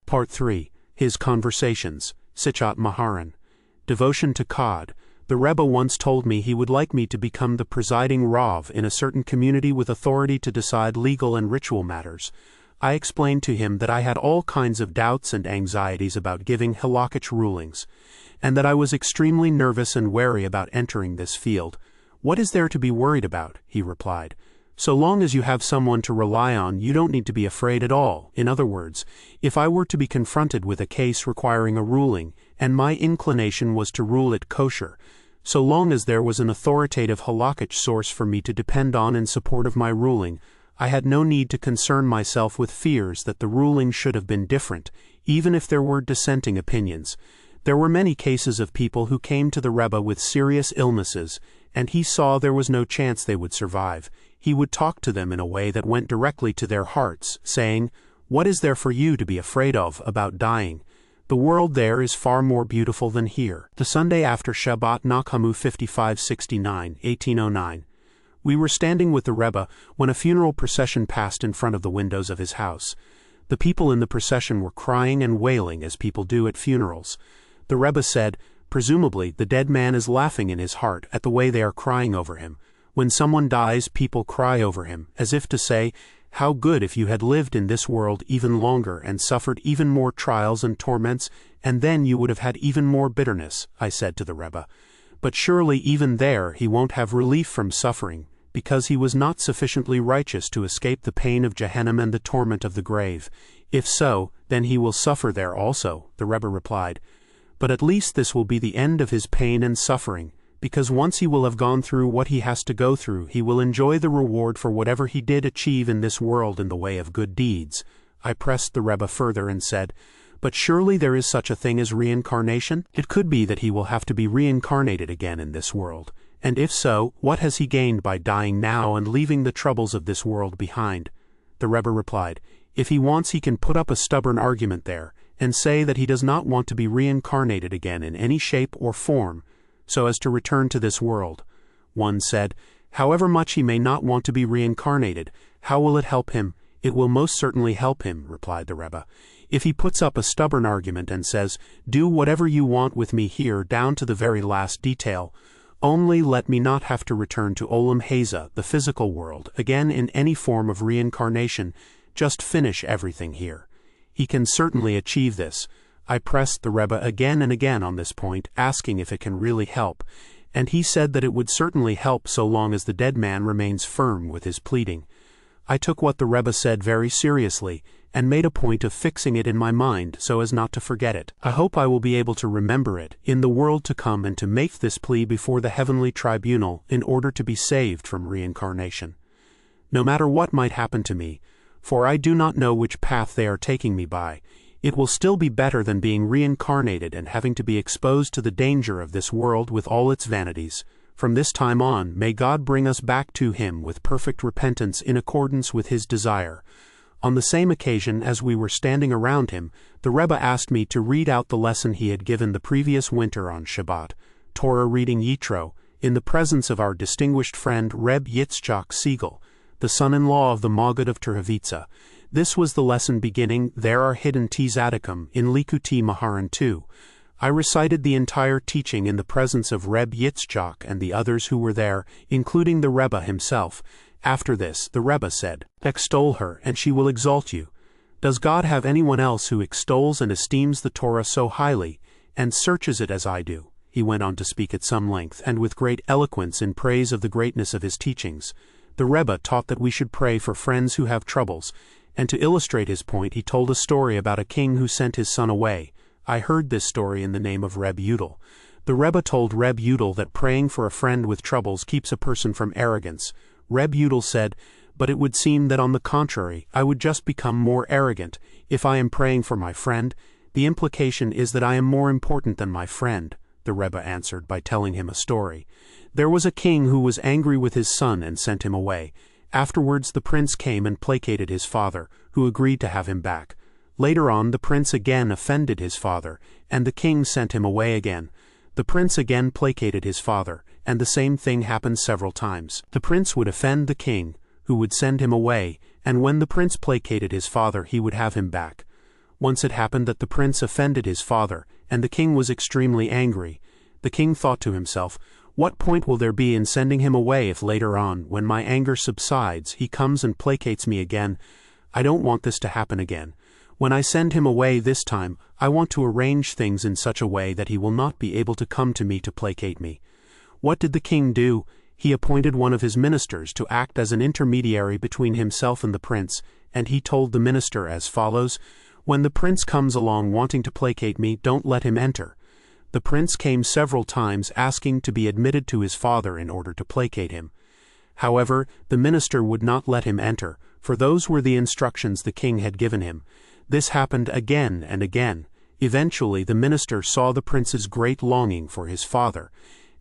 Part 3. His Conversations, Sichot Moharan. Devotion to Kod. The Rebbe once told me he would like me to become the presiding Rav in a certain community with authority to decide legal and ritual matters. I explained to him that I had all kinds of doubts and anxieties about giving halakhic rulings, and that I was extremely nervous and wary about entering this field. "What is there to be worried about?" he replied. "So long as you have someone to rely on, you don't need to be afraid at all." In other words, if I were to be confronted with a case requiring a ruling, and my inclination was to rule it kosher, so long as there was an authoritative halakhic source for me to depend on in support of my ruling, I had no need to concern myself with fears that the ruling should have been different, even if there were dissenting opinions. There were many cases of people who came to the Rebbe with serious illnesses, and he saw there was no chance they would survive. He would talk to them in a way that went directly to their hearts, saying, "What is there for you to be afraid of about dying? The world there is far more beautiful than here." The Sunday after Shabbat Nachmu 5569, 1809. We were standing with the Rebbe when a funeral procession passed in front of the windows of his house. The people in the procession were crying and wailing as people do at funerals. The Rebbe said, presumably the dead man is laughing in his heart at the way they are crying over him. When someone dies, people cry over him, as if to say, "How good if you had lived in this world even longer and suffered even more trials and torments, and then you would have had even more bitterness," I said to the Rebbe. "But surely even there he won't have relief from suffering, because he was not sufficiently righteous to escape the pain of Gehenna and the torment of the grave. If so, then he will suffer there also," the Rebbe replied. "But at least this will be the end of his pain and suffering, because once he will have gone through what he has to go through, he will enjoy the reward for whatever he did achieve in this world in the way of good deeds." I pressed the Rebbe further and said, "But surely there is such a thing as reincarnation? It could be that he will have to be reincarnated again in this world. And if so, what has he gained by dying now and leaving the troubles of this world behind?" The Rebbe replied, "If he wants, he can put up a stubborn argument there, and say that he does not want to be reincarnated again in any shape or form, so as to return to this world." One said, "However much he may not want to be reincarnated, how will it help him?" "It will most certainly help him," replied the Rebbe. "If he puts up a stubborn argument and says, 'Do whatever you want with me here down to the very last detail, only let me not have to return to Olam Hazeh, the physical world, again in any form of reincarnation, just finish everything here,' he can certainly achieve this." I pressed the Rebbe again and again on this point, asking if it can really help, and he said that it would certainly help so long as the dead man remains firm with his pleading. I took what the Rebbe said very seriously, and made a point of fixing it in my mind so as not to forget it. I hope I will be able to remember it in the world to come and to make this plea before the heavenly tribunal in order to be saved from reincarnation. No matter what might happen to me, for I do not know which path they are taking me by, it will still be better than being reincarnated and having to be exposed to the danger of this world with all its vanities. From this time on, may God bring us back to Him with perfect repentance in accordance with His desire. On the same occasion, as we were standing around him, the Rebbe asked me to read out the lesson he had given the previous winter on Shabbat, Torah reading Yitro, in the presence of our distinguished friend Reb Yitzchak Siegel, the son-in-law of the Maggid of Terhavitza. This was the lesson beginning, "There are hidden tzaddikim," in Likutei Moharan 2. I recited the entire teaching in the presence of Reb Yitzchak and the others who were there, including the Rebbe himself. After this, the Rebbe said, "Extol her, and she will exalt you. Does God have anyone else who extols and esteems the Torah so highly, and searches it as I do?" He went on to speak at some length, and with great eloquence in praise of the greatness of his teachings. The Rebbe taught that we should pray for friends who have troubles, and to illustrate his point he told a story about a king who sent his son away. I heard this story in the name of Reb Yudel. The Rebbe told Reb Yudel that praying for a friend with troubles keeps a person from arrogance. Reb Yudel said, "But it would seem that on the contrary, I would just become more arrogant. If I am praying for my friend, the implication is that I am more important than my friend." The Rebbe answered by telling him a story. There was a king who was angry with his son and sent him away. Afterwards the prince came and placated his father, who agreed to have him back. Later on the prince again offended his father, and the king sent him away again. The prince again placated his father, and the same thing happened several times. The prince would offend the king, who would send him away, and when the prince placated his father he would have him back. Once it happened that the prince offended his father, and the king was extremely angry. The king thought to himself, "What point will there be in sending him away if later on, when my anger subsides, he comes and placates me again? I don't want this to happen again. When I send him away this time, I want to arrange things in such a way that he will not be able to come to me to placate me." What did the king do? He appointed one of his ministers to act as an intermediary between himself and the prince, and he told the minister as follows, "When the prince comes along wanting to placate me, don't let him enter." The prince came several times asking to be admitted to his father in order to placate him. However, the minister would not let him enter, for those were the instructions the king had given him. This happened again and again. Eventually the minister saw the prince's great longing for his father,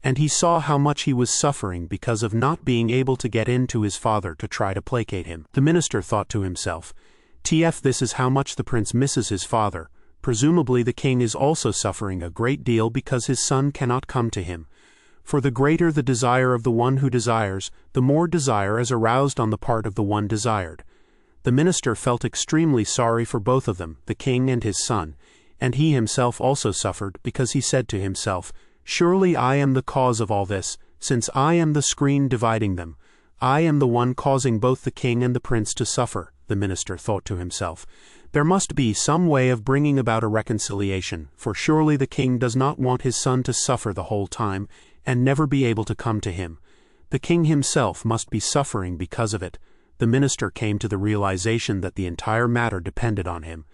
and he saw how much he was suffering because of not being able to get in to his father to try to placate him. The minister thought to himself, "TF, this is how much the prince misses his father. Presumably the king is also suffering a great deal because his son cannot come to him. For the greater the desire of the one who desires, the more desire is aroused on the part of the one desired." The minister felt extremely sorry for both of them, the king and his son, and he himself also suffered because he said to himself, "Surely I am the cause of all this, since I am the screen dividing them. I am the one causing both the king and the prince to suffer," the minister thought to himself. "There must be some way of bringing about a reconciliation, for surely the king does not want his son to suffer the whole time and never be able to come to him. The king himself must be suffering because of it." The minister came to the realization that the entire matter depended on him.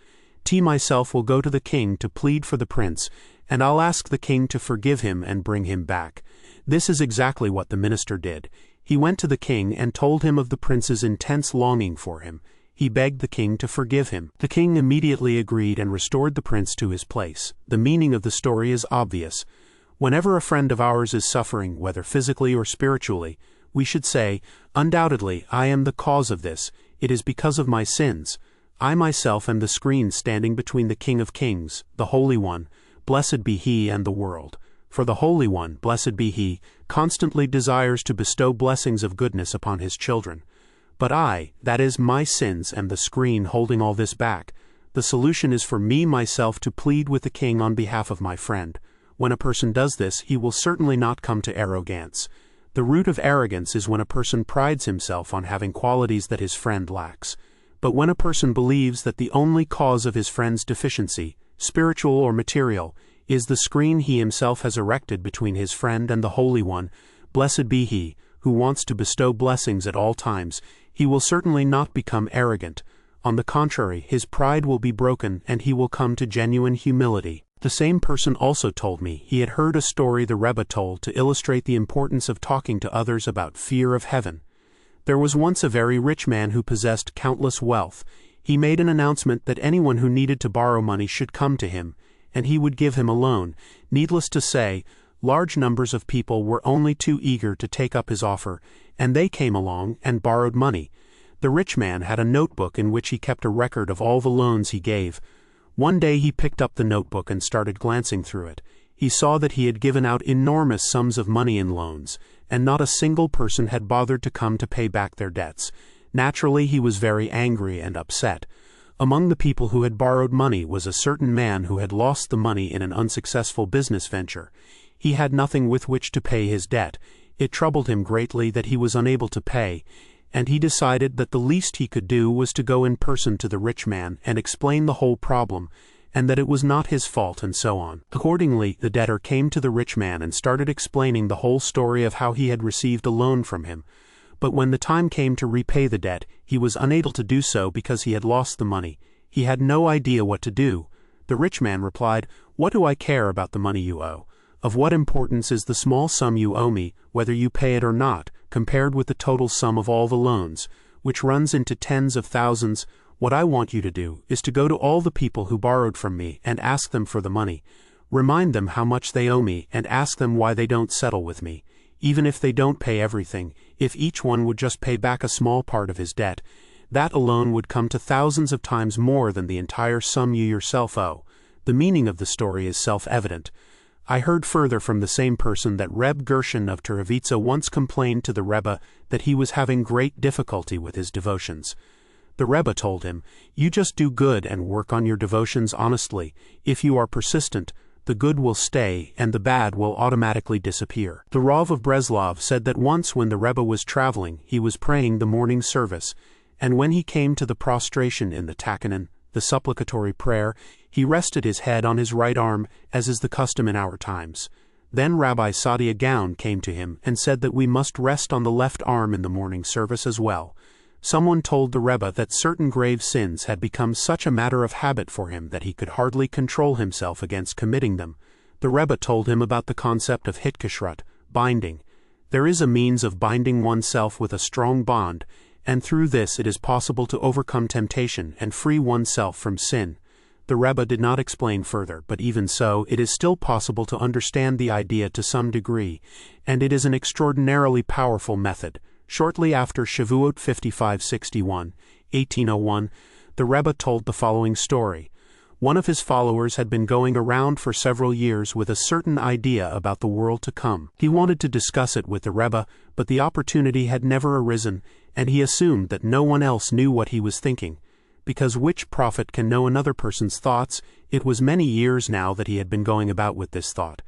Myself will go to the king to plead for the prince, and I'll ask the king to forgive him and bring him back." This is exactly what the minister did. He went to the king and told him of the prince's intense longing for him. He begged the king to forgive him. The king immediately agreed and restored the prince to his place. The meaning of the story is obvious. Whenever a friend of ours is suffering, whether physically or spiritually, we should say, "Undoubtedly, I am the cause of this. It is because of my sins. I myself am the screen standing between the King of Kings, the Holy One, blessed be He, and the world. For the Holy One, blessed be He, constantly desires to bestow blessings of goodness upon His children. But I, that is, my sins, am the screen holding all this back. The solution is for me myself to plead with the King on behalf of my friend. When a person does this, he will certainly not come to arrogance. The root of arrogance is when a person prides himself on having qualities that his friend lacks. But when a person believes that the only cause of his friend's deficiency, spiritual or material, is the screen he himself has erected between his friend and the Holy One, blessed be He, who wants to bestow blessings at all times, he will certainly not become arrogant. On the contrary, his pride will be broken and he will come to genuine humility. The same person also told me he had heard a story the Rebbe told to illustrate the importance of talking to others about fear of heaven. There was once a very rich man who possessed countless wealth. He made an announcement that anyone who needed to borrow money should come to him, and he would give him a loan. Needless to say, large numbers of people were only too eager to take up his offer, and they came along and borrowed money. The rich man had a notebook in which he kept a record of all the loans he gave. One day he picked up the notebook and started glancing through it. He saw that he had given out enormous sums of money in loans, and not a single person had bothered to come to pay back their debts. Naturally, he was very angry and upset. Among the people who had borrowed money was a certain man who had lost the money in an unsuccessful business venture. He had nothing with which to pay his debt. It troubled him greatly that he was unable to pay, and he decided that the least he could do was to go in person to the rich man and explain the whole problem, and that it was not his fault, and so on. Accordingly, the debtor came to the rich man and started explaining the whole story of how he had received a loan from him. But when the time came to repay the debt, he was unable to do so because he had lost the money. He had no idea what to do. The rich man replied, "What do I care about the money you owe? Of what importance is the small sum you owe me, whether you pay it or not, compared with the total sum of all the loans, which runs into tens of thousands? What I want you to do is to go to all the people who borrowed from me and ask them for the money. Remind them how much they owe me and ask them why they don't settle with me. Even if they don't pay everything, if each one would just pay back a small part of his debt, that alone would come to thousands of times more than the entire sum you yourself owe." The meaning of the story is self-evident. I heard further from the same person that Reb Gershon of Turovitsa once complained to the Rebbe that he was having great difficulty with his devotions. The Rebbe told him, "You just do good and work on your devotions honestly. If you are persistent, the good will stay and the bad will automatically disappear." The Rav of Breslov said that once when the Rebbe was traveling, he was praying the morning service, and when he came to the prostration in the takanon, the supplicatory prayer, he rested his head on his right arm, as is the custom in our times. Then Rabbi Sadia Gaon came to him and said that we must rest on the left arm in the morning service as well. Someone told the Rebbe that certain grave sins had become such a matter of habit for him that he could hardly control himself against committing them. The Rebbe told him about the concept of hitkashrut, binding. There is a means of binding oneself with a strong bond, and through this it is possible to overcome temptation and free oneself from sin. The Rebbe did not explain further, but even so, it is still possible to understand the idea to some degree, and it is an extraordinarily powerful method. Shortly after Shavuot 5561, 1801, the Rebbe told the following story. One of his followers had been going around for several years with a certain idea about the world to come. He wanted to discuss it with the Rebbe, but the opportunity had never arisen, and he assumed that no one else knew what he was thinking. Because which prophet can know another person's thoughts? It was many years now that he had been going about with this thought.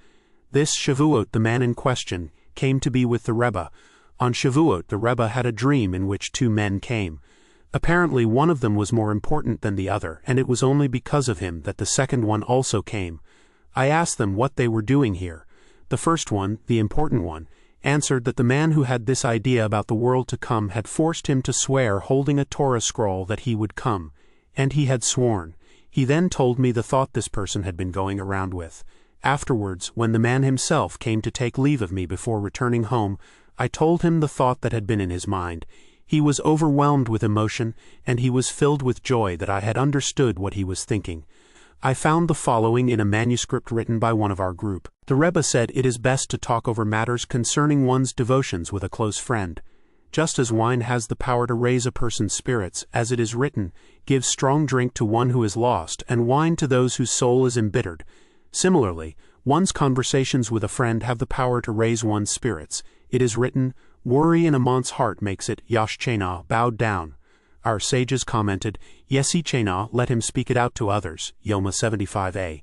This Shavuot, the man in question, came to be with the Rebbe. On Shavuot, the Rebbe had a dream in which two men came. Apparently one of them was more important than the other, and it was only because of him that the second one also came. I asked them what they were doing here. The first one, the important one, answered that the man who had this idea about the world to come had forced him to swear holding a Torah scroll that he would come, and he had sworn. He then told me the thought this person had been going around with. Afterwards, when the man himself came to take leave of me before returning home, I told him the thought that had been in his mind. He was overwhelmed with emotion, and he was filled with joy that I had understood what he was thinking. I found the following in a manuscript written by one of our group. The Rebbe said it is best to talk over matters concerning one's devotions with a close friend. Just as wine has the power to raise a person's spirits, as it is written, "Give strong drink to one who is lost, and wine to those whose soul is embittered." Similarly, one's conversations with a friend have the power to raise one's spirits. It is written, "Worry in a man's heart makes it, Yashchena, bowed down." Our sages commented, "Yesi Chena, let him speak it out to others," Yoma 75a.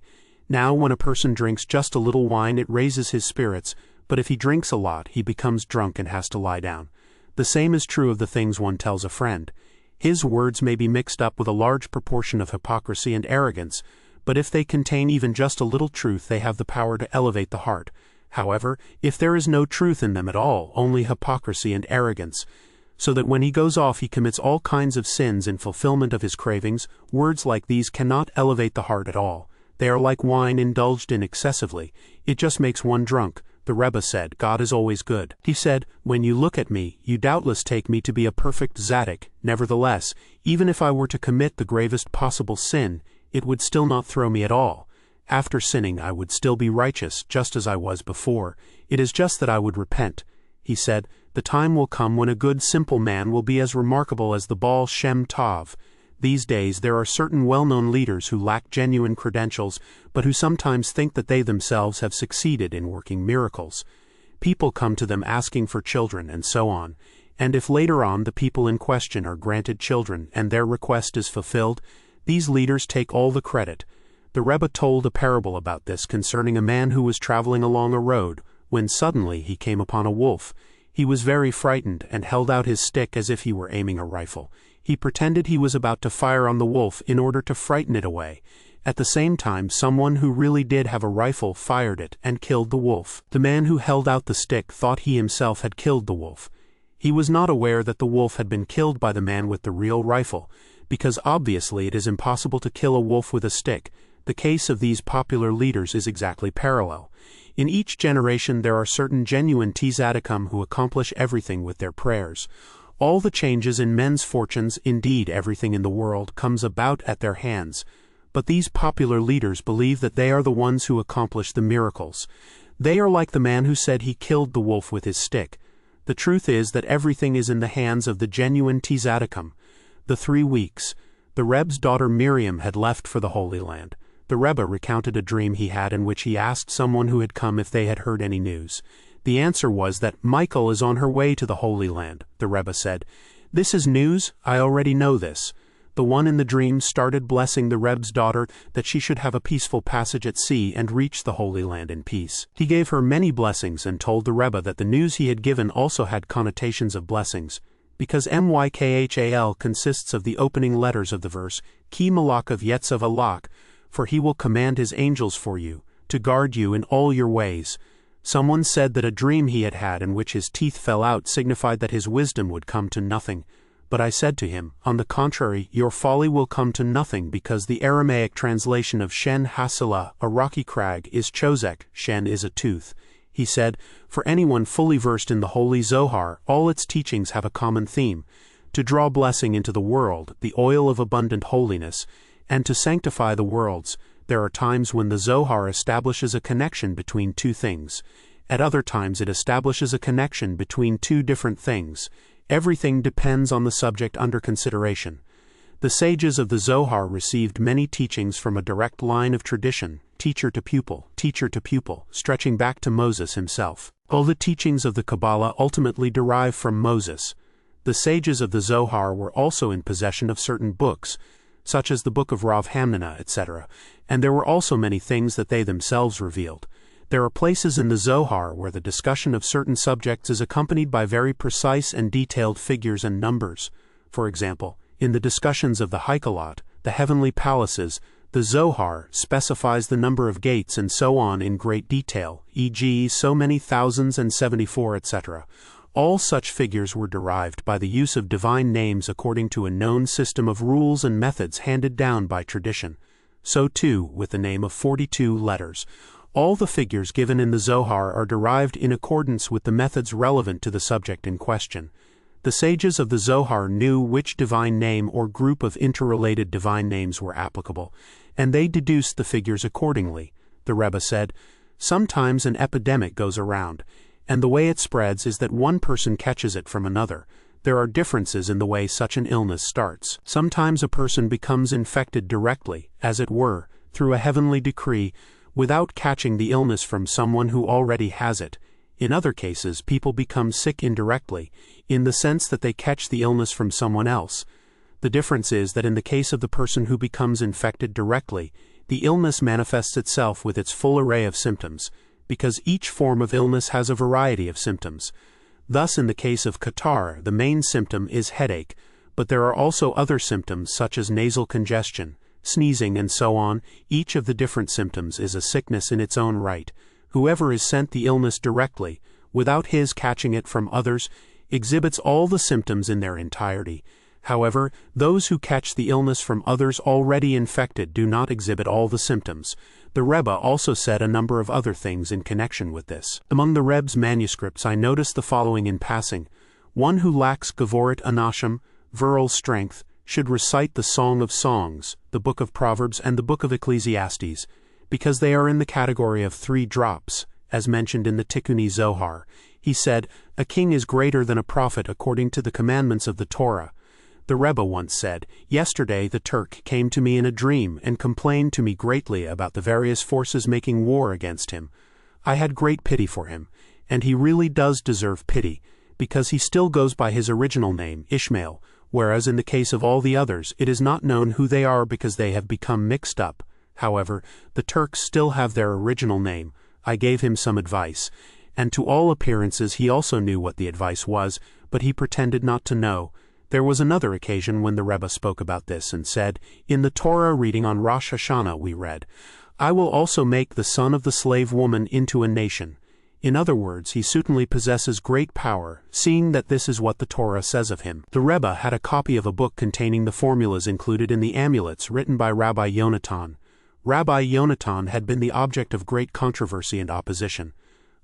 Now when a person drinks just a little wine it raises his spirits, but if he drinks a lot he becomes drunk and has to lie down. The same is true of the things one tells a friend. His words may be mixed up with a large proportion of hypocrisy and arrogance, but if they contain even just a little truth they have the power to elevate the heart. However, if there is no truth in them at all, only hypocrisy and arrogance, so that when he goes off he commits all kinds of sins in fulfillment of his cravings, words like these cannot elevate the heart at all. They are like wine indulged in excessively. It just makes one drunk. The Rebbe said, "God is always good." He said, "When you look at me, you doubtless take me to be a perfect tzaddik. Nevertheless, even if I were to commit the gravest possible sin, it would still not throw me at all. After sinning I would still be righteous, just as I was before. It is just that I would repent." He said, "The time will come when a good simple man will be as remarkable as the Baal Shem Tov." These days there are certain well-known leaders who lack genuine credentials, but who sometimes think that they themselves have succeeded in working miracles. People come to them asking for children and so on, and if later on the people in question are granted children and their request is fulfilled, these leaders take all the credit. The Rebbe told a parable about this concerning a man who was traveling along a road, when suddenly he came upon a wolf. He was very frightened and held out his stick as if he were aiming a rifle. He pretended he was about to fire on the wolf in order to frighten it away. At the same time, someone who really did have a rifle fired it and killed the wolf. The man who held out the stick thought he himself had killed the wolf. He was not aware that the wolf had been killed by the man with the real rifle, because obviously it is impossible to kill a wolf with a stick. The case of these popular leaders is exactly parallel. In each generation there are certain genuine tzaddikim who accomplish everything with their prayers. All the changes in men's fortunes, indeed everything in the world, comes about at their hands. But these popular leaders believe that they are the ones who accomplish the miracles. They are like the man who said he killed the wolf with his stick. The truth is that everything is in the hands of the genuine tzaddikim. The 3 weeks. The Rebbe's daughter Miriam had left for the Holy Land. The Rebbe recounted a dream he had in which he asked someone who had come if they had heard any news. The answer was that Michael is on her way to the Holy Land, the Rebbe said. "This is news, I already know this." The one in the dream started blessing the Reb's daughter that she should have a peaceful passage at sea and reach the Holy Land in peace. He gave her many blessings and told the Rebbe that the news he had given also had connotations of blessings, because Mykhal consists of the opening letters of the verse, Ki Malakav Yetzav Alak, for he will command his angels for you, to guard you in all your ways. Someone said that a dream he had had in which his teeth fell out signified that his wisdom would come to nothing. But I said to him, on the contrary, your folly will come to nothing, because the Aramaic translation of Shen Hasila, a rocky crag, is Chozek, Shen is a tooth. He said, for anyone fully versed in the Holy Zohar, all its teachings have a common theme: to draw blessing into the world, the oil of abundant holiness, and to sanctify the worlds. There are times when the Zohar establishes a connection between two things. At other times it establishes a connection between two different things. Everything depends on the subject under consideration. The sages of the Zohar received many teachings from a direct line of tradition, teacher to pupil, stretching back to Moses himself. All the teachings of the Kabbalah ultimately derive from Moses. The sages of the Zohar were also in possession of certain books, such as the book of Rav Hamnana, etc., and there were also many things that they themselves revealed. There are places in the Zohar where the discussion of certain subjects is accompanied by very precise and detailed figures and numbers. For example, in the discussions of the Heikalot, the heavenly palaces, the Zohar specifies the number of gates and so on in great detail, e.g. so many thousands and 74, etc. All such figures were derived by the use of divine names according to a known system of rules and methods handed down by tradition. So too with the name of 42 letters. All the figures given in the Zohar are derived in accordance with the methods relevant to the subject in question. The sages of the Zohar knew which divine name or group of interrelated divine names were applicable, and they deduced the figures accordingly. The Rebbe said, sometimes an epidemic goes around, and the way it spreads is that one person catches it from another. There are differences in the way such an illness starts. Sometimes a person becomes infected directly, as it were, through a heavenly decree, without catching the illness from someone who already has it. In other cases, people become sick indirectly, in the sense that they catch the illness from someone else. The difference is that in the case of the person who becomes infected directly, the illness manifests itself with its full array of symptoms, because each form of illness has a variety of symptoms. Thus, in the case of catarrh, the main symptom is headache, but there are also other symptoms such as nasal congestion, sneezing, and so on. Each of the different symptoms is a sickness in its own right. Whoever is sent the illness directly, without his catching it from others, exhibits all the symptoms in their entirety. However, those who catch the illness from others already infected do not exhibit all the symptoms. The Rebbe also said a number of other things in connection with this. Among the Rebbe's manuscripts I noticed the following in passing. One who lacks Gavorit Anashim, virile strength, should recite the Song of Songs, the Book of Proverbs, and the Book of Ecclesiastes, because they are in the category of 3 drops, as mentioned in the Tikkuni Zohar. He said, a king is greater than a prophet according to the commandments of the Torah. The Rebbe once said, yesterday the Turk came to me in a dream and complained to me greatly about the various forces making war against him. I had great pity for him, and he really does deserve pity, because he still goes by his original name, Ishmael, whereas in the case of all the others it is not known who they are because they have become mixed up. However, the Turks still have their original name. I gave him some advice, and to all appearances he also knew what the advice was, but he pretended not to know. There was another occasion when the Rebbe spoke about this and said, in the Torah reading on Rosh Hashanah we read, I will also make the son of the slave woman into a nation. In other words, he certainly possesses great power, seeing that this is what the Torah says of him. The Rebbe had a copy of a book containing the formulas included in the amulets written by Rabbi Yonatan. Rabbi Yonatan had been the object of great controversy and opposition.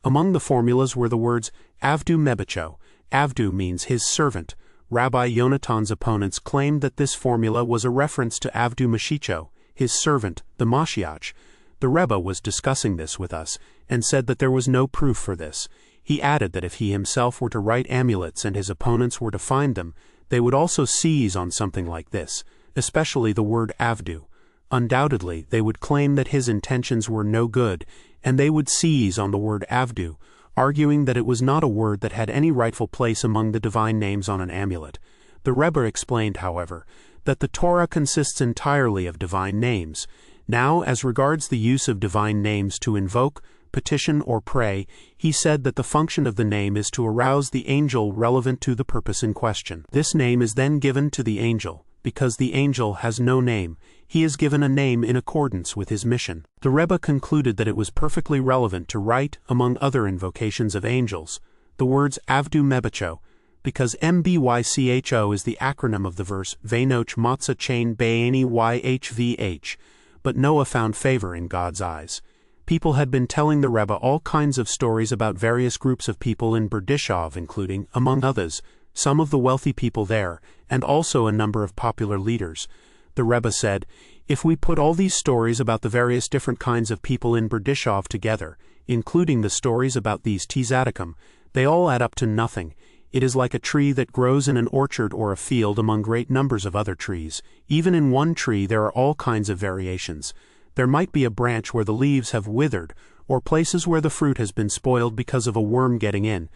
Among the formulas were the words Avdu Mebecho. Avdu means his servant. Rabbi Yonatan's opponents claimed that this formula was a reference to Avdu Mashiach, his servant, the Mashiach. The Rebbe was discussing this with us, and said that there was no proof for this. He added that if he himself were to write amulets and his opponents were to find them, they would also seize on something like this, especially the word Avdu. Undoubtedly, they would claim that his intentions were no good, and they would seize on the word Avdu, arguing that it was not a word that had any rightful place among the divine names on an amulet. The The Rebbe explained, however, that the Torah consists entirely of divine names. Now, as regards the use of divine names to invoke, petition, or pray, he said that the function of the name is to arouse the angel relevant to the purpose in question. This name is then given to the angel. Because the angel has no name, he is given a name in accordance with his mission. The Rebbe concluded that it was perfectly relevant to write, among other invocations of angels, the words Avdu Mebacho, because MBYCHO is the acronym of the verse Venoch Matzah Chain Be'eni YHVH, but Noah found favor in God's eyes. People had been telling the Rebbe all kinds of stories about various groups of people in Breslov, including, among others, some of the wealthy people there, and also a number of popular leaders. The Rebbe said, if we put all these stories about the various different kinds of people in Breslov together, including the stories about these tzaddikim, they all add up to nothing. It is like a tree that grows in an orchard or a field among great numbers of other trees. Even in one tree there are all kinds of variations. There might be a branch where the leaves have withered, or places where the fruit has been spoiled because of a worm getting in,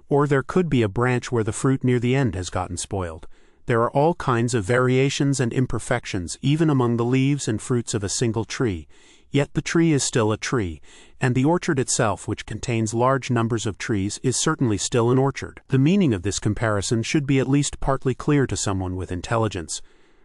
or there could be a branch where the fruit near the end has gotten spoiled. There are all kinds of variations and imperfections even among the leaves and fruits of a single tree. Yet the tree is still a tree, and the orchard itself, which contains large numbers of trees, is certainly still an orchard. The meaning of this comparison should be at least partly clear to someone with intelligence.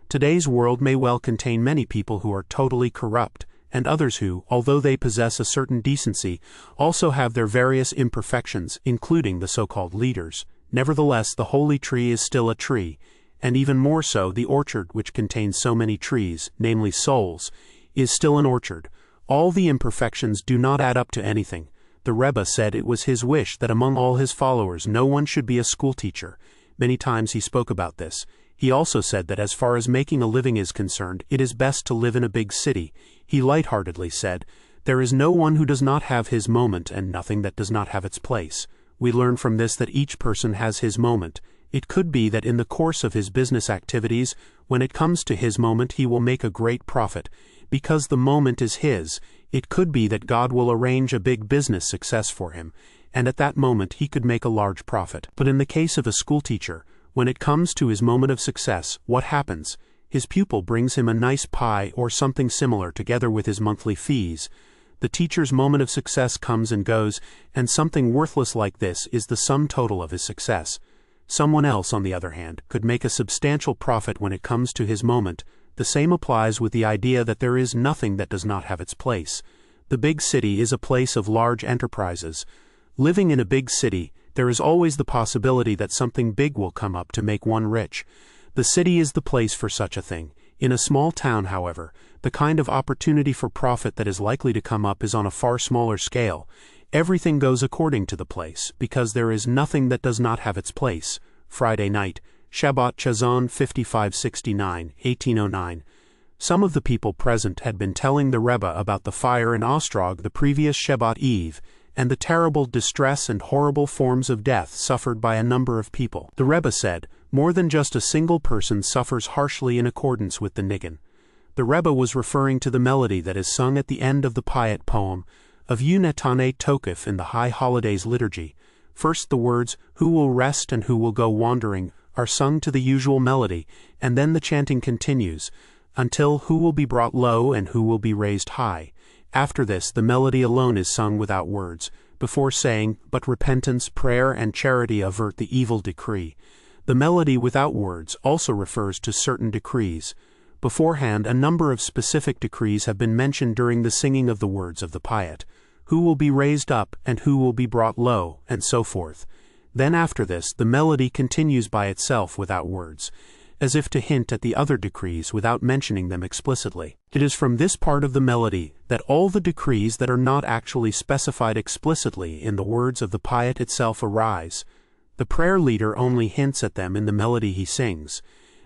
Today's world may well contain many people who are totally corrupt, and others who, although they possess a certain decency, also have their various imperfections, including the so-called leaders. Nevertheless, the holy tree is still a tree, and even more so, the orchard, which contains so many trees, namely souls, is still an orchard. All the imperfections do not add up to anything. The Rebbe said it was his wish that among all his followers no one should be a schoolteacher. Many times he spoke about this. He also said that as far as making a living is concerned, it is best to live in a big city. He lightheartedly said, there is no one who does not have his moment and nothing that does not have its place. We learn from this that each person has his moment. It could be that in the course of his business activities, when it comes to his moment, he will make a great profit. Because the moment is his, it could be that God will arrange a big business success for him, and at that moment he could make a large profit. But in the case of a schoolteacher, when it comes to his moment of success, what happens? His pupil brings him a nice pie or something similar together with his monthly fees. The teacher's moment of success comes and goes, and something worthless like this is the sum total of his success. Someone else, on the other hand, could make a substantial profit when it comes to his moment. The same applies with the idea that there is nothing that does not have its place. The big city is a place of large enterprises. Living in a big city, there is always the possibility that something big will come up to make one rich. The city is the place for such a thing. In a small town, however, the kind of opportunity for profit that is likely to come up is on a far smaller scale. Everything goes according to the place, because there is nothing that does not have its place. Friday night, Shabbat Chazon 5569, 1809. Some of the people present had been telling the Rebbe about the fire in Ostrog the previous Shabbat Eve, and the terrible distress and horrible forms of death suffered by a number of people. The Rebbe said, more than just a single person suffers harshly in accordance with the nigun. The Rebbe was referring to the melody that is sung at the end of the Piet poem of Unetane Tokef in the High Holidays liturgy. First the words, who will rest and who will go wandering, are sung to the usual melody, and then the chanting continues, until who will be brought low and who will be raised high. After this, the melody alone is sung without words, before saying, but repentance, prayer, and charity avert the evil decree. The melody without words also refers to certain decrees. Beforehand, a number of specific decrees have been mentioned during the singing of the words of the Piet. Who will be raised up, and who will be brought low, and so forth. Then after this, the melody continues by itself without words, as if to hint at the other decrees without mentioning them explicitly. It is from this part of the melody that all the decrees that are not actually specified explicitly in the words of the Piet itself arise. The prayer leader only hints at them in the melody he sings.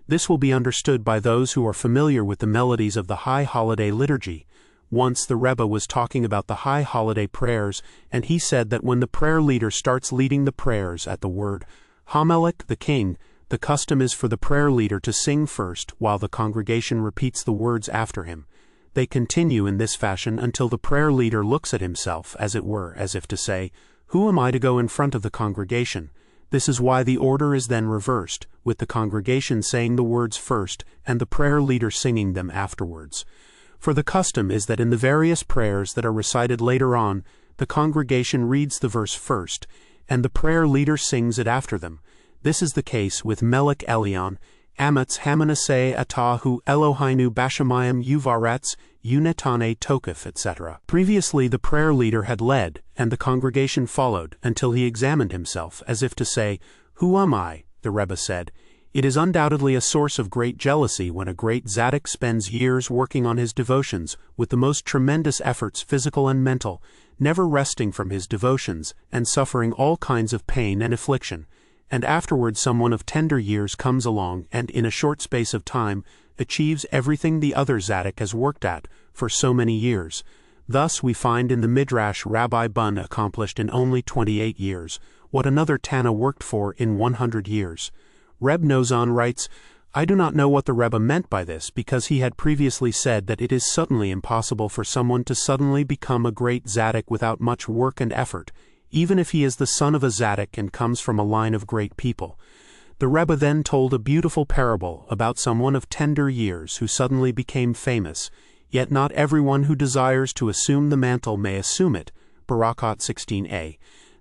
This will be understood by those who are familiar with the melodies of the High Holiday Liturgy. Once the Rebbe was talking about the High Holiday prayers, and he said that when the prayer leader starts leading the prayers at the word Hamelech, the king, the custom is for the prayer leader to sing first while the congregation repeats the words after him. They continue in this fashion until the prayer leader looks at himself, as it were, as if to say, who am I to go in front of the congregation? This is why the order is then reversed, with the congregation saying the words first and the prayer leader singing them afterwards. For the custom is that in the various prayers that are recited later on, the congregation reads the verse first, and the prayer leader sings it after them. This is the case with Melech Elion, Amatz Hamanaseh Atahu Eloheinu Bashamayim Uvaretz Unetane Tokef, etc. Previously the prayer leader had led, and the congregation followed, until he examined himself, as if to say, "Who am I?" The Rebbe said. It is undoubtedly a source of great jealousy when a great tzaddik spends years working on his devotions with the most tremendous efforts, physical and mental, never resting from his devotions, and suffering all kinds of pain and affliction. And afterwards someone of tender years comes along and, in a short space of time, achieves everything the other tzaddik has worked at for so many years. Thus we find in the Midrash Rabbi Bun accomplished in only 28 years, what another Tana worked for in 100 years. Reb Nozan writes, "I do not know what the Rebbe meant by this, because he had previously said that it is suddenly impossible for someone to suddenly become a great tzaddik without much work and effort, even if he is the son of a tzaddik and comes from a line of great people." The Rebbe then told a beautiful parable about someone of tender years who suddenly became famous, yet not everyone who desires to assume the mantle may assume it. Barakot 16a.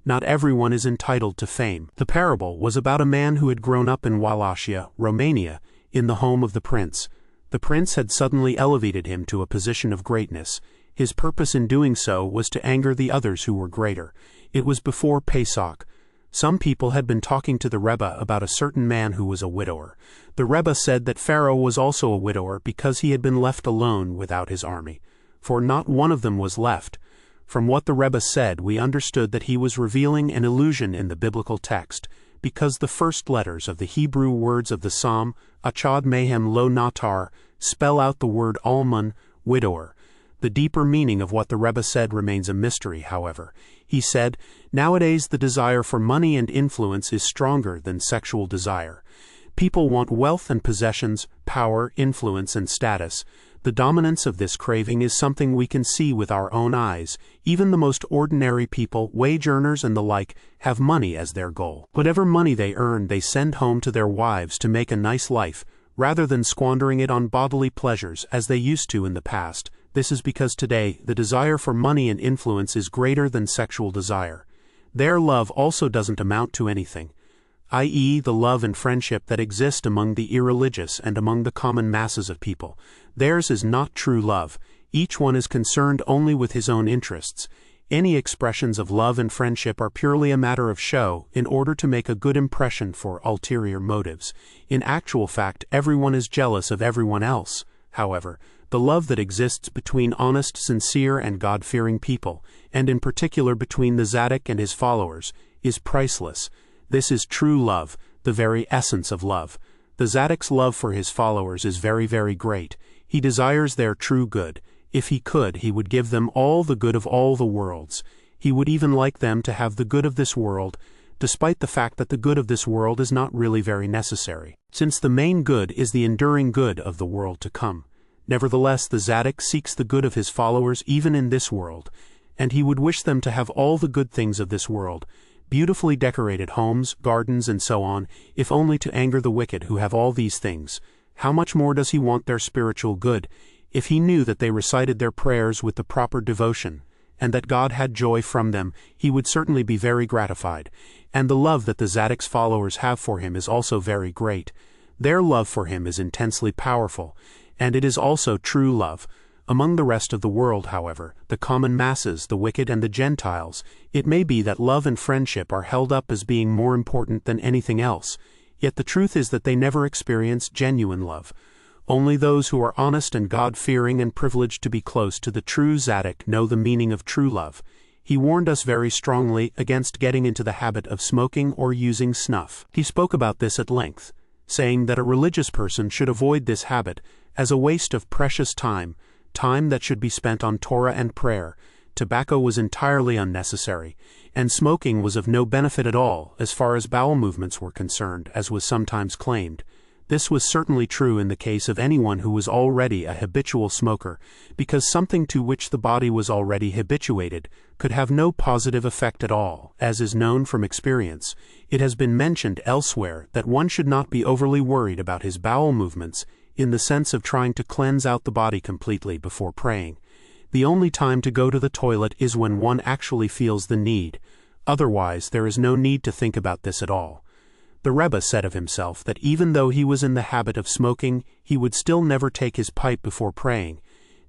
Not everyone is entitled to fame. The parable was about a man who had grown up in Wallachia, Romania, in the home of the prince. The prince had suddenly elevated him to a position of greatness. His purpose in doing so was to anger the others who were greater. It was before Pesach. Some people had been talking to the Rebbe about a certain man who was a widower. The Rebbe said that Pharaoh was also a widower because he had been left alone without his army. For not one of them was left. From what the Rebbe said, we understood that he was revealing an illusion in the biblical text, because the first letters of the Hebrew words of the psalm, Achad Mehem Lo Natar, spell out the word alman, widower. The deeper meaning of what the Rebbe said remains a mystery, however. He said, "Nowadays the desire for money and influence is stronger than sexual desire. People want wealth and possessions, power, influence, and status. The dominance of this craving is something we can see with our own eyes. Even the most ordinary people, wage earners and the like, have money as their goal. Whatever money they earn, they send home to their wives to make a nice life, rather than squandering it on bodily pleasures as they used to in the past. This is because today the desire for money and influence is greater than sexual desire. Their love also doesn't amount to anything, i.e., the love and friendship that exist among the irreligious and among the common masses of people. Theirs is not true love. Each one is concerned only with his own interests. Any expressions of love and friendship are purely a matter of show, in order to make a good impression for ulterior motives. In actual fact, everyone is jealous of everyone else. However, the love that exists between honest, sincere, and God-fearing people, and in particular between the tzaddik and his followers, is priceless. This is true love, the very essence of love. The tzaddik's love for his followers is very, very great. He desires their true good. If he could, he would give them all the good of all the worlds. He would even like them to have the good of this world, despite the fact that the good of this world is not really very necessary, since the main good is the enduring good of the world to come. Nevertheless, the tzaddik seeks the good of his followers even in this world, and he would wish them to have all the good things of this world, beautifully decorated homes, gardens, and so on, if only to anger the wicked who have all these things. How much more does he want their spiritual good? If he knew that they recited their prayers with the proper devotion, and that God had joy from them, he would certainly be very gratified. And the love that the tzaddik's followers have for him is also very great. Their love for him is intensely powerful, and it is also true love. Among the rest of the world, however, the common masses, the wicked and the Gentiles, it may be that love and friendship are held up as being more important than anything else. Yet the truth is that they never experience genuine love. Only those who are honest and God-fearing and privileged to be close to the true tzaddik know the meaning of true love. He warned us very strongly against getting into the habit of smoking or using snuff. He spoke about this at length, saying that a religious person should avoid this habit as a waste of precious time that should be spent on Torah and prayer. Tobacco was entirely unnecessary, and smoking was of no benefit at all as far as bowel movements were concerned, as was sometimes claimed. This was certainly true in the case of anyone who was already a habitual smoker, because something to which the body was already habituated could have no positive effect at all, as is known from experience. It has been mentioned elsewhere that one should not be overly worried about his bowel movements, in the sense of trying to cleanse out the body completely before praying. The only time to go to the toilet is when one actually feels the need. Otherwise, there is no need to think about this at all. The Rebbe said of himself that even though he was in the habit of smoking, he would still never take his pipe before praying.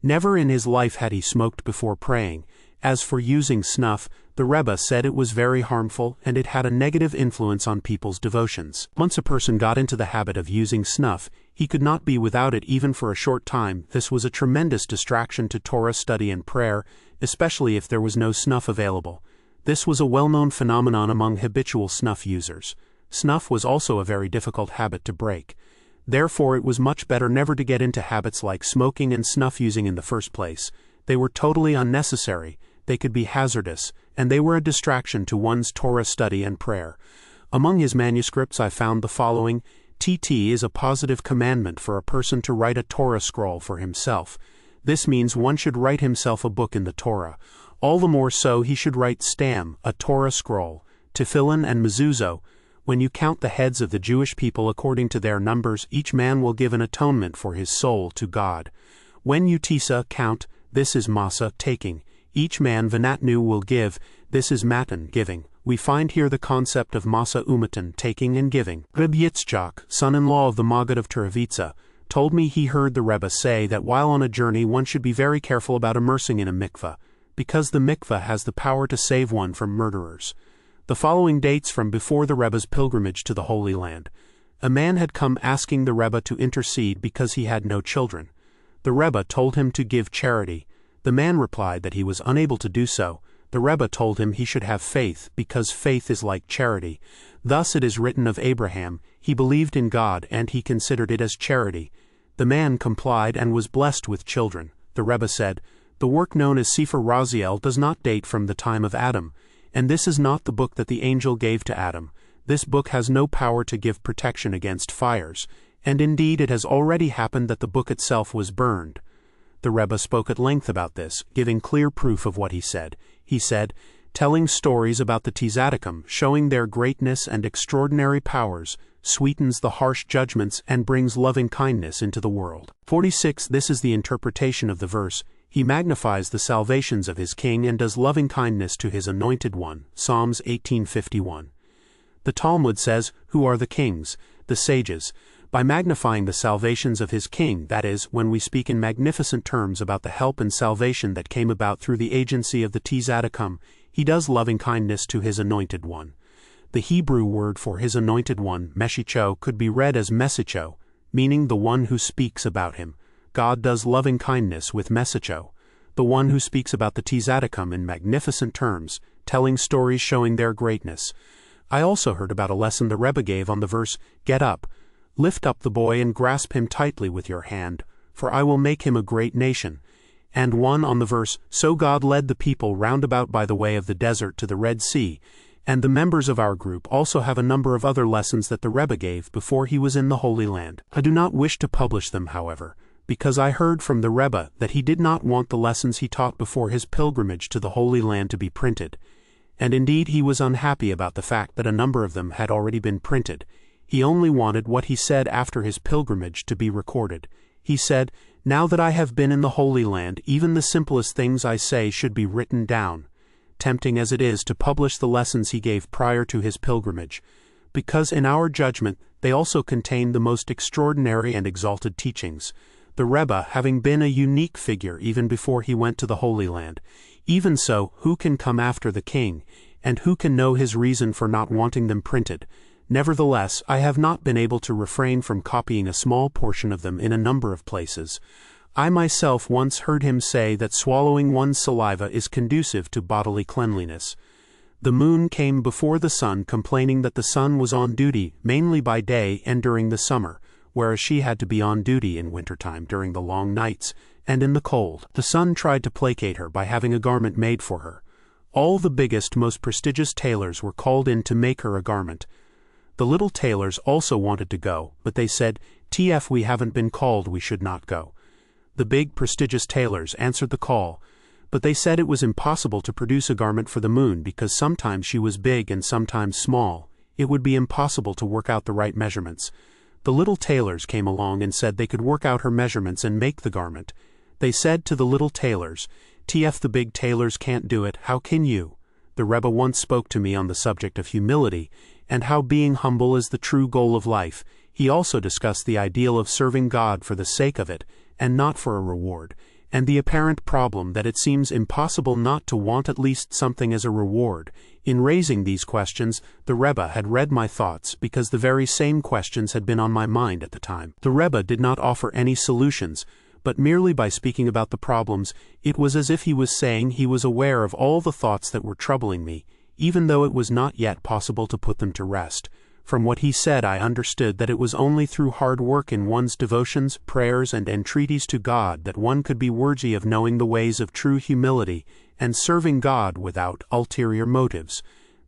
Never in his life had he smoked before praying. As for using snuff, the Rebbe said it was very harmful and it had a negative influence on people's devotions. Once a person got into the habit of using snuff, he could not be without it even for a short time. This was a tremendous distraction to Torah study and prayer, especially if there was no snuff available. This was a well-known phenomenon among habitual snuff users. Snuff was also a very difficult habit to break. Therefore, it was much better never to get into habits like smoking and snuff using in the first place. They were totally unnecessary, they could be hazardous, and they were a distraction to one's Torah study and prayer. Among his manuscripts I found the following: TT is a positive commandment for a person to write a Torah scroll for himself. This means one should write himself a book in the Torah. All the more so he should write stam, a Torah scroll, tefillin and mezuzah. When you count the heads of the Jewish people according to their numbers, each man will give an atonement for his soul to God. When you tisa, count, this is masa, taking. Each man venatnu will give, this is matan, giving. We find here the concept of masa umatan, taking and giving. Reb Yitzchak, son-in-law of the Maggid of Turovitsa, told me he heard the Rebbe say that while on a journey one should be very careful about immersing in a mikveh, because the mikveh has the power to save one from murderers. The following dates from before the Rebbe's pilgrimage to the Holy Land. A man had come asking the Rebbe to intercede because he had no children. The Rebbe told him to give charity. The man replied that he was unable to do so. The Rebbe told him he should have faith, because faith is like charity. Thus it is written of Abraham, he believed in God and he considered it as charity. The man complied and was blessed with children. The Rebbe said, the work known as Sefer Raziel does not date from the time of Adam, and this is not the book that the angel gave to Adam. This book has no power to give protection against fires, and indeed it has already happened that the book itself was burned. The Rebbe spoke at length about this, giving clear proof of what he said. He said, telling stories about the Tzaddikim, showing their greatness and extraordinary powers, sweetens the harsh judgments and brings loving kindness into the world. 46. This is the interpretation of the verse. He magnifies the salvations of his king and does loving kindness to his anointed one. Psalms 18:51. The Talmud says, who are the kings? The sages. By magnifying the salvations of his king, that is, when we speak in magnificent terms about the help and salvation that came about through the agency of the Tzaddikim, he does loving kindness to his anointed one. The Hebrew word for his anointed one, meshicho, could be read as mesicho, meaning the one who speaks about him. God does loving kindness with mesicho, the one who speaks about the Tzaddikim in magnificent terms, telling stories showing their greatness. I also heard about a lesson the Rebbe gave on the verse, get up, lift up the boy and grasp him tightly with your hand, for I will make him a great nation. And one on the verse, so God led the people round about by the way of the desert to the Red Sea. And the members of our group also have a number of other lessons that the Rebbe gave before he was in the Holy Land. I do not wish to publish them, however, because I heard from the Rebbe that he did not want the lessons he taught before his pilgrimage to the Holy Land to be printed. And indeed he was unhappy about the fact that a number of them had already been printed. He only wanted what he said after his pilgrimage to be recorded. He said, now that I have been in the Holy Land, even the simplest things I say should be written down. Tempting as it is to publish the lessons he gave prior to his pilgrimage, because in our judgment they also contain the most extraordinary and exalted teachings. The Rebbe having been a unique figure even before he went to the Holy Land. Even so, who can come after the king, and who can know his reason for not wanting them printed? Nevertheless, I have not been able to refrain from copying a small portion of them in a number of places. I myself once heard him say that swallowing one's saliva is conducive to bodily cleanliness. The moon came before the sun, complaining that the sun was on duty mainly by day and during the summer, whereas she had to be on duty in wintertime during the long nights and in the cold. The sun tried to placate her by having a garment made for her. All the biggest, most prestigious tailors were called in to make her a garment. The little tailors also wanted to go, but they said, "TF, we haven't been called, we should not go." The big, prestigious tailors answered the call, but they said it was impossible to produce a garment for the moon because sometimes she was big and sometimes small. It would be impossible to work out the right measurements. The little tailors came along and said they could work out her measurements and make the garment. They said to the little tailors, "TF, the big tailors can't do it, how can you?" The Rebbe once spoke to me on the subject of humility, and how being humble is the true goal of life. He also discussed the ideal of serving God for the sake of it, and not for a reward, and the apparent problem that it seems impossible not to want at least something as a reward. In raising these questions, the Rebbe had read my thoughts because the very same questions had been on my mind at the time. The Rebbe did not offer any solutions, but merely by speaking about the problems, it was as if he was saying he was aware of all the thoughts that were troubling me, even though it was not yet possible to put them to rest. From what he said, I understood that it was only through hard work in one's devotions, prayers, and entreaties to God that one could be worthy of knowing the ways of true humility and serving God without ulterior motives.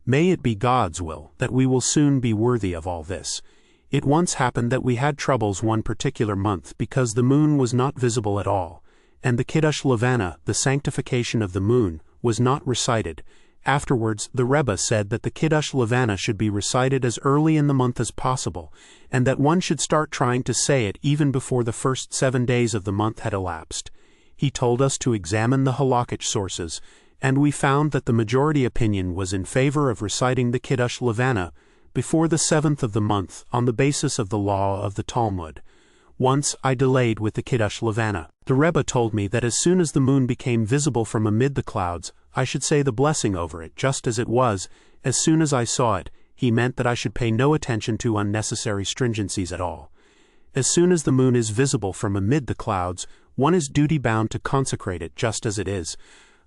May it be God's will that we will soon be worthy of all this. It once happened that we had troubles one particular month because the moon was not visible at all, and the Kiddush Levana, the sanctification of the moon, was not recited. Afterwards, the Rebbe said that the Kiddush Levana should be recited as early in the month as possible, and that one should start trying to say it even before the first 7 days of the month had elapsed. He told us to examine the halakhic sources, and we found that the majority opinion was in favor of reciting the Kiddush Levana before the 7th of the month on the basis of the law of the Talmud. Once I delayed with the Kiddush Levana. The Rebbe told me that as soon as the moon became visible from amid the clouds, I should say the blessing over it just as it was. As soon as I saw it, he meant that I should pay no attention to unnecessary stringencies at all. As soon as the moon is visible from amid the clouds, one is duty-bound to consecrate it just as it is.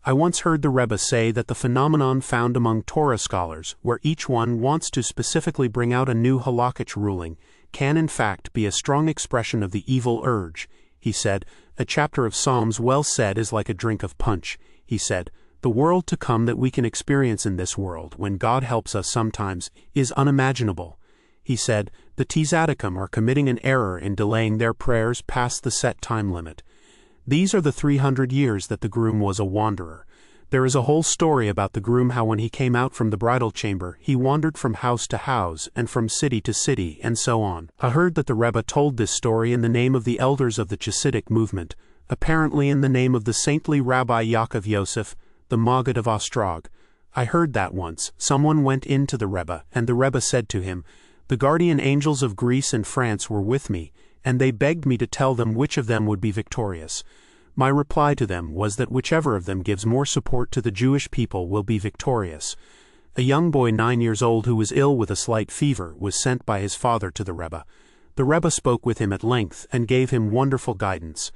I once heard the Rebbe say that the phenomenon found among Torah scholars, where each one wants to specifically bring out a new halakhic ruling, can in fact be a strong expression of the evil urge. He said, "A chapter of Psalms well said is like a drink of punch." He said, "The world to come that we can experience in this world, when God helps us sometimes, is unimaginable." He said, "The Tzaddikim are committing an error in delaying their prayers past the set time limit." These are the 300 years that the groom was a wanderer. There is a whole story about the groom, how when he came out from the bridal chamber, he wandered from house to house, and from city to city, and so on. I heard that the Rebbe told this story in the name of the elders of the Chassidic movement, apparently in the name of the saintly Rabbi Yaakov Yosef, the Maggid of Ostrog. I heard that once someone went in to the Rebbe, and the Rebbe said to him, "The guardian angels of Greece and France were with me, and they begged me to tell them which of them would be victorious. My reply to them was that whichever of them gives more support to the Jewish people will be victorious." A young boy 9 years old who was ill with a slight fever was sent by his father to the Rebbe. The Rebbe spoke with him at length and gave him wonderful guidance.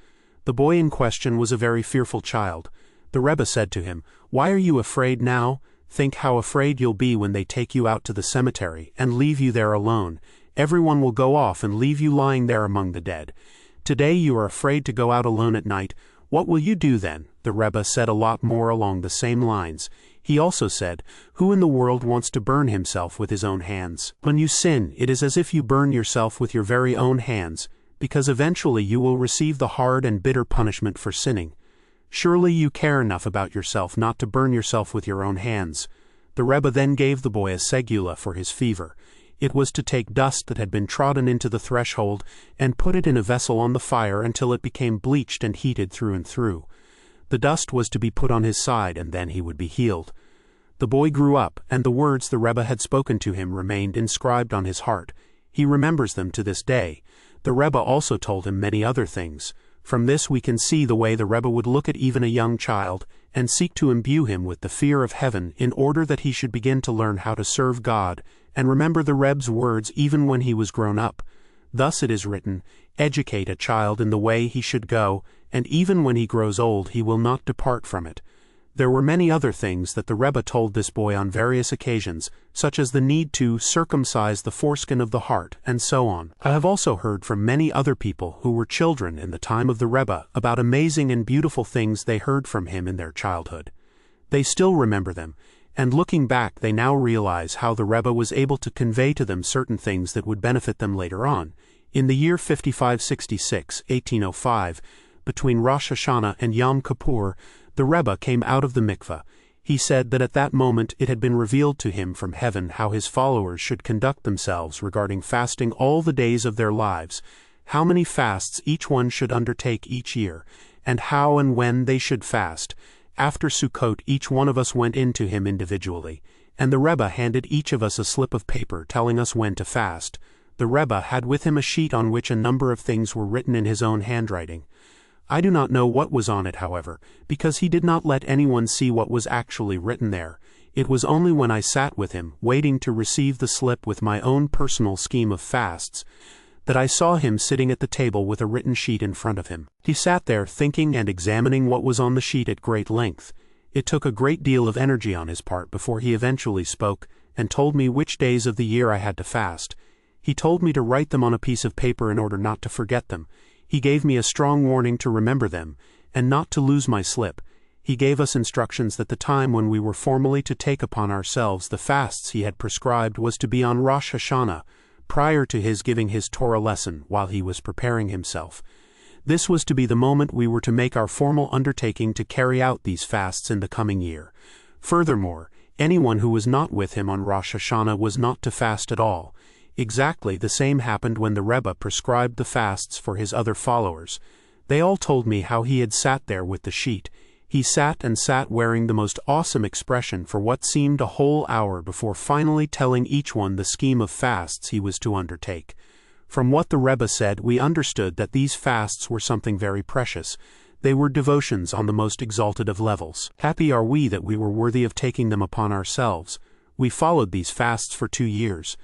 The boy in question was a very fearful child. The Rebbe said to him, "Why are you afraid now? Think how afraid you'll be when they take you out to the cemetery and leave you there alone. Everyone will go off and leave you lying there among the dead. Today you are afraid to go out alone at night. What will you do then?" The Rebbe said a lot more along the same lines. He also said, "Who in the world wants to burn himself with his own hands? When you sin, it is as if you burn yourself with your very own hands, because eventually you will receive the hard and bitter punishment for sinning. Surely you care enough about yourself not to burn yourself with your own hands." The Rebbe then gave the boy a segula for his fever. It was to take dust that had been trodden into the threshold and put it in a vessel on the fire until it became bleached and heated through and through. The dust was to be put on his side, and then he would be healed. The boy grew up, and the words the Rebbe had spoken to him remained inscribed on his heart. He remembers them to this day. The Rebbe also told him many other things. From this we can see the way the Rebbe would look at even a young child and seek to imbue him with the fear of heaven in order that he should begin to learn how to serve God and remember the Rebbe's words even when he was grown up. Thus it is written, "Educate a child in the way he should go, and even when he grows old he will not depart from it." There were many other things that the Rebbe told this boy on various occasions, such as the need to circumcise the foreskin of the heart, and so on. I have also heard from many other people who were children in the time of the Rebbe about amazing and beautiful things they heard from him in their childhood. They still remember them, And looking back, they now realize how the Rebbe was able to convey to them certain things that would benefit them later on. In the year 5566, 1805, between Rosh Hashanah and Yom Kippur, the Rebbe came out of the mikveh. He said that at that moment it had been revealed to him from heaven how his followers should conduct themselves regarding fasting all the days of their lives, how many fasts each one should undertake each year, and how and when they should fast. After Sichot, each one of us went in to him individually, and the Rebbe handed each of us a slip of paper telling us when to fast. The Rebbe had with him a sheet on which a number of things were written in his own handwriting. I do not know what was on it, however, because he did not let anyone see what was actually written there. It was only when I sat with him, waiting to receive the slip with my own personal scheme of fasts, that I saw him sitting at the table with a written sheet in front of him. He sat there thinking and examining what was on the sheet at great length. It took a great deal of energy on his part before he eventually spoke, and told me which days of the year I had to fast. He told me to write them on a piece of paper in order not to forget them. He gave me a strong warning to remember them, and not to lose my slip. He gave us instructions that the time when we were formally to take upon ourselves the fasts he had prescribed was to be on Rosh Hashanah, prior to his giving his Torah lesson while he was preparing himself. This was to be the moment we were to make our formal undertaking to carry out these fasts in the coming year. Furthermore, anyone who was not with him on Rosh Hashanah was not to fast at all. Exactly the same happened when the Rebbe prescribed the fasts for his other followers. They all told me how he had sat there with the sheet. He sat and sat wearing the most awesome expression for what seemed a whole hour before finally telling each one the scheme of fasts he was to undertake. From what the Rebbe said, we understood that these fasts were something very precious. They were devotions on the most exalted of levels. Happy are we that we were worthy of taking them upon ourselves. We followed these fasts for 2 years.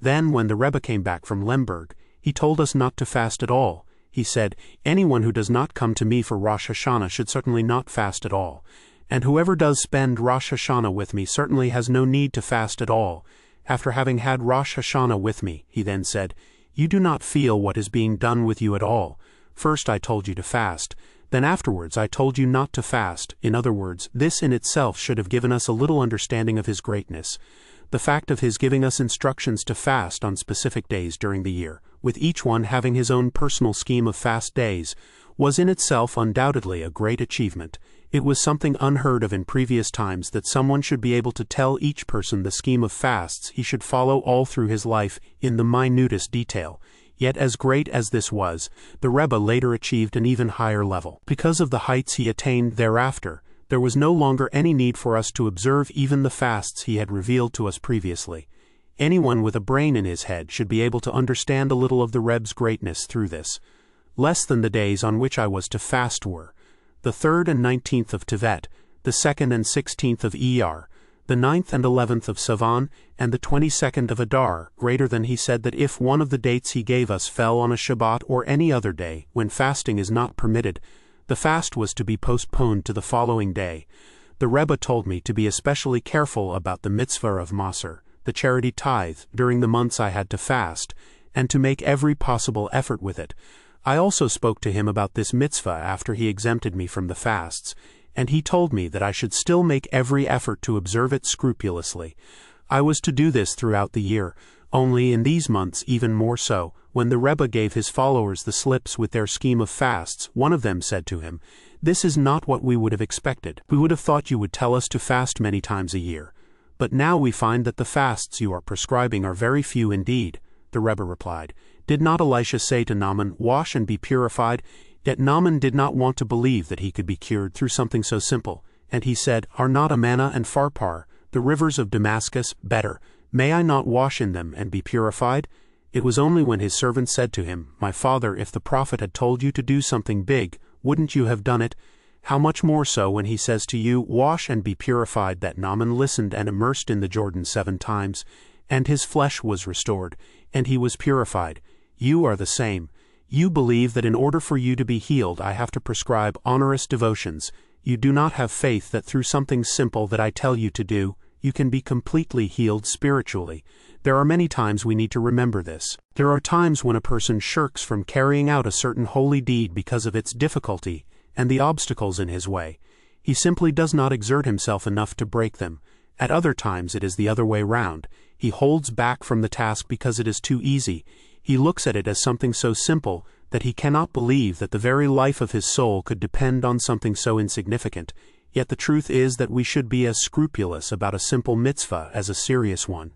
Then, when the Rebbe came back from Lemberg, he told us not to fast at all. He said, anyone who does not come to me for Rosh Hashanah should certainly not fast at all. And whoever does spend Rosh Hashanah with me certainly has no need to fast at all. After having had Rosh Hashanah with me, he then said, you do not feel what is being done with you at all. First I told you to fast. Then afterwards I told you not to fast. In other words, this in itself should have given us a little understanding of his greatness. The fact of his giving us instructions to fast on specific days during the year, with each one having his own personal scheme of fast days, was in itself undoubtedly a great achievement. It was something unheard of in previous times that someone should be able to tell each person the scheme of fasts he should follow all through his life in the minutest detail. Yet as great as this was, the Rebbe later achieved an even higher level. Because of the heights he attained thereafter, there was no longer any need for us to observe even the fasts he had revealed to us previously. Anyone with a brain in his head should be able to understand a little of the Rebbe's greatness through this. Less than the days on which I was to fast were the 3rd and 19th of Tevet, the 2nd and 16th of Iyar, the 9th and 11th of Sivan, and the 22nd of Adar, greater than he said that if one of the dates he gave us fell on a Shabbat or any other day, when fasting is not permitted, the fast was to be postponed to the following day. The Rebbe told me to be especially careful about the mitzvah of Maser, the charity tithe, during the months I had to fast, and to make every possible effort with it. I also spoke to him about this mitzvah after he exempted me from the fasts, and he told me that I should still make every effort to observe it scrupulously. I was to do this throughout the year, only in these months even more so. When the Rebbe gave his followers the slips with their scheme of fasts, one of them said to him, "This is not what we would have expected. We would have thought you would tell us to fast many times a year. But now we find that the fasts you are prescribing are very few indeed." The Rebbe replied, "Did not Elisha say to Naaman, 'Wash and be purified'?" Yet Naaman did not want to believe that he could be cured through something so simple, and he said, "Are not Amana and Pharpar, the rivers of Damascus, better? May I not wash in them and be purified?" It was only when his servant said to him, "My father, if the prophet had told you to do something big, wouldn't you have done it? How much more so when he says to you, 'Wash and be purified,' that Naaman listened and immersed in the Jordan 7 times, and his flesh was restored, and he was purified. You are the same. You believe that in order for you to be healed I have to prescribe onerous devotions. You do not have faith that through something simple that I tell you to do, you can be completely healed spiritually. There are many times we need to remember this. There are times when a person shirks from carrying out a certain holy deed because of its difficulty and the obstacles in his way. He simply does not exert himself enough to break them, At other times it is the other way round. He holds back from the task because it is too easy. He looks at it as something so simple that he cannot believe that the very life of his soul could depend on something so insignificant. Yet the truth is that we should be as scrupulous about a simple mitzvah as a serious one,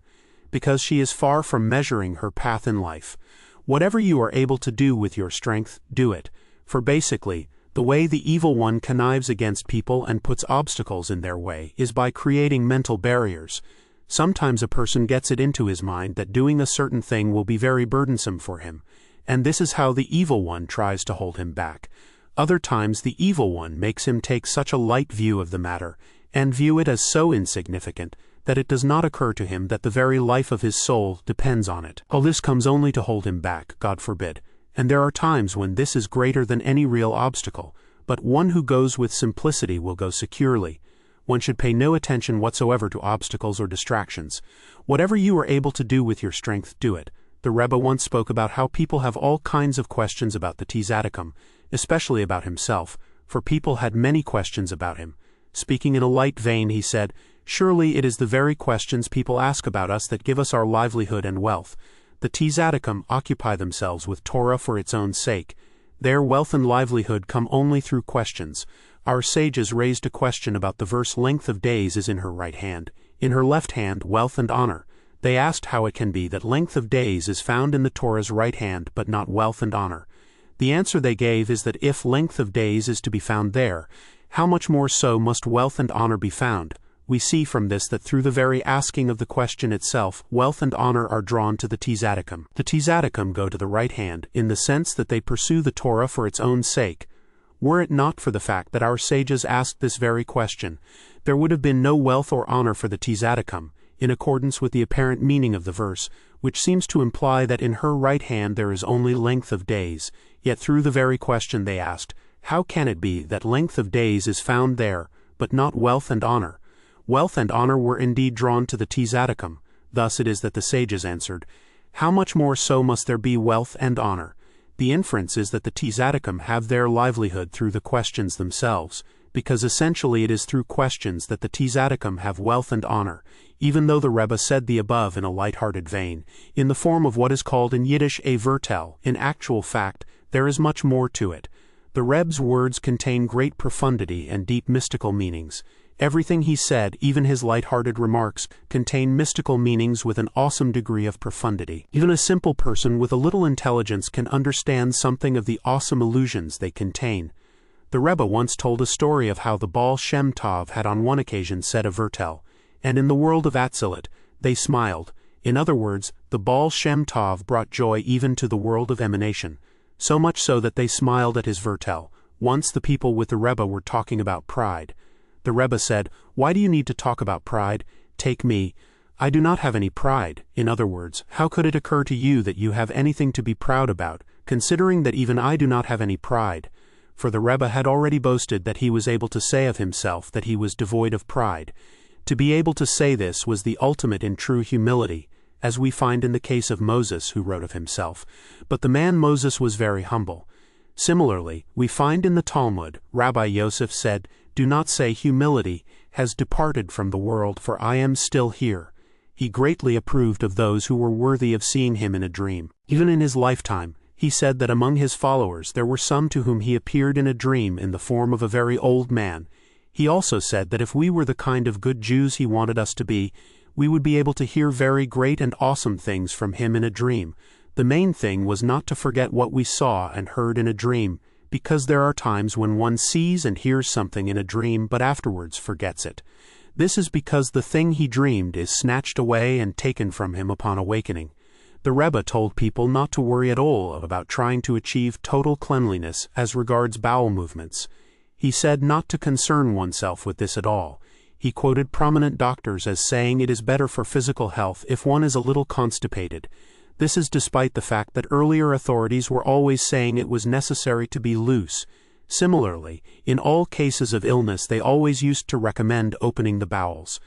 because she is far from measuring her path in life. Whatever you are able to do with your strength, do it. For basically, the way the evil one connives against people and puts obstacles in their way is by creating mental barriers. Sometimes a person gets it into his mind that doing a certain thing will be very burdensome for him, and this is how the evil one tries to hold him back. Other times the evil one makes him take such a light view of the matter, and view it as so insignificant, that it does not occur to him that the very life of his soul depends on it. All this comes only to hold him back, God forbid, and there are times when this is greater than any real obstacle, but one who goes with simplicity will go securely. One should pay no attention whatsoever to obstacles or distractions. Whatever you are able to do with your strength, do it. The Rebbe once spoke about how people have all kinds of questions about the Tzaddikim, especially about himself, for people had many questions about him. Speaking in a light vein, he said, "Surely it is the very questions people ask about us that give us our livelihood and wealth. The Tzaddikim occupy themselves with Torah for its own sake. Their wealth and livelihood come only through questions. Our sages raised a question about the verse, 'Length of days is in her right hand, in her left hand wealth and honor.' They asked how it can be that length of days is found in the Torah's right hand but not wealth and honor. The answer they gave is that if length of days is to be found there, how much more so must wealth and honor be found? We see from this that through the very asking of the question itself, wealth and honor are drawn to the Tzaddikim. The Tzaddikim go to the right hand, in the sense that they pursue the Torah for its own sake. Were it not for the fact that our sages asked this very question, there would have been no wealth or honor for the Tzaddikim, in accordance with the apparent meaning of the verse, which seems to imply that in her right hand there is only length of days. Yet through the very question they asked, how can it be that length of days is found there, but not wealth and honor? Wealth and honor were indeed drawn to the Tzaddikim. Thus it is that the sages answered, how much more so must there be wealth and honor? The inference is that the Tzaddikim have their livelihood through the questions themselves, because essentially it is through questions that the Tzaddikim have wealth and honor, even though the Rebbe said the above in a light-hearted vein, in the form of what is called in Yiddish a vertel. In actual fact, there is much more to it. The Rebbe's words contain great profundity and deep mystical meanings. Everything he said, even his light-hearted remarks, contain mystical meanings with an awesome degree of profundity. Even a simple person with a little intelligence can understand something of the awesome illusions they contain. The Rebbe once told a story of how the Baal Shem Tov had on one occasion said a vertel, and in the world of Atzilut, they smiled. In other words, the Baal Shem Tov brought joy even to the world of emanation, so much so that they smiled at his vertel. Once the people with the Rebbe were talking about pride. The Rebbe said, "Why do you need to talk about pride? Take me. I do not have any pride." In other words, how could it occur to you that you have anything to be proud about, considering that even I do not have any pride? For the Rebbe had already boasted that he was able to say of himself that he was devoid of pride. To be able to say this was the ultimate in true humility, as we find in the case of Moses, who wrote of himself. But the man Moses was very humble. Similarly, we find in the Talmud, Rabbi Yosef said, "Do not say humility has departed from the world, for I am still here." He greatly approved of those who were worthy of seeing him in a dream. Even in his lifetime, he said that among his followers there were some to whom he appeared in a dream in the form of a very old man. He also said that if we were the kind of good Jews he wanted us to be, we would be able to hear very great and awesome things from him in a dream. The main thing was not to forget what we saw and heard in a dream, because there are times when one sees and hears something in a dream but afterwards forgets it. This is because the thing he dreamed is snatched away and taken from him upon awakening. The Rebbe told people not to worry at all about trying to achieve total cleanliness as regards bowel movements. He said not to concern oneself with this at all. He quoted prominent doctors as saying it is better for physical health if one is a little constipated. This is despite the fact that earlier authorities were always saying it was necessary to be loose. Similarly, in all cases of illness they always used to recommend opening the bowels.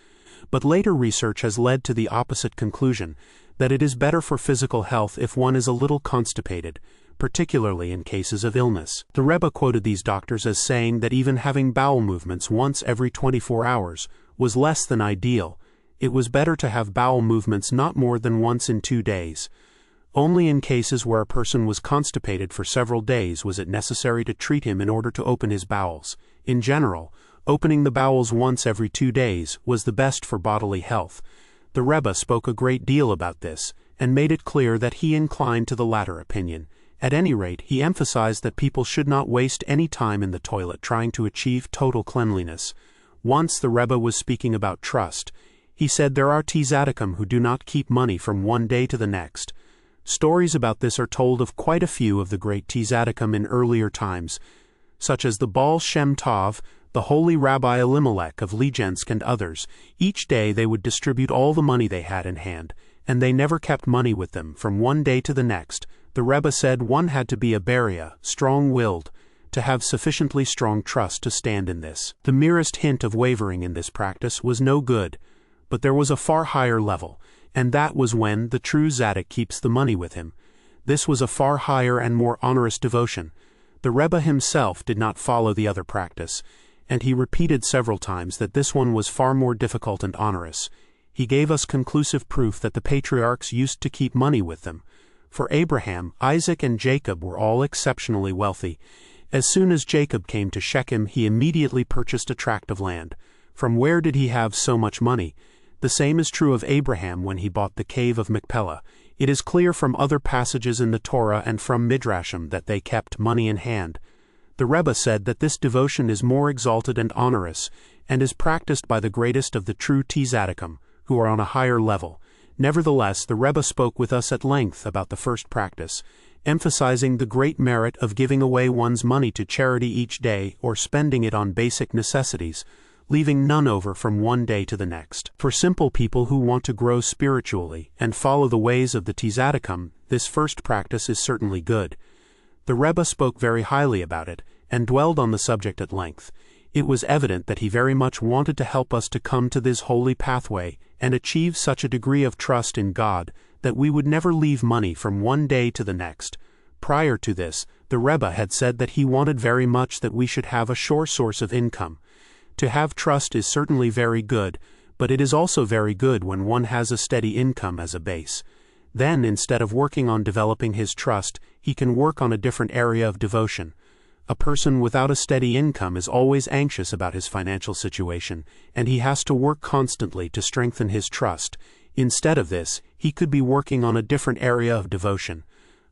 But later research has led to the opposite conclusion, that it is better for physical health if one is a little constipated, particularly in cases of illness. The Rebbe quoted these doctors as saying that even having bowel movements once every 24 hours was less than ideal, It was better to have bowel movements not more than once in 2 days. Only in cases where a person was constipated for several days was it necessary to treat him in order to open his bowels. In general, opening the bowels once every 2 days was the best for bodily health. The Rebbe spoke a great deal about this, and made it clear that he inclined to the latter opinion. At any rate, he emphasized that people should not waste any time in the toilet trying to achieve total cleanliness. Once the Rebbe was speaking about trust. He said there are tzaddikim who do not keep money from one day to the next. Stories about this are told of quite a few of the great tzaddikim in earlier times, such as the Baal Shem Tov, the holy Rabbi Elimelech of Lijensk, and others. Each day they would distribute all the money they had in hand, and they never kept money with them from one day to the next. The Rebbe said one had to be a beria, strong-willed, to have sufficiently strong trust to stand in this. The merest hint of wavering in this practice was no good, but there was a far higher level, and that was when the true tzaddik keeps the money with him. This was a far higher and more onerous devotion. The Rebbe himself did not follow the other practice, and he repeated several times that this one was far more difficult and onerous. He gave us conclusive proof that the patriarchs used to keep money with them. For Abraham, Isaac, and Jacob were all exceptionally wealthy. As soon as Jacob came to Shechem, he immediately purchased a tract of land. From where did he have so much money? The same is true of Abraham when he bought the cave of Machpelah. It is clear from other passages in the Torah and from Midrashim that they kept money in hand. The Rebbe said that this devotion is more exalted and onerous, and is practiced by the greatest of the true tzaddikim, who are on a higher level. Nevertheless, the Rebbe spoke with us at length about the first practice, emphasizing the great merit of giving away one's money to charity each day or spending it on basic necessities, leaving none over from one day to the next. For simple people who want to grow spiritually and follow the ways of the tzaddikim, this first practice is certainly good. The Rebbe spoke very highly about it, and dwelled on the subject at length. It was evident that he very much wanted to help us to come to this holy pathway and achieve such a degree of trust in God that we would never leave money from one day to the next. Prior to this, the Rebbe had said that he wanted very much that we should have a sure source of income. To have trust is certainly very good, but it is also very good when one has a steady income as a base. Then, instead of working on developing his trust, he can work on a different area of devotion. A person without a steady income is always anxious about his financial situation, and he has to work constantly to strengthen his trust. Instead of this, he could be working on a different area of devotion.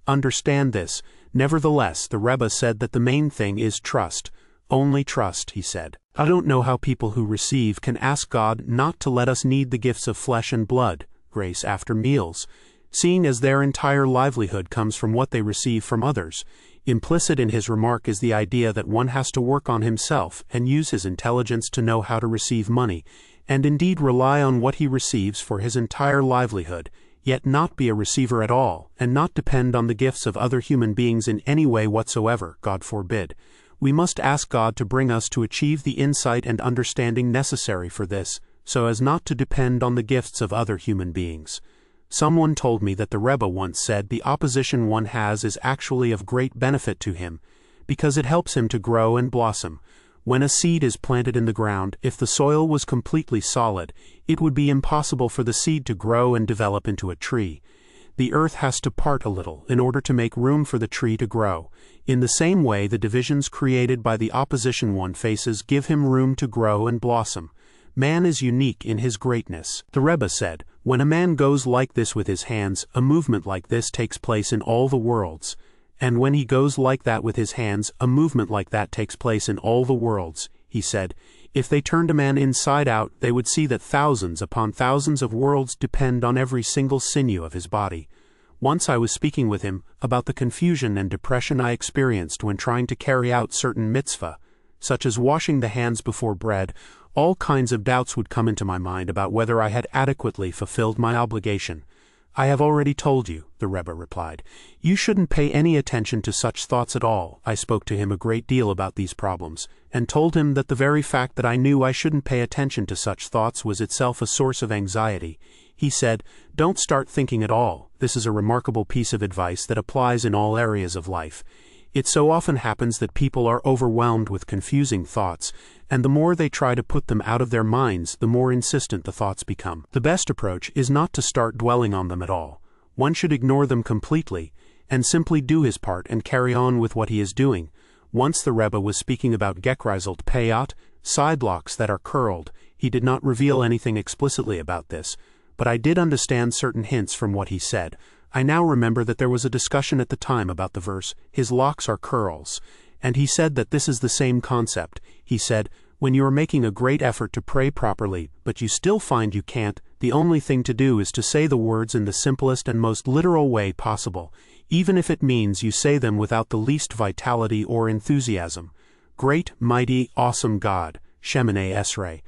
Understand this. Nevertheless, the Rebbe said that the main thing is trust. Only trust, he said. I don't know how people who receive can ask God not to let us need the gifts of flesh and blood, grace after meals, seeing as their entire livelihood comes from what they receive from others. Implicit in his remark is the idea that one has to work on himself and use his intelligence to know how to receive money, and indeed rely on what he receives for his entire livelihood, yet not be a receiver at all, and not depend on the gifts of other human beings in any way whatsoever, God forbid. We must ask God to bring us to achieve the insight and understanding necessary for this, so as not to depend on the gifts of other human beings. Someone told me that the Rebbe once said the opposition one has is actually of great benefit to him, because it helps him to grow and blossom. When a seed is planted in the ground, if the soil was completely solid, it would be impossible for the seed to grow and develop into a tree. The earth has to part a little in order to make room for the tree to grow. In the same way, the divisions created by the opposition one faces give him room to grow and blossom. Man is unique in his greatness. The Rebbe said, when a man goes like this with his hands, a movement like this takes place in all the worlds. And when he goes like that with his hands, a movement like that takes place in all the worlds. He said, if they turned a man inside out, they would see that thousands upon thousands of worlds depend on every single sinew of his body. Once I was speaking with him about the confusion and depression I experienced when trying to carry out certain mitzvah, such as washing the hands before bread. All kinds of doubts would come into my mind about whether I had adequately fulfilled my obligation. I have already told you, the Rebbe replied. You shouldn't pay any attention to such thoughts at all. I spoke to him a great deal about these problems, and told him that the very fact that I knew I shouldn't pay attention to such thoughts was itself a source of anxiety. He said, don't start thinking at all. This is a remarkable piece of advice that applies in all areas of life. It so often happens that people are overwhelmed with confusing thoughts, and the more they try to put them out of their minds, the more insistent the thoughts become. The best approach is not to start dwelling on them at all. One should ignore them completely, and simply do his part and carry on with what he is doing. Once the Rebbe was speaking about gekreiselt payat, side locks that are curled. He did not reveal anything explicitly about this, but I did understand certain hints from what he said. I now remember that there was a discussion at the time about the verse, "His locks are curls," and he said that this is the same concept. He said, when you are making a great effort to pray properly, but you still find you can't, the only thing to do is to say the words in the simplest and most literal way possible, even if it means you say them without the least vitality or enthusiasm. Great, mighty, awesome God, Shemoneh Esrei.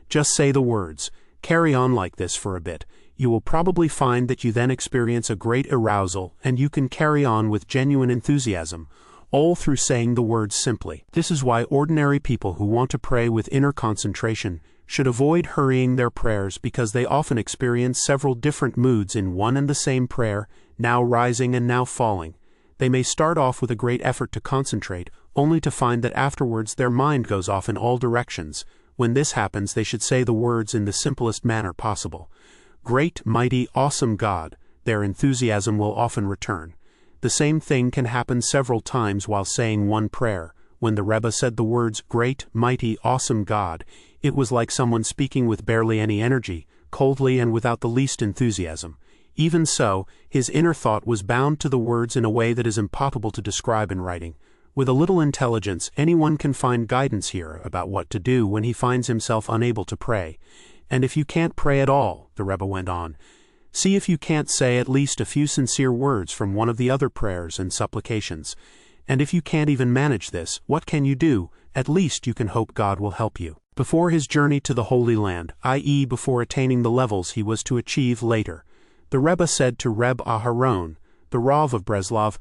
Just say the words. Carry on like this for a bit. You will probably find that you then experience a great arousal, and you can carry on with genuine enthusiasm, all through saying the words simply. This is why ordinary people who want to pray with inner concentration should avoid hurrying their prayers, because they often experience several different moods in one and the same prayer, now rising and now falling. They may start off with a great effort to concentrate, only to find that afterwards their mind goes off in all directions. When this happens, they should say the words in the simplest manner possible. Great, mighty, awesome God. Their enthusiasm will often return. The same thing can happen several times while saying one prayer. When the Rebbe said the words, great, mighty, awesome God, it was like someone speaking with barely any energy, coldly and without the least enthusiasm. Even so, his inner thought was bound to the words in a way that is impossible to describe in writing. With a little intelligence, anyone can find guidance here about what to do when he finds himself unable to pray. And if you can't pray at all, the Rebbe went on, see if you can't say at least a few sincere words from one of the other prayers and supplications. And if you can't even manage this, what can you do? At least you can hope God will help you. Before his journey to the Holy Land, i.e. before attaining the levels he was to achieve later, the Rebbe said to Reb Aharon, the Rav of Breslov,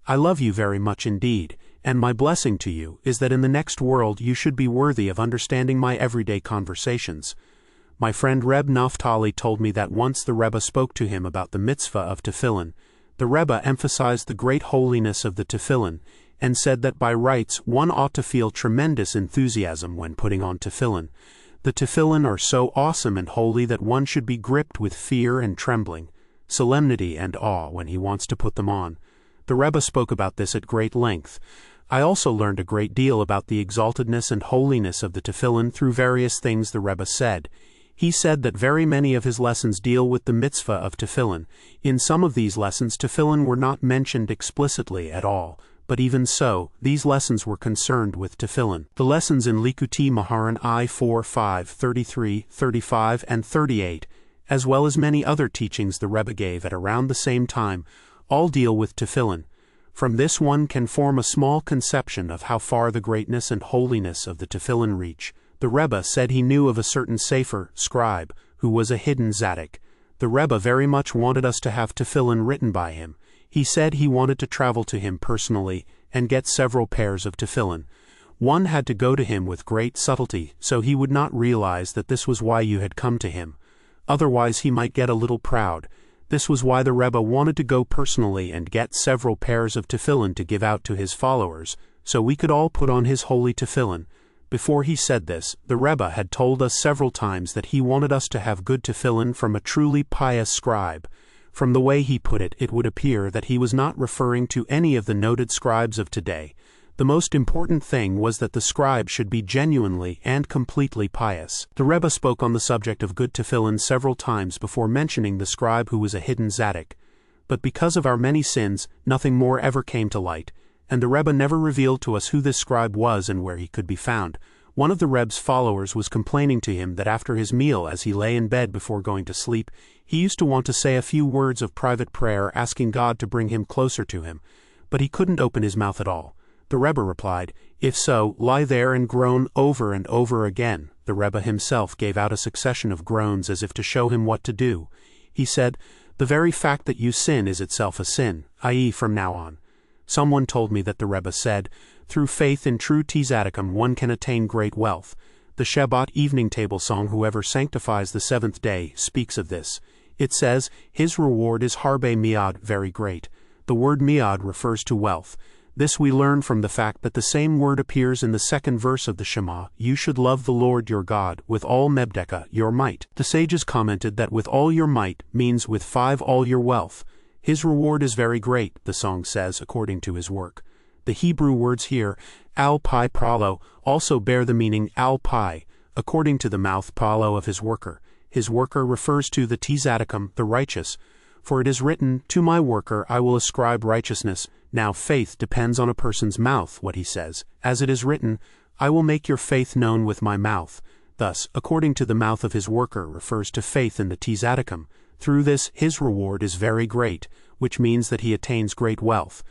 I love you very much indeed, and my blessing to you is that in the next world you should be worthy of understanding my everyday conversations. My friend Reb Naftali told me that once the Rebbe spoke to him about the mitzvah of tefillin. The Rebbe emphasized the great holiness of the tefillin, and said that by rights one ought to feel tremendous enthusiasm when putting on tefillin. The tefillin are so awesome and holy that one should be gripped with fear and trembling, solemnity and awe when he wants to put them on. The Rebbe spoke about this at great length. I also learned a great deal about the exaltedness and holiness of the tefillin through various things the Rebbe said. He said that very many of his lessons deal with the mitzvah of tefillin. In some of these lessons tefillin were not mentioned explicitly at all, but even so, these lessons were concerned with tefillin. The lessons in Likutei Moharan I-4, 5, 33, 35, and 38, as well as many other teachings the Rebbe gave at around the same time, all deal with tefillin. From this one can form a small conception of how far the greatness and holiness of the tefillin reach. The Rebbe said he knew of a certain sefer, scribe, who was a hidden tzaddik. The Rebbe very much wanted us to have tefillin written by him. He said he wanted to travel to him personally and get several pairs of tefillin. One had to go to him with great subtlety, so he would not realize that this was why you had come to him. Otherwise he might get a little proud. This was why the Rebbe wanted to go personally and get several pairs of tefillin to give out to his followers, so we could all put on his holy tefillin. Before he said this, the Rebbe had told us several times that he wanted us to have good tefillin from a truly pious scribe. From the way he put it, it would appear that he was not referring to any of the noted scribes of today. The most important thing was that the scribe should be genuinely and completely pious. The Rebbe spoke on the subject of good tefillin several times before mentioning the scribe who was a hidden tzaddik. But because of our many sins, nothing more ever came to light, and the Rebbe never revealed to us who this scribe was and where he could be found. One of the Rebbe's followers was complaining to him that after his meal, as he lay in bed before going to sleep, he used to want to say a few words of private prayer asking God to bring him closer to him, but he couldn't open his mouth at all. The Rebbe replied, if so, lie there and groan over and over again. The Rebbe himself gave out a succession of groans as if to show him what to do. He said, the very fact that you sin is itself a sin, i.e. from now on. Someone told me that the Rebbe said, through faith in true tzaddikim one can attain great wealth. The Shabbat evening table song, Whoever Sanctifies the Seventh Day, speaks of this. It says, his reward is harbe miad, very great. The word miad refers to wealth. This we learn from the fact that the same word appears in the second verse of the Shema, you should love the Lord your God with all mebdeka, your might. The sages commented that with all your might means with 5 all your wealth. His reward is very great, the song says, according to his work. The Hebrew words here, al pi pralo, also bear the meaning al pi, according to the mouth pralo of his worker. His worker refers to the tzaddikim, the righteous. For it is written, to my worker I will ascribe righteousness. Now faith depends on a person's mouth, what he says. As it is written, I will make your faith known with my mouth. Thus, according to the mouth of his worker refers to faith in the tzaddikim. Through this, his reward is very great, which means that he attains great wealth.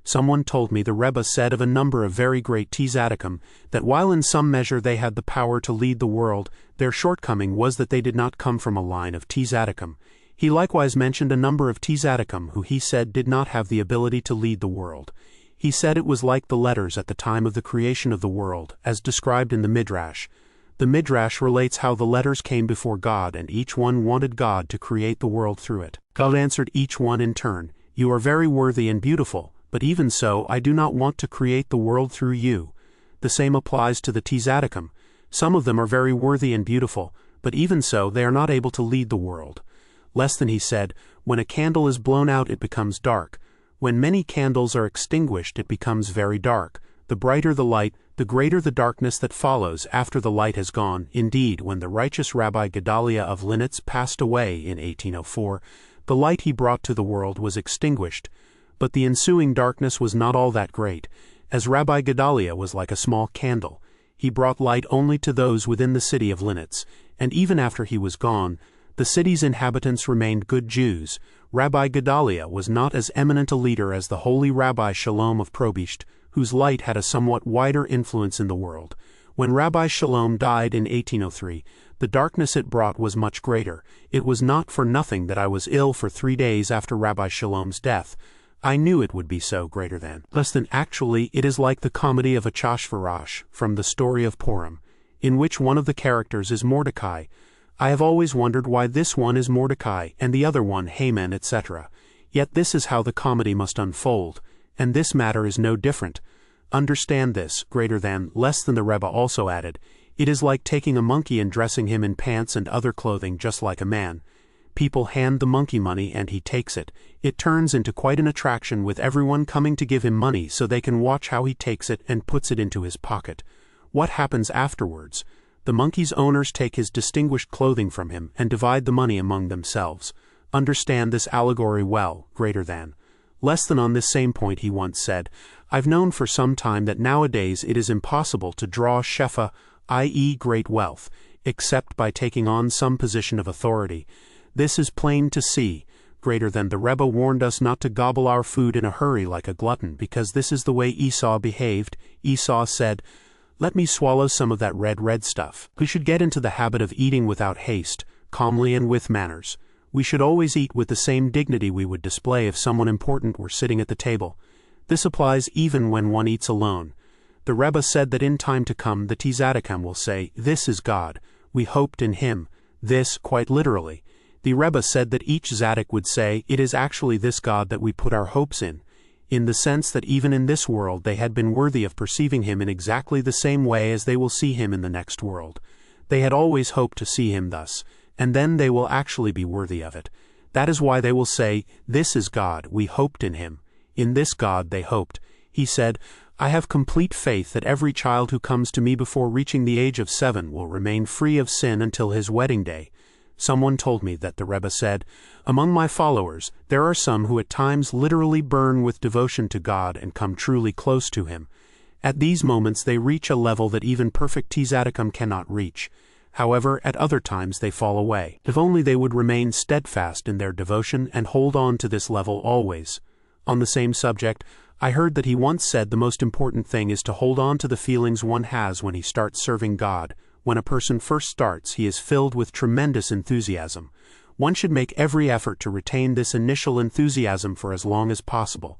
Someone told me the Rebbe said of a number of very great tzaddikim that while in some measure they had the power to lead the world, their shortcoming was that they did not come from a line of tzaddikim. He likewise mentioned a number of tzaddikim who he said did not have the ability to lead the world. He said it was like the letters at the time of the creation of the world, as described in the Midrash. The Midrash relates how the letters came before God and each one wanted God to create the world through it. God answered each one in turn, you are very worthy and beautiful, but even so I do not want to create the world through you. The same applies to the tzaddikim. Some of them are very worthy and beautiful, but even so they are not able to lead the world. Less than he said, when a candle is blown out it becomes dark. When many candles are extinguished it becomes very dark. The brighter the light, the greater the darkness that follows after the light has gone. Indeed, when the righteous Rabbi Gedaliah of Linitz passed away in 1804, the light he brought to the world was extinguished. But the ensuing darkness was not all that great, as Rabbi Gedaliah was like a small candle. He brought light only to those within the city of Linitz, and even after he was gone, the city's inhabitants remained good Jews. Rabbi Gedaliah was not as eminent a leader as the holy Rabbi Shalom of Probisht, whose light had a somewhat wider influence in the world. When Rabbi Shalom died in 1803, the darkness it brought was much greater. It was not for nothing that I was ill for 3 days after Rabbi Shalom's death. I knew it would be so greater than. Less than actually, it is like the comedy of Achashvarosh from the story of Purim, in which one of the characters is Mordecai. I have always wondered why this one is Mordecai and the other one Haman, etc. Yet this is how the comedy must unfold, and this matter is no different. Understand this, greater than, less than the Rebbe also added, it is like taking a monkey and dressing him in pants and other clothing just like a man. People hand the monkey money and he takes it. It turns into quite an attraction with everyone coming to give him money so they can watch how he takes it and puts it into his pocket. What happens afterwards? The monkey's owners take his distinguished clothing from him and divide the money among themselves. Understand this allegory well, greater than. Less than on this same point he once said, I've known for some time that nowadays it is impossible to draw shefa, i.e. great wealth, except by taking on some position of authority. This is plain to see, greater than the Rebbe warned us not to gobble our food in a hurry like a glutton, because this is the way Esau behaved. Esau said, let me swallow some of that red stuff. We should get into the habit of eating without haste, calmly and with manners. We should always eat with the same dignity we would display if someone important were sitting at the table. This applies even when one eats alone. The Rebbe said that in time to come the tzaddikim will say, this is God, we hoped in him. This, quite literally. The Rebbe said that each tzaddik would say, it is actually this God that we put our hopes in the sense that even in this world they had been worthy of perceiving him in exactly the same way as they will see him in the next world. They had always hoped to see him thus, and then they will actually be worthy of it. That is why they will say, this is God, we hoped in him. In this God they hoped. He said, I have complete faith that every child who comes to me before reaching the age of 7 will remain free of sin until his wedding day. Someone told me that the Rebbe said, among my followers, there are some who at times literally burn with devotion to God and come truly close to him. At these moments they reach a level that even perfect tzaddikim cannot reach. However, at other times they fall away. If only they would remain steadfast in their devotion and hold on to this level always. On the same subject, I heard that he once said the most important thing is to hold on to the feelings one has when he starts serving God. When a person first starts, he is filled with tremendous enthusiasm. One should make every effort to retain this initial enthusiasm for as long as possible.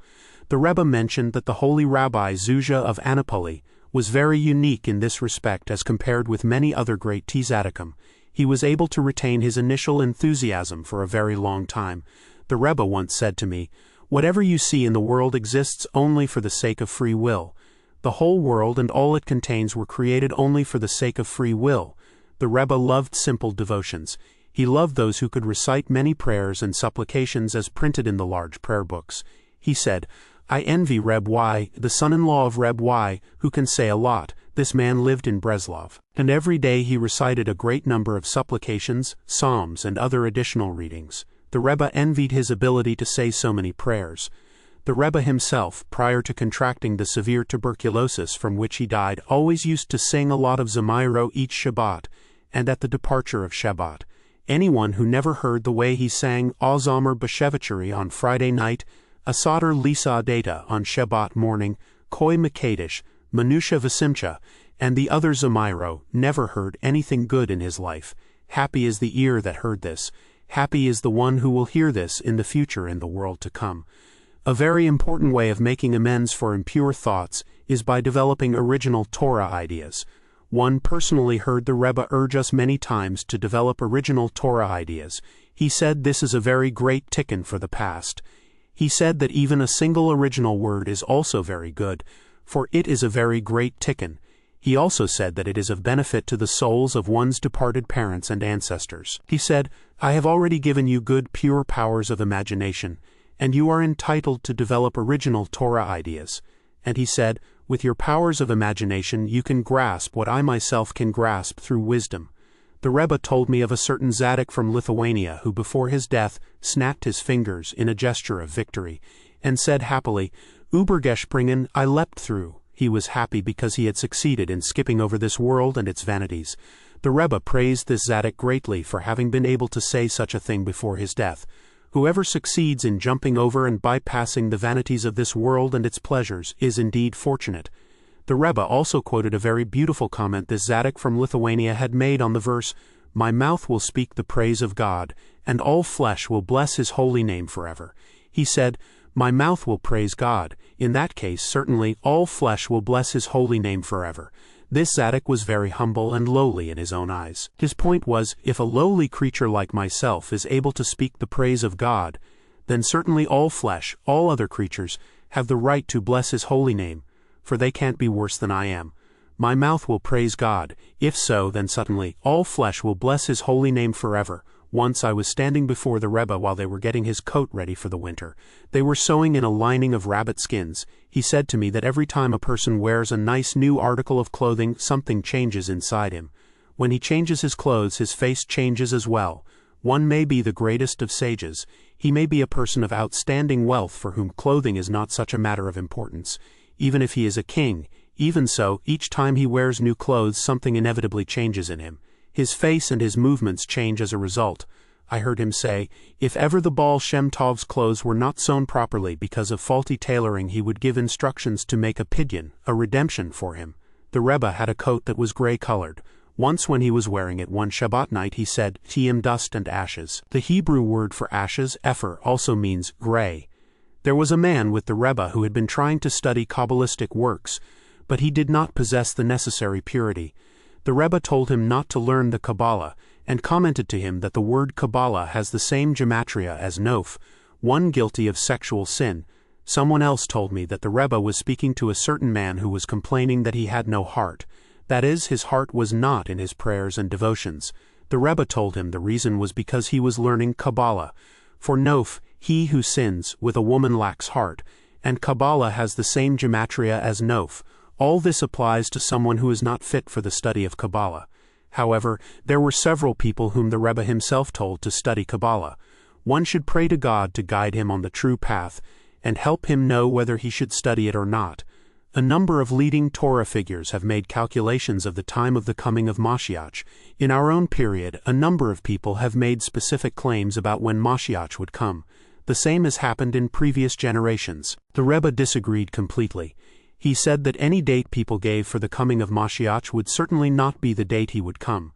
The Rebbe mentioned that the holy Rabbi Zuzha of Annapolis was very unique in this respect as compared with many other great tzaddikim. He was able to retain his initial enthusiasm for a very long time. The Rebbe once said to me, Whatever you see in the world exists only for the sake of free will. The whole world and all it contains were created only for the sake of free will. The Rebbe loved simple devotions. He loved those who could recite many prayers and supplications as printed in the large prayer books. He said, "I envy Reb Y, the son-in-law of Reb Y, who can say a lot." This man lived in Breslov, and every day he recited a great number of supplications, psalms, and other additional readings. The Rebbe envied his ability to say so many prayers. The Rebbe himself, prior to contracting the severe tuberculosis from which he died, always used to sing a lot of Zemairo each Shabbat, and at the departure of Shabbat. Anyone who never heard the way he sang Ozomer B'Shevichari on Friday night, Asader Lisa Data on Shabbat morning, Koi Mekadish, Manusha V'Simcha, and the other Zemairo, never heard anything good in his life. Happy is the ear that heard this. Happy is the one who will hear this in the future in the world to come. A very important way of making amends for impure thoughts is by developing original Torah ideas. One personally heard the Rebbe urge us many times to develop original Torah ideas. He said this is a very great tikkun for the past. He said that even a single original word is also very good, for it is a very great tikkun. He also said that it is of benefit to the souls of one's departed parents and ancestors. He said, "I have already given you good pure powers of imagination, and you are entitled to develop original Torah ideas." And he said, "With your powers of imagination you can grasp what I myself can grasp through wisdom." The Rebbe told me of a certain Tzaddik from Lithuania who before his death snapped his fingers in a gesture of victory, and said happily, "Übergespringen, I leapt through." He was happy because he had succeeded in skipping over this world and its vanities. The Rebbe praised this Tzaddik greatly for having been able to say such a thing before his death. Whoever succeeds in jumping over and bypassing the vanities of this world and its pleasures is indeed fortunate. The Rebbe also quoted a very beautiful comment this Tzaddik from Lithuania had made on the verse, "My mouth will speak the praise of God, and all flesh will bless his holy name forever." He said, "My mouth will praise God. In that case, certainly, all flesh will bless his holy name forever." This Tzaddik was very humble and lowly in his own eyes. His point was, if a lowly creature like myself is able to speak the praise of God, then certainly all flesh, all other creatures, have the right to bless his holy name, for they can't be worse than I am. My mouth will praise God. If so, then suddenly, all flesh will bless his holy name forever. Once I was standing before the Rebbe while they were getting his coat ready for the winter. They were sewing in a lining of rabbit skins. He said to me that every time a person wears a nice new article of clothing, something changes inside him. When he changes his clothes, his face changes as well. One may be the greatest of sages. He may be a person of outstanding wealth for whom clothing is not such a matter of importance. Even if he is a king, even so, each time he wears new clothes, something inevitably changes in him. His face and his movements change as a result. I heard him say, if ever the Baal Shem Tov's clothes were not sewn properly because of faulty tailoring, he would give instructions to make a pidyon, a redemption for him. The Rebbe had a coat that was gray-colored. Once when he was wearing it one Shabbat night, he said, "Tiyim dust and ashes." The Hebrew word for ashes, epher, also means gray. There was a man with the Rebbe who had been trying to study Kabbalistic works, but he did not possess the necessary purity. The Rebbe told him not to learn the Kabbalah, and commented to him that the word Kabbalah has the same gematria as Nof, one guilty of sexual sin. Someone else told me that the Rebbe was speaking to a certain man who was complaining that he had no heart. That is, his heart was not in his prayers and devotions. The Rebbe told him the reason was because he was learning Kabbalah. For Nof, he who sins with a woman lacks heart, and Kabbalah has the same gematria as Nof. All this applies to someone who is not fit for the study of Kabbalah. However, there were several people whom the Rebbe himself told to study Kabbalah. One should pray to God to guide him on the true path, and help him know whether he should study it or not. A number of leading Torah figures have made calculations of the time of the coming of Mashiach. In our own period, a number of people have made specific claims about when Mashiach would come. The same has happened in previous generations. The Rebbe disagreed completely. He said that any date people gave for the coming of Mashiach would certainly not be the date he would come.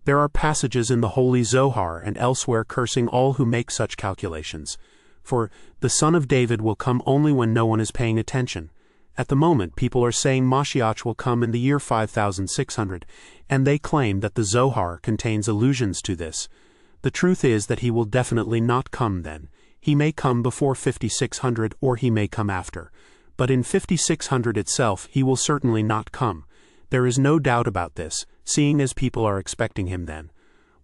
There are passages in the Holy Zohar and elsewhere cursing all who make such calculations. For the Son of David will come only when no one is paying attention. At the moment, people are saying Mashiach will come in the year 5600, and they claim that the Zohar contains allusions to this. The truth is that he will definitely not come then. He may come before 5600 or he may come after. But in 5600 itself he will certainly not come. There is no doubt about this, seeing as people are expecting him then.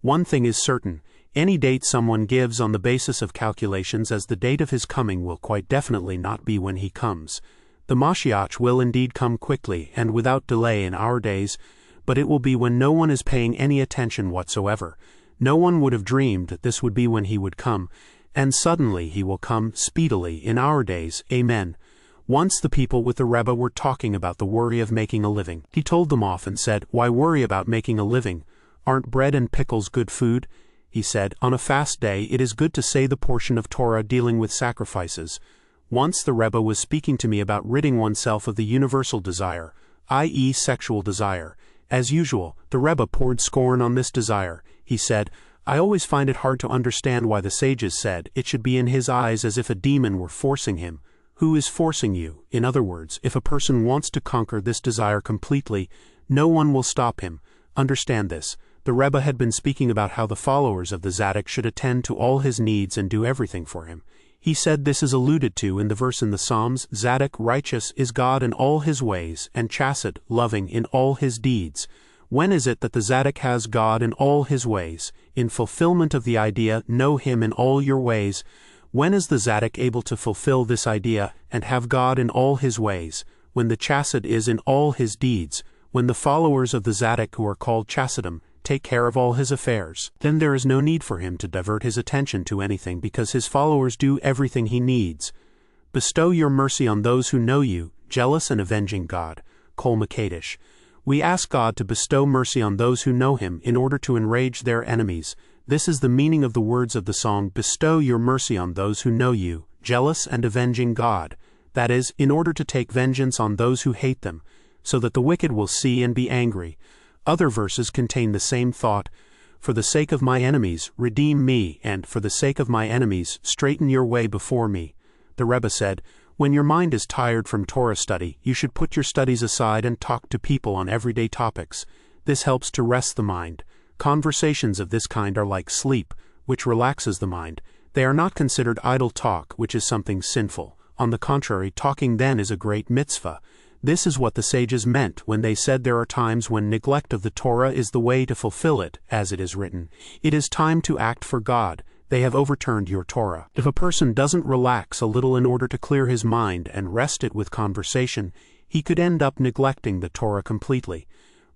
One thing is certain, any date someone gives on the basis of calculations as the date of his coming will quite definitely not be when he comes. The Mashiach will indeed come quickly and without delay in our days, but it will be when no one is paying any attention whatsoever. No one would have dreamed that this would be when he would come, and suddenly he will come speedily in our days. Amen. Once the people with the Rebbe were talking about the worry of making a living. He told them off and said, "Why worry about making a living? Aren't bread and pickles good food?" He said, "On a fast day it is good to say the portion of Torah dealing with sacrifices." Once the Rebbe was speaking to me about ridding oneself of the universal desire, i.e. sexual desire. As usual, the Rebbe poured scorn on this desire. He said, "I always find it hard to understand why the sages said it should be in his eyes as if a demon were forcing him. Who is forcing you? In other words, if a person wants to conquer this desire completely, no one will stop him. Understand this." The Rebbe had been speaking about how the followers of the Zadok should attend to all his needs and do everything for him. He said this is alluded to in the verse in the Psalms, "Zadok righteous is God in all his ways, and Chassid loving in all his deeds." When is it that the Zadok has God in all his ways? In fulfillment of the idea, know him in all your ways. When is the Zadok able to fulfill this idea and have God in all his ways? When the Chassid is in all his deeds, when the followers of the Zadok who are called Chassidim take care of all his affairs. Then there is no need for him to divert his attention to anything because his followers do everything he needs. Bestow your mercy on those who know you, jealous and avenging God. Kol Makadish. We ask God to bestow mercy on those who know him in order to enrage their enemies. This is the meaning of the words of the song, "Bestow your mercy on those who know you, jealous and avenging God." That is, in order to take vengeance on those who hate them, so that the wicked will see and be angry. Other verses contain the same thought. "For the sake of my enemies, redeem me, and for the sake of my enemies, straighten your way before me." The Rebbe said, "When your mind is tired from Torah study, you should put your studies aside and talk to people on everyday topics. This helps to rest the mind. Conversations of this kind are like sleep, which relaxes the mind. They are not considered idle talk, which is something sinful. On the contrary, talking then is a great mitzvah. This is what the sages meant when they said there are times when neglect of the Torah is the way to fulfill it, as it is written, "It is time to act for God. They have overturned your Torah." If a person doesn't relax a little in order to clear his mind and rest it with conversation, he could end up neglecting the Torah completely.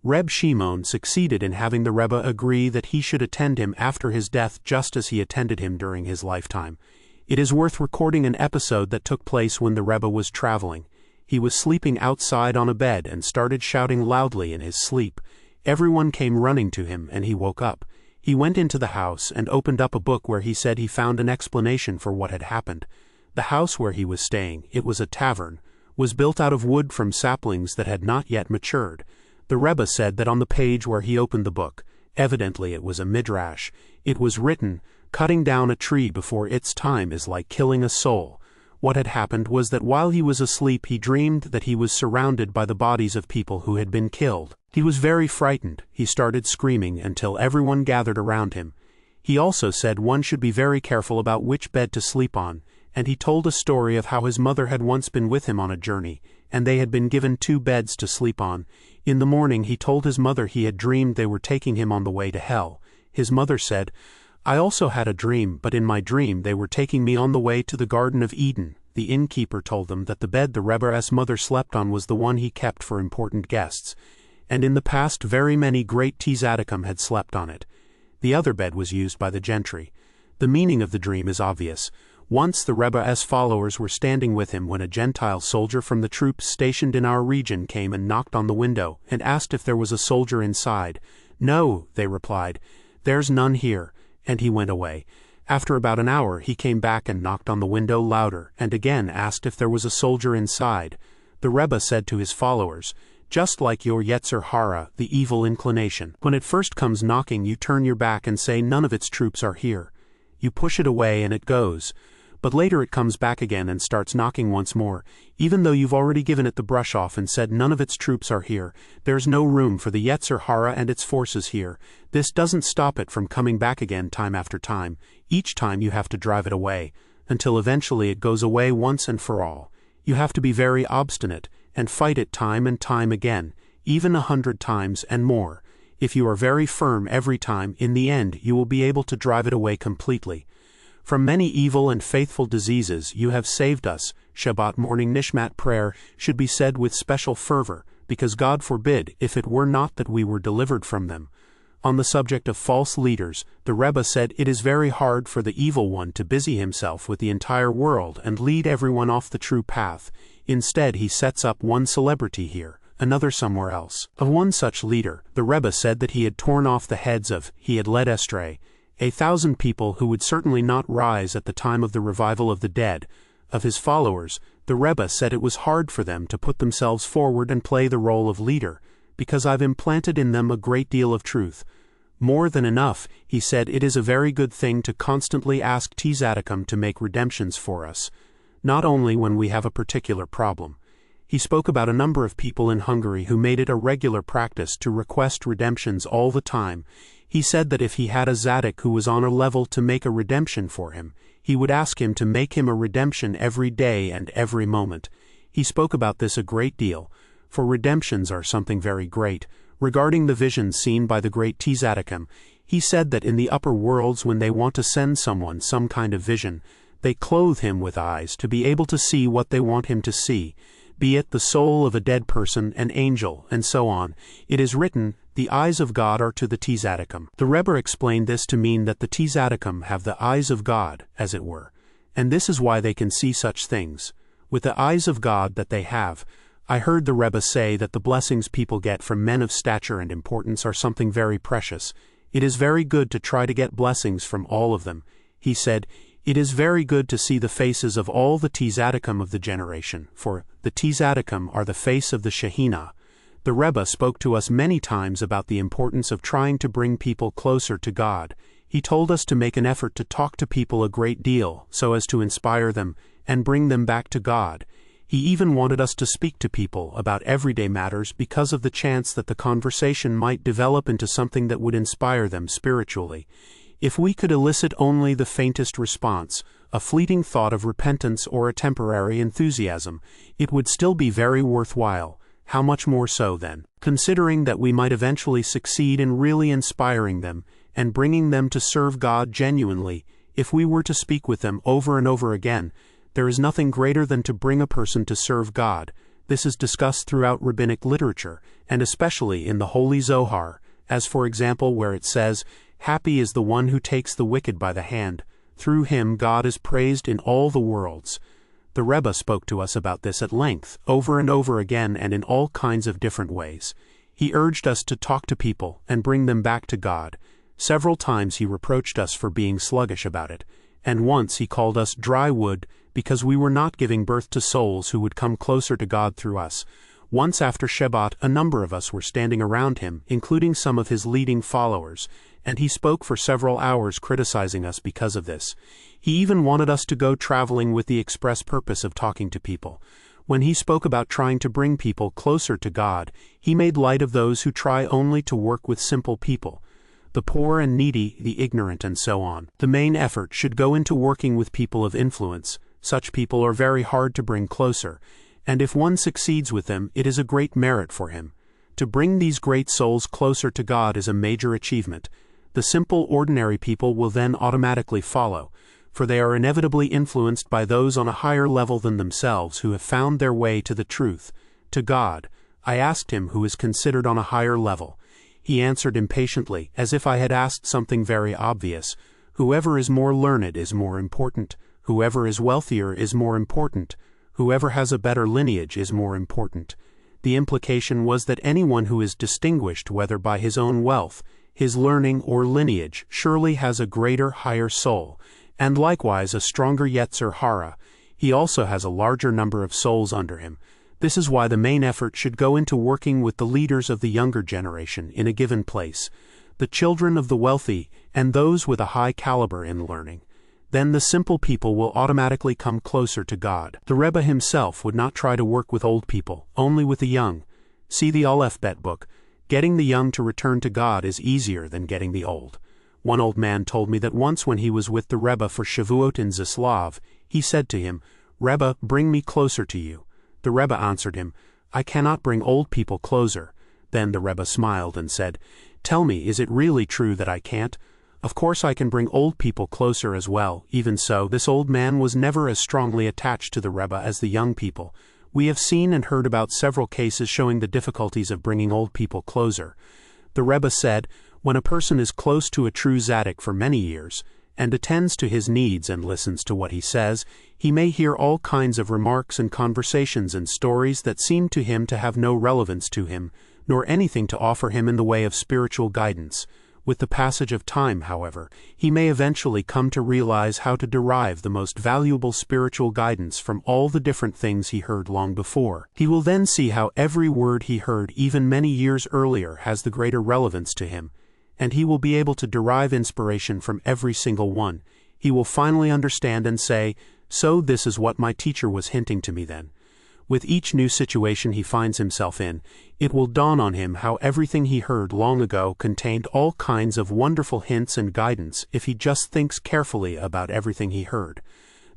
Reb Shimon succeeded in having the Rebbe agree that he should attend him after his death just as he attended him during his lifetime. It is worth recording an episode that took place when the Rebbe was traveling. He was sleeping outside on a bed and started shouting loudly in his sleep. Everyone came running to him and he woke up. He went into the house and opened up a book where he said he found an explanation for what had happened. The house where he was staying, it was a tavern, was built out of wood from saplings that had not yet matured. The Rebbe said that on the page where he opened the book, evidently it was a midrash, it was written, "Cutting down a tree before its time is like killing a soul." What had happened was that while he was asleep he dreamed that he was surrounded by the bodies of people who had been killed. He was very frightened. He started screaming until everyone gathered around him. He also said one should be very careful about which bed to sleep on, and he told a story of how his mother had once been with him on a journey, and they had been given 2 beds to sleep on. In the morning he told his mother he had dreamed they were taking him on the way to hell. His mother said, "I also had a dream, but in my dream they were taking me on the way to the Garden of Eden." The innkeeper told them that the bed the Rebbe's mother slept on was the one he kept for important guests, and in the past very many great tzaddikim had slept on it. The other bed was used by the gentry. The meaning of the dream is obvious. Once the Rebbe's followers were standing with him when a Gentile soldier from the troops stationed in our region came and knocked on the window and asked if there was a soldier inside. "No," they replied, "there's none here," and he went away. After about an hour he came back and knocked on the window louder and again asked if there was a soldier inside. The Rebbe said to his followers, "Just like your Yetzer Hara, the evil inclination. When it first comes knocking you turn your back and say none of its troops are here. You push it away and it goes. But later it comes back again and starts knocking once more. Even though you've already given it the brush off and said none of its troops are here, there's no room for the Yetzer Hara and its forces here. This doesn't stop it from coming back again time after time. Each time you have to drive it away. until eventually it goes away once and for all. You have to be very obstinate, and fight it time and time again, even 100 times and more. If you are very firm every time, in the end you will be able to drive it away completely. From many evil and faithful diseases you have saved us. Shabbat morning Nishmat prayer should be said with special fervor, because God forbid if it were not that we were delivered from them. On the subject of false leaders, the Rebbe said it is very hard for the evil one to busy himself with the entire world and lead everyone off the true path. Instead he sets up one celebrity here, another somewhere else. Of one such leader, the Rebbe said that he had torn off the heads of, he had led astray, 1,000 people who would certainly not rise at the time of the revival of the dead. Of his followers, the Rebbe said it was hard for them to put themselves forward and play the role of leader, because I've implanted in them a great deal of truth. More than enough, he said it is a very good thing to constantly ask Tzaddikim to make redemptions for us, not only when we have a particular problem. He spoke about a number of people in Hungary who made it a regular practice to request redemptions all the time. He said that if he had a tzaddik who was on a level to make a redemption for him, he would ask him to make him a redemption every day and every moment. He spoke about this a great deal, for redemptions are something very great. Regarding the visions seen by the great Tzaddikim, he said that in the upper worlds when they want to send someone some kind of vision, they clothe him with eyes to be able to see what they want him to see, be it the soul of a dead person, an angel, and so on. It is written, the eyes of God are to the Tzaddikim. The Rebbe explained this to mean that the Tzaddikim have the eyes of God, as it were, and this is why they can see such things. With the eyes of God that they have, I heard the Rebbe say that the blessings people get from men of stature and importance are something very precious. It is very good to try to get blessings from all of them. He said, it is very good to see the faces of all the Tzaddikim of the generation, for the Tzaddikim are the face of the Shekhinah. The Rebbe spoke to us many times about the importance of trying to bring people closer to God. He told us to make an effort to talk to people a great deal, so as to inspire them and bring them back to God. He even wanted us to speak to people about everyday matters because of the chance that the conversation might develop into something that would inspire them spiritually. If we could elicit only the faintest response, a fleeting thought of repentance or a temporary enthusiasm, it would still be very worthwhile. How much more so then, considering that we might eventually succeed in really inspiring them and bringing them to serve God genuinely, if we were to speak with them over and over again. There is nothing greater than to bring a person to serve God. This is discussed throughout rabbinic literature, and especially in the Holy Zohar, as for example where it says, happy is the one who takes the wicked by the hand. Through him God is praised in all the worlds. The Rebbe spoke to us about this at length, over and over again and in all kinds of different ways. He urged us to talk to people and bring them back to God. Several times he reproached us for being sluggish about it, and once he called us dry wood because we were not giving birth to souls who would come closer to God through us. Once after Shabbat, a number of us were standing around him, including some of his leading followers, and he spoke for several hours criticizing us because of this. He even wanted us to go traveling with the express purpose of talking to people. When he spoke about trying to bring people closer to God, he made light of those who try only to work with simple people, the poor and needy, the ignorant, and so on. The main effort should go into working with people of influence. Such people are very hard to bring closer, and if one succeeds with them, it is a great merit for him. To bring these great souls closer to God is a major achievement. The simple, ordinary people will then automatically follow, for they are inevitably influenced by those on a higher level than themselves who have found their way to the truth, to God. I asked him who is considered on a higher level. He answered impatiently, as if I had asked something very obvious. Whoever is more learned is more important. Whoever is wealthier is more important. Whoever has a better lineage is more important. The implication was that anyone who is distinguished, whether by his own wealth, his learning, or lineage, surely has a greater, higher soul, and likewise a stronger Yetzer Hara. He also has a larger number of souls under him. This is why the main effort should go into working with the leaders of the younger generation in a given place, the children of the wealthy, and those with a high caliber in learning. Then the simple people will automatically come closer to God. The Rebbe himself would not try to work with old people, only with the young. See the Aleph Bet book. Getting the young to return to God is easier than getting the old. One old man told me that once when he was with the Rebbe for Shavuot in Breslov, he said to him, "Rebbe, bring me closer to you." The Rebbe answered him, "I cannot bring old people closer." Then the Rebbe smiled and said, "Tell me, is it really true that I can't? Of course I can bring old people closer as well." Even so, this old man was never as strongly attached to the Rebbe as the young people. We have seen and heard about several cases showing the difficulties of bringing old people closer. The Rebbe said, when a person is close to a true tzaddik for many years, and attends to his needs and listens to what he says, he may hear all kinds of remarks and conversations and stories that seem to him to have no relevance to him, nor anything to offer him in the way of spiritual guidance. With the passage of time, however, he may eventually come to realize how to derive the most valuable spiritual guidance from all the different things he heard long before. He will then see how every word he heard even many years earlier has the greater relevance to him, and he will be able to derive inspiration from every single one. He will finally understand and say, "So this is what my teacher was hinting to me then." With each new situation he finds himself in, it will dawn on him how everything he heard long ago contained all kinds of wonderful hints and guidance if he just thinks carefully about everything he heard.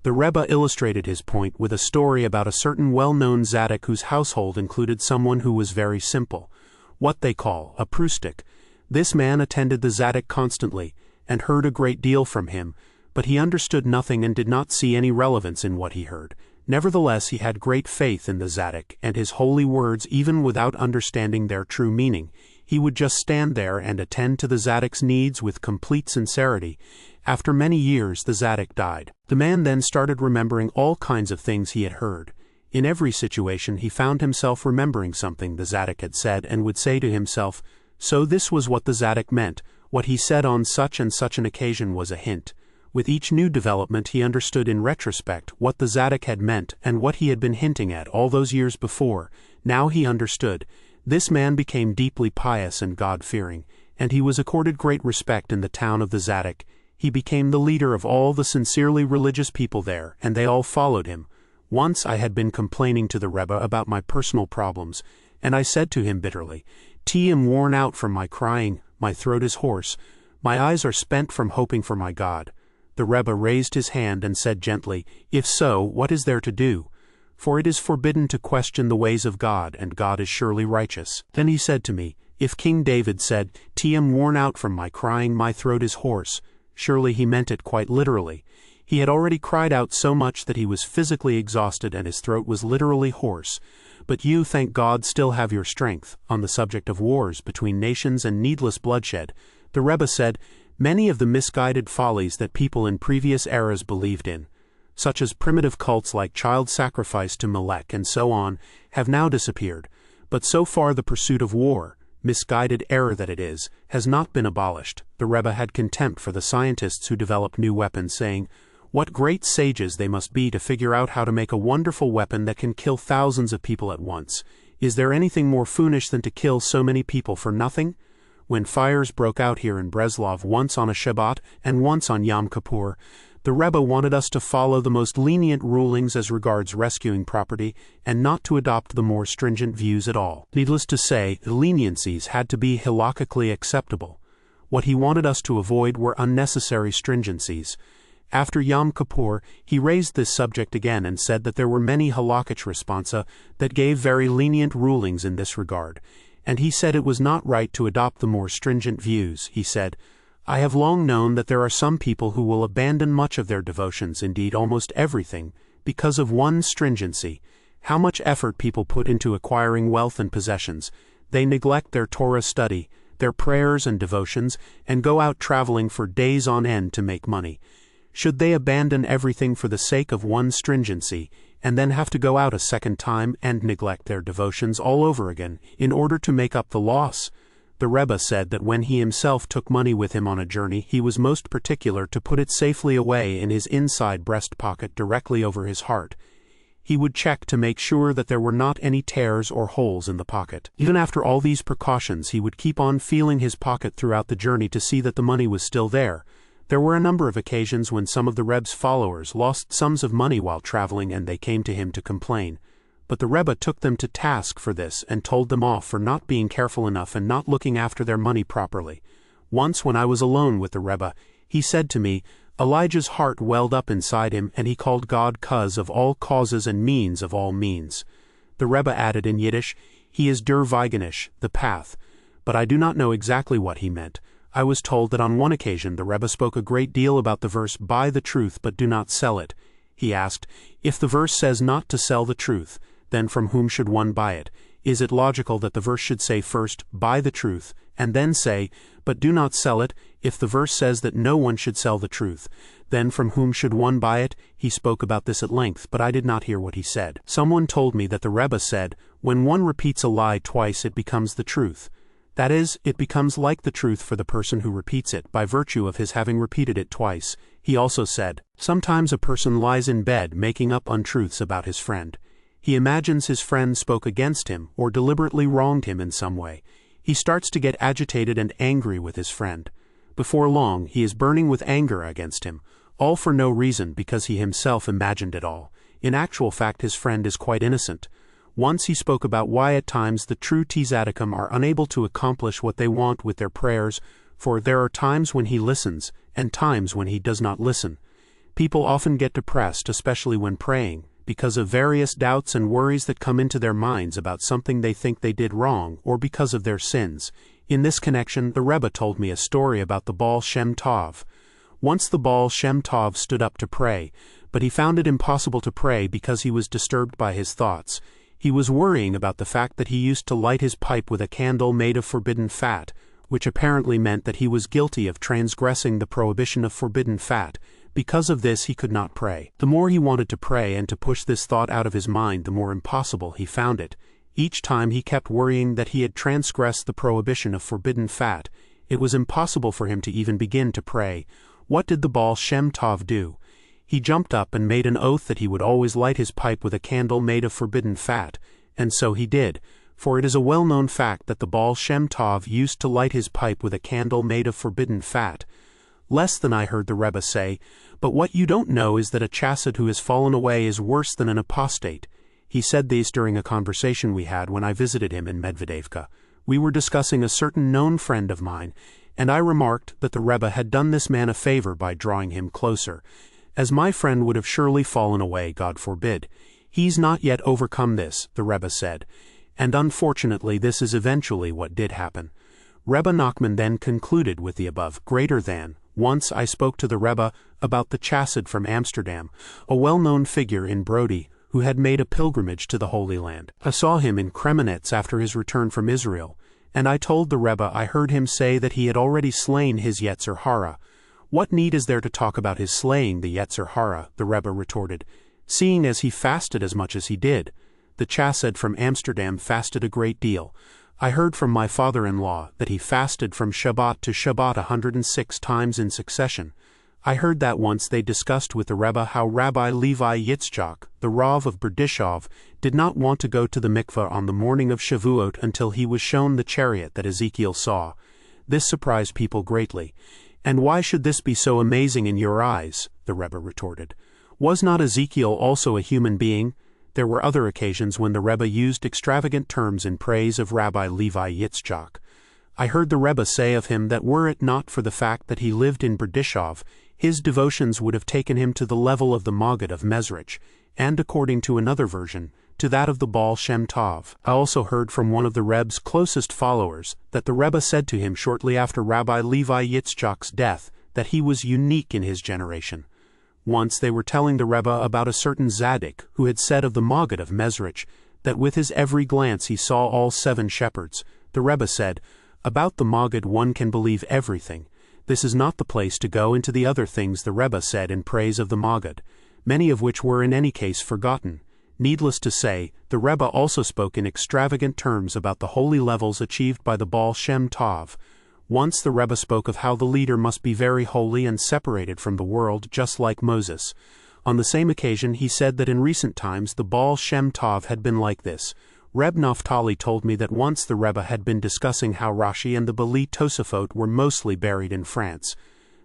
The Rebbe illustrated his point with a story about a certain well-known tzaddik whose household included someone who was very simple, what they call a prustik. This man attended the tzaddik constantly and heard a great deal from him, but he understood nothing and did not see any relevance in what he heard. Nevertheless, he had great faith in the tzaddik and his holy words even without understanding their true meaning. He would just stand there and attend to the tzaddik's needs with complete sincerity. After many years, the tzaddik died. The man then started remembering all kinds of things he had heard. In every situation, he found himself remembering something the tzaddik had said and would say to himself, "So this was what the tzaddik meant. What he said on such and such an occasion was a hint." With each new development he understood in retrospect what the tzaddik had meant and what he had been hinting at all those years before. Now he understood. This man became deeply pious and God-fearing, and he was accorded great respect in the town of the tzaddik. He became the leader of all the sincerely religious people there, and they all followed him. Once I had been complaining to the Rebbe about my personal problems, and I said to him bitterly, "I am worn out from my crying, my throat is hoarse, my eyes are spent from hoping for my God." The Rebbe raised his hand and said gently, "If so, what is there to do? For it is forbidden to question the ways of God, and God is surely righteous." Then he said to me, "If King David said, 'I am worn out from my crying, my throat is hoarse,' surely he meant it quite literally. He had already cried out so much that he was physically exhausted and his throat was literally hoarse. But you, thank God, still have your strength." On the subject of wars between nations and needless bloodshed, the Rebbe said, "Many of the misguided follies that people in previous eras believed in, such as primitive cults like child sacrifice to Molech and so on, have now disappeared. But so far the pursuit of war, misguided error that it is, has not been abolished." The Rebbe had contempt for the scientists who developed new weapons, saying, "What great sages they must be to figure out how to make a wonderful weapon that can kill thousands of people at once. Is there anything more foolish than to kill so many people for nothing?" When fires broke out here in Breslov once on a Shabbat and once on Yom Kippur, the Rebbe wanted us to follow the most lenient rulings as regards rescuing property and not to adopt the more stringent views at all. Needless to say, the leniencies had to be halakhically acceptable. What he wanted us to avoid were unnecessary stringencies. After Yom Kippur, he raised this subject again and said that there were many halakhic responsa that gave very lenient rulings in this regard. And he said it was not right to adopt the more stringent views. He said, "I have long known that there are some people who will abandon much of their devotions, indeed almost everything, because of one stringency. How much effort people put into acquiring wealth and possessions. They neglect their Torah study, their prayers and devotions, and go out traveling for days on end to make money. Should they abandon everything for the sake of one stringency, and then have to go out a second time and neglect their devotions all over again in order to make up the loss?" The Rebbe said that when he himself took money with him on a journey, he was most particular to put it safely away in his inside breast pocket directly over his heart. He would check to make sure that there were not any tears or holes in the pocket. Even after all these precautions, he would keep on feeling his pocket throughout the journey to see that the money was still there. There were a number of occasions when some of the Rebbe's followers lost sums of money while traveling and they came to him to complain. But the Rebbe took them to task for this and told them off for not being careful enough and not looking after their money properly. Once when I was alone with the Rebbe, he said to me, Elijah's heart welled up inside him and he called God cause of all causes and means of all means. The Rebbe added in Yiddish, he is der Weigenish, the path, but I do not know exactly what he meant. I was told that on one occasion the Rebbe spoke a great deal about the verse, buy the truth but do not sell it. He asked, if the verse says not to sell the truth, then from whom should one buy it? Is it logical that the verse should say first, buy the truth, and then say, but do not sell it? If the verse says that no one should sell the truth, then from whom should one buy it? He spoke about this at length, but I did not hear what he said. Someone told me that the Rebbe said, when one repeats a lie twice it becomes the truth. That is, it becomes like the truth for the person who repeats it, by virtue of his having repeated it twice. He also said, sometimes a person lies in bed making up untruths about his friend. He imagines his friend spoke against him or deliberately wronged him in some way. He starts to get agitated and angry with his friend. Before long, he is burning with anger against him, all for no reason because he himself imagined it all. In actual fact, his friend is quite innocent. Once he spoke about why at times the true tzaddikim are unable to accomplish what they want with their prayers, for there are times when he listens, and times when he does not listen. People often get depressed, especially when praying, because of various doubts and worries that come into their minds about something they think they did wrong, or because of their sins. In this connection, the Rebbe told me a story about the Baal Shem Tov. Once the Baal Shem Tov stood up to pray, but he found it impossible to pray because he was disturbed by his thoughts. He was worrying about the fact that he used to light his pipe with a candle made of forbidden fat, which apparently meant that he was guilty of transgressing the prohibition of forbidden fat. Because of this he could not pray. The more he wanted to pray and to push this thought out of his mind, the more impossible he found it. Each time he kept worrying that he had transgressed the prohibition of forbidden fat. It was impossible for him to even begin to pray. What did the Baal Shem Tov do? He jumped up and made an oath that he would always light his pipe with a candle made of forbidden fat, and so he did, for it is a well-known fact that the Baal Shem Tov used to light his pipe with a candle made of forbidden fat. Less than I heard the Rebbe say, but what you don't know is that a chassid who has fallen away is worse than an apostate. He said these during a conversation we had when I visited him in Medvedevka. We were discussing a certain known friend of mine, and I remarked that the Rebbe had done this man a favor by drawing him closer, as my friend would have surely fallen away, God forbid. He's not yet overcome this, the Rebbe said, and unfortunately this is eventually what did happen. Rabbi Nachman then concluded with the above, greater than. Once I spoke to the Rebbe about the chassid from Amsterdam, a well-known figure in Brody, who had made a pilgrimage to the Holy Land. I saw him in Kremenetz after his return from Israel, and I told the Rebbe I heard him say that he had already slain his Yetzer Hara. What need is there to talk about his slaying the Yetzer Hara, the Rebbe retorted, seeing as he fasted as much as he did. The chassid from Amsterdam fasted a great deal. I heard from my father-in-law that he fasted from Shabbat to Shabbat 106 times in succession. I heard that once they discussed with the Rebbe how Rabbi Levi Yitzchak, the Rav of Berdishov, did not want to go to the mikveh on the morning of Shavuot until he was shown the chariot that Ezekiel saw. This surprised people greatly. And why should this be so amazing in your eyes? The Rebbe retorted. Was not Ezekiel also a human being? There were other occasions when the Rebbe used extravagant terms in praise of Rabbi Levi Yitzchak. I heard the Rebbe say of him that were it not for the fact that he lived in Berdishov, his devotions would have taken him to the level of the Maggid of Mezrich, and according to another version, to that of the Baal Shem Tov. I also heard from one of the Rebbe's closest followers that the Rebbe said to him shortly after Rabbi Levi Yitzchak's death that he was unique in his generation. Once they were telling the Rebbe about a certain Zaddik who had said of the Maggid of Mezrich that with his every glance he saw all 7 shepherds. The Rebbe said, about the Maggid one can believe everything. This is not the place to go into the other things the Rebbe said in praise of the Maggid, many of which were in any case forgotten. Needless to say, the Rebbe also spoke in extravagant terms about the holy levels achieved by the Baal Shem Tov. Once the Rebbe spoke of how the leader must be very holy and separated from the world just like Moses. On the same occasion he said that in recent times the Baal Shem Tov had been like this. Reb Naftali told me that once the Rebbe had been discussing how Rashi and the Bali Tosafot were mostly buried in France.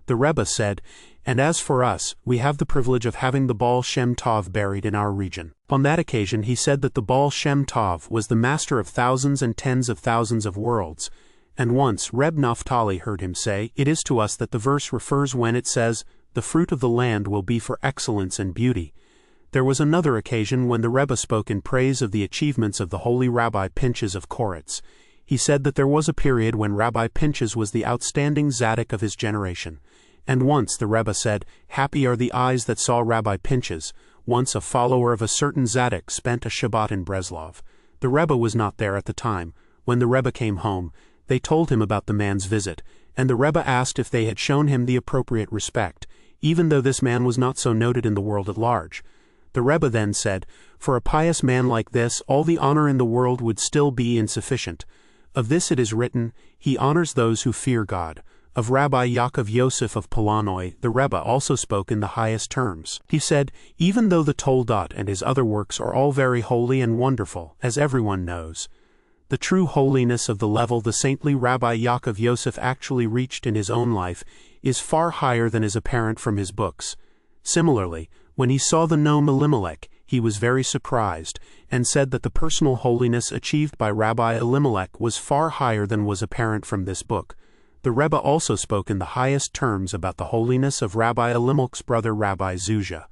The Rebbe said, and as for us, we have the privilege of having the Baal Shem Tov buried in our region. On that occasion he said that the Baal Shem Tov was the master of thousands and tens of thousands of worlds, And once Reb Naphtali heard him say, "It is to us that the verse refers when it says, 'The fruit of the land will be for excellence and beauty.'" There was another occasion when the Rebbe spoke in praise of the achievements of the holy Rabbi Pinchas of Koretz. He said that there was a period when Rabbi Pinchas was the outstanding tzaddik of his generation. And once the Rebbe said, "Happy are the eyes that saw Rabbi Pinchas." Once a follower of a certain tzaddik spent a Shabbat in Breslov. The Rebbe was not there at the time. When the Rebbe came home, they told him about the man's visit, and the Rebbe asked if they had shown him the appropriate respect, even though this man was not so noted in the world at large. The Rebbe then said, "For a pious man like this, all the honor in the world would still be insufficient. Of this it is written, 'He honors those who fear God.'" Of Rabbi Yaakov Yosef of Polanoy, the Rebbe also spoke in the highest terms. He said, "Even though the Toldot and his other works are all very holy and wonderful, as everyone knows, the true holiness of the level the saintly Rabbi Yaakov Yosef actually reached in his own life is far higher than is apparent from his books." Similarly, when he saw the Noam Elimelech, he was very surprised, and said that the personal holiness achieved by Rabbi Elimelech was far higher than was apparent from this book. The Rebbe also spoke in the highest terms about the holiness of Rabbi Elimelech's brother Rabbi Zuzha.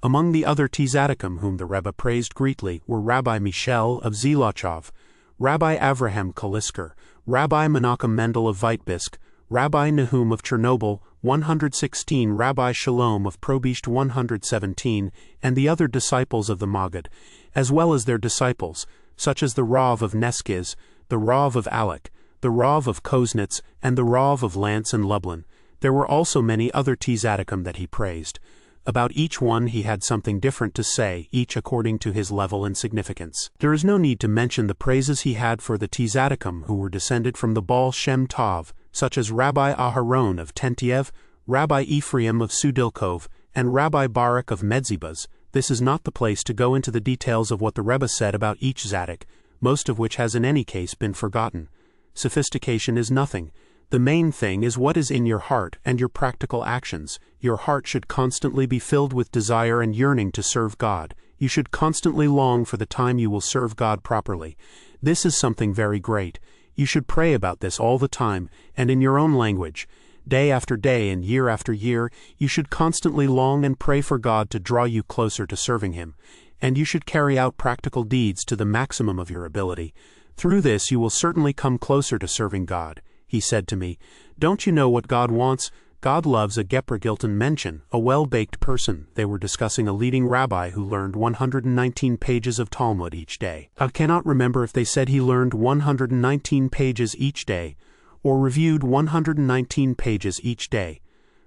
Among the other Tzaddikim whom the Rebbe praised greatly were Rabbi Michel of Zilachov, Rabbi Avraham Kalisker, Rabbi Menachem Mendel of Vitebsk, Rabbi Nahum of Chernobyl, 116 Rabbi Shalom of Probisht 117, and the other disciples of the Maggid, as well as their disciples, such as the Rav of Neskiz, the Rav of Alek, the Rav of Koznitz, and the Rav of Lance and Lublin. There were also many other Tzaddikim that he praised. About each one he had something different to say, each according to his level and significance. There is no need to mention the praises he had for the Tzaddikim who were descended from the Baal Shem Tov, such as Rabbi Aharon of Tentiev, Rabbi Ephraim of Sudilkov, and Rabbi Barak of Medzibaz. This is not the place to go into the details of what the Rebbe said about each tzaddik, most of which has in any case been forgotten. Sophistication is nothing. The main thing is what is in your heart and your practical actions. Your heart should constantly be filled with desire and yearning to serve God. You should constantly long for the time you will serve God properly. This is something very great. You should pray about this all the time, and in your own language. Day after day and year after year, you should constantly long and pray for God to draw you closer to serving Him. And you should carry out practical deeds to the maximum of your ability. Through this you will certainly come closer to serving God. He said to me, "Don't you know what God wants? God loves a Geprigilton mention, a well-baked person." They were discussing a leading rabbi who learned 119 pages of Talmud each day. I cannot remember if they said he learned 119 pages each day, or reviewed 119 pages each day.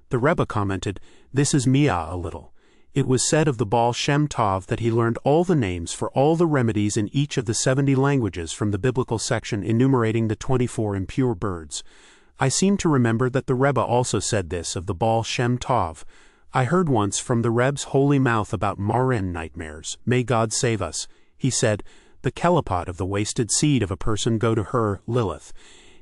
The Rebbe commented, "This is Mia a little." It was said of the Baal Shem Tov that he learned all the names for all the remedies in each of the 70 languages from the biblical section enumerating the 24 impure birds. I seem to remember that the Rebbe also said this of the Baal Shem Tov. I heard once from the Rebbe's holy mouth about Moharan nightmares. May God save us. He said, "The kelipot of the wasted seed of a person go to her, Lilith."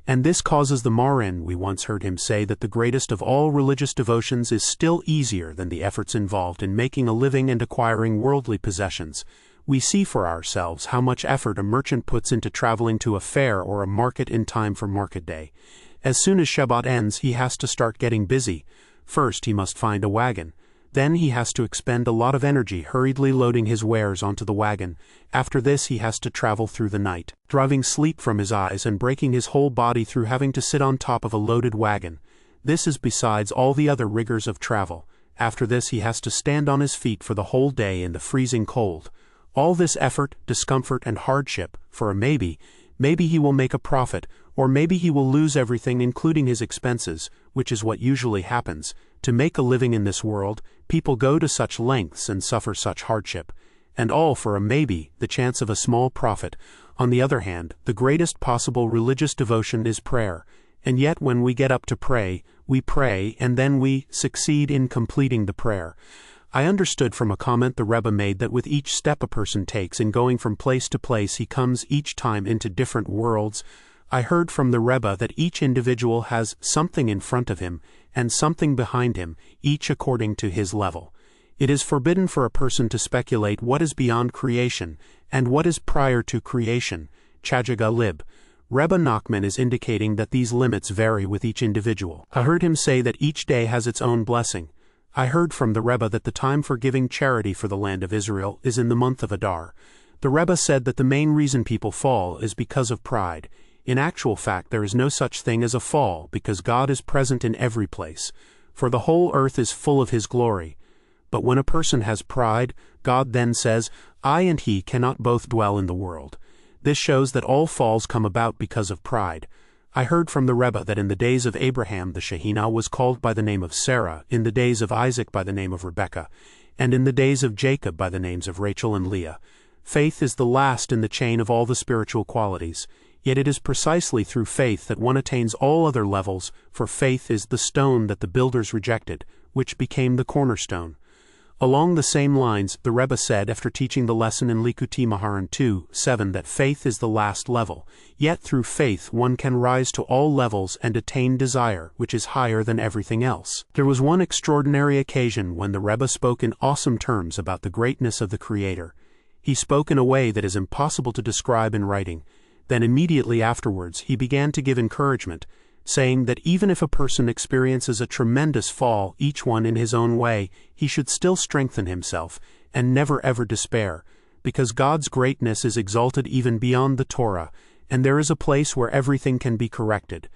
And this causes the Moharan. We once heard him say that the greatest of all religious devotions is still easier than the efforts involved in making a living and acquiring worldly possessions. We see for ourselves how much effort a merchant puts into traveling to a fair or a market in time for market day. As soon as Shabbat ends, he has to start getting busy. First, he must find a wagon. Then he has to expend a lot of energy hurriedly loading his wares onto the wagon. After this, he has to travel through the night, driving sleep from his eyes and breaking his whole body through having to sit on top of a loaded wagon. This is besides all the other rigors of travel. After this, he has to stand on his feet for the whole day in the freezing cold. All this effort, discomfort, and hardship, for a maybe he will make a profit, or maybe he will lose everything including his expenses, which is what usually happens. To make a living in this world, people go to such lengths and suffer such hardship. And all for a maybe, the chance of a small profit. On the other hand, the greatest possible religious devotion is prayer. And yet when we get up to pray, we pray and then we succeed in completing the prayer. I understood from a comment the Rebbe made that with each step a person takes in going from place to place he comes each time into different worlds. I heard from the Rebbe that each individual has something in front of him and something behind him, each according to his level. It is forbidden for a person to speculate what is beyond creation and what is prior to creation, Chajaga Lib. Rabbi Nachman is indicating that these limits vary with each individual. I heard him say that each day has its own blessing. I heard from the Rebbe that the time for giving charity for the land of Israel is in the month of Adar. The Rebbe said that the main reason people fall is because of pride. In actual fact, there is no such thing as a fall, because God is present in every place. For the whole earth is full of His glory. But when a person has pride, God then says, I and he cannot both dwell in the world. This shows that all falls come about because of pride. I heard from the Rebbe that in the days of Abraham the Shehinah was called by the name of Sarah, in the days of Isaac by the name of Rebekah, and in the days of Jacob by the names of Rachel and Leah. Faith is the last in the chain of all the spiritual qualities. Yet it is precisely through faith that one attains all other levels, for faith is the stone that the builders rejected, which became the cornerstone. Along the same lines, the Rebbe said after teaching the lesson in Likutei Moharan 2:7 that faith is the last level, yet through faith one can rise to all levels and attain desire, which is higher than everything else. There was one extraordinary occasion when the Rebbe spoke in awesome terms about the greatness of the Creator. He spoke in a way that is impossible to describe in writing. Then immediately afterwards he began to give encouragement, saying that even if a person experiences a tremendous fall, each one in his own way, he should still strengthen himself, and never ever despair, because God's greatness is exalted even beyond the Torah, and there is a place where everything can be corrected.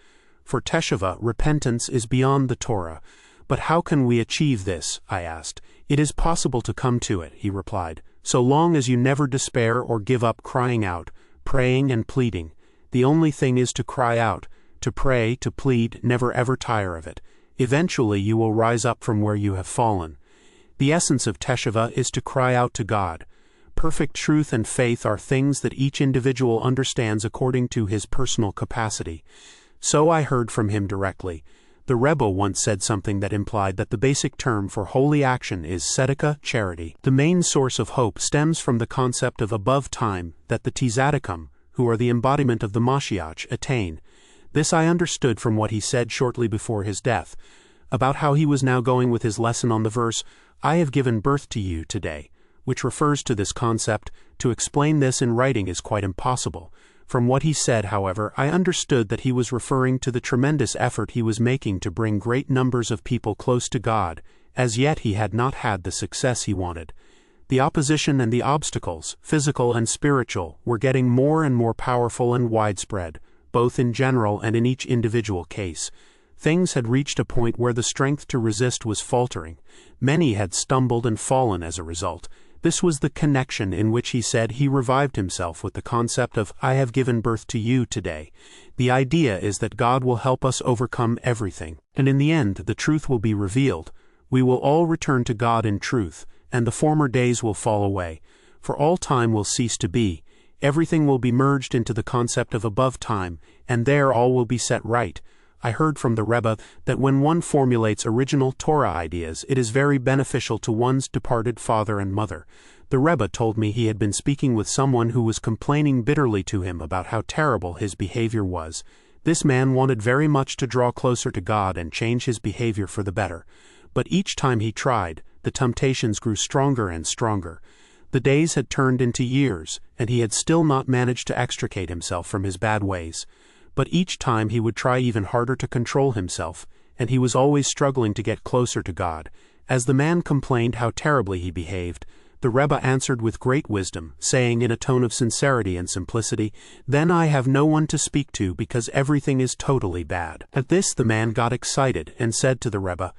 For teshuvah, repentance, is beyond the Torah. But how can we achieve this? I asked. It is possible to come to it, he replied, so long as you never despair or give up crying out, praying and pleading. The only thing is to cry out, to pray, to plead, never ever tire of it. Eventually you will rise up from where you have fallen. The essence of teshuvah is to cry out to God. Perfect truth and faith are things that each individual understands according to his personal capacity. So I heard from him directly. The Rebbe once said something that implied that the basic term for holy action is tzedakah, charity. The main source of hope stems from the concept of above time that the tzaddikim, who are the embodiment of the Mashiach, attain. This I understood from what he said shortly before his death, about how he was now going with his lesson on the verse, I have given birth to you today, which refers to this concept. To explain this in writing is quite impossible. From what he said, however, I understood that he was referring to the tremendous effort he was making to bring great numbers of people close to God. As yet he had not had the success he wanted. The opposition and the obstacles, physical and spiritual, were getting more and more powerful and widespread, both in general and in each individual case. Things had reached a point where the strength to resist was faltering. Many had stumbled and fallen as a result. This was the connection in which he said he revived himself with the concept of, I have given birth to you today. The idea is that God will help us overcome everything, and in the end the truth will be revealed. We will all return to God in truth, and the former days will fall away, for all time will cease to be. Everything will be merged into the concept of above time, and there all will be set right. I heard from the Rebbe that when one formulates original Torah ideas, it is very beneficial to one's departed father and mother. The Rebbe told me he had been speaking with someone who was complaining bitterly to him about how terrible his behavior was. This man wanted very much to draw closer to God and change his behavior for the better. But each time he tried, the temptations grew stronger and stronger. The days had turned into years, and he had still not managed to extricate himself from his bad ways. But each time he would try even harder to control himself, and he was always struggling to get closer to God. As the man complained how terribly he behaved, the Rebbe answered with great wisdom, saying in a tone of sincerity and simplicity, Then I have no one to speak to because everything is totally bad. At this the man got excited and said to the Rebbe,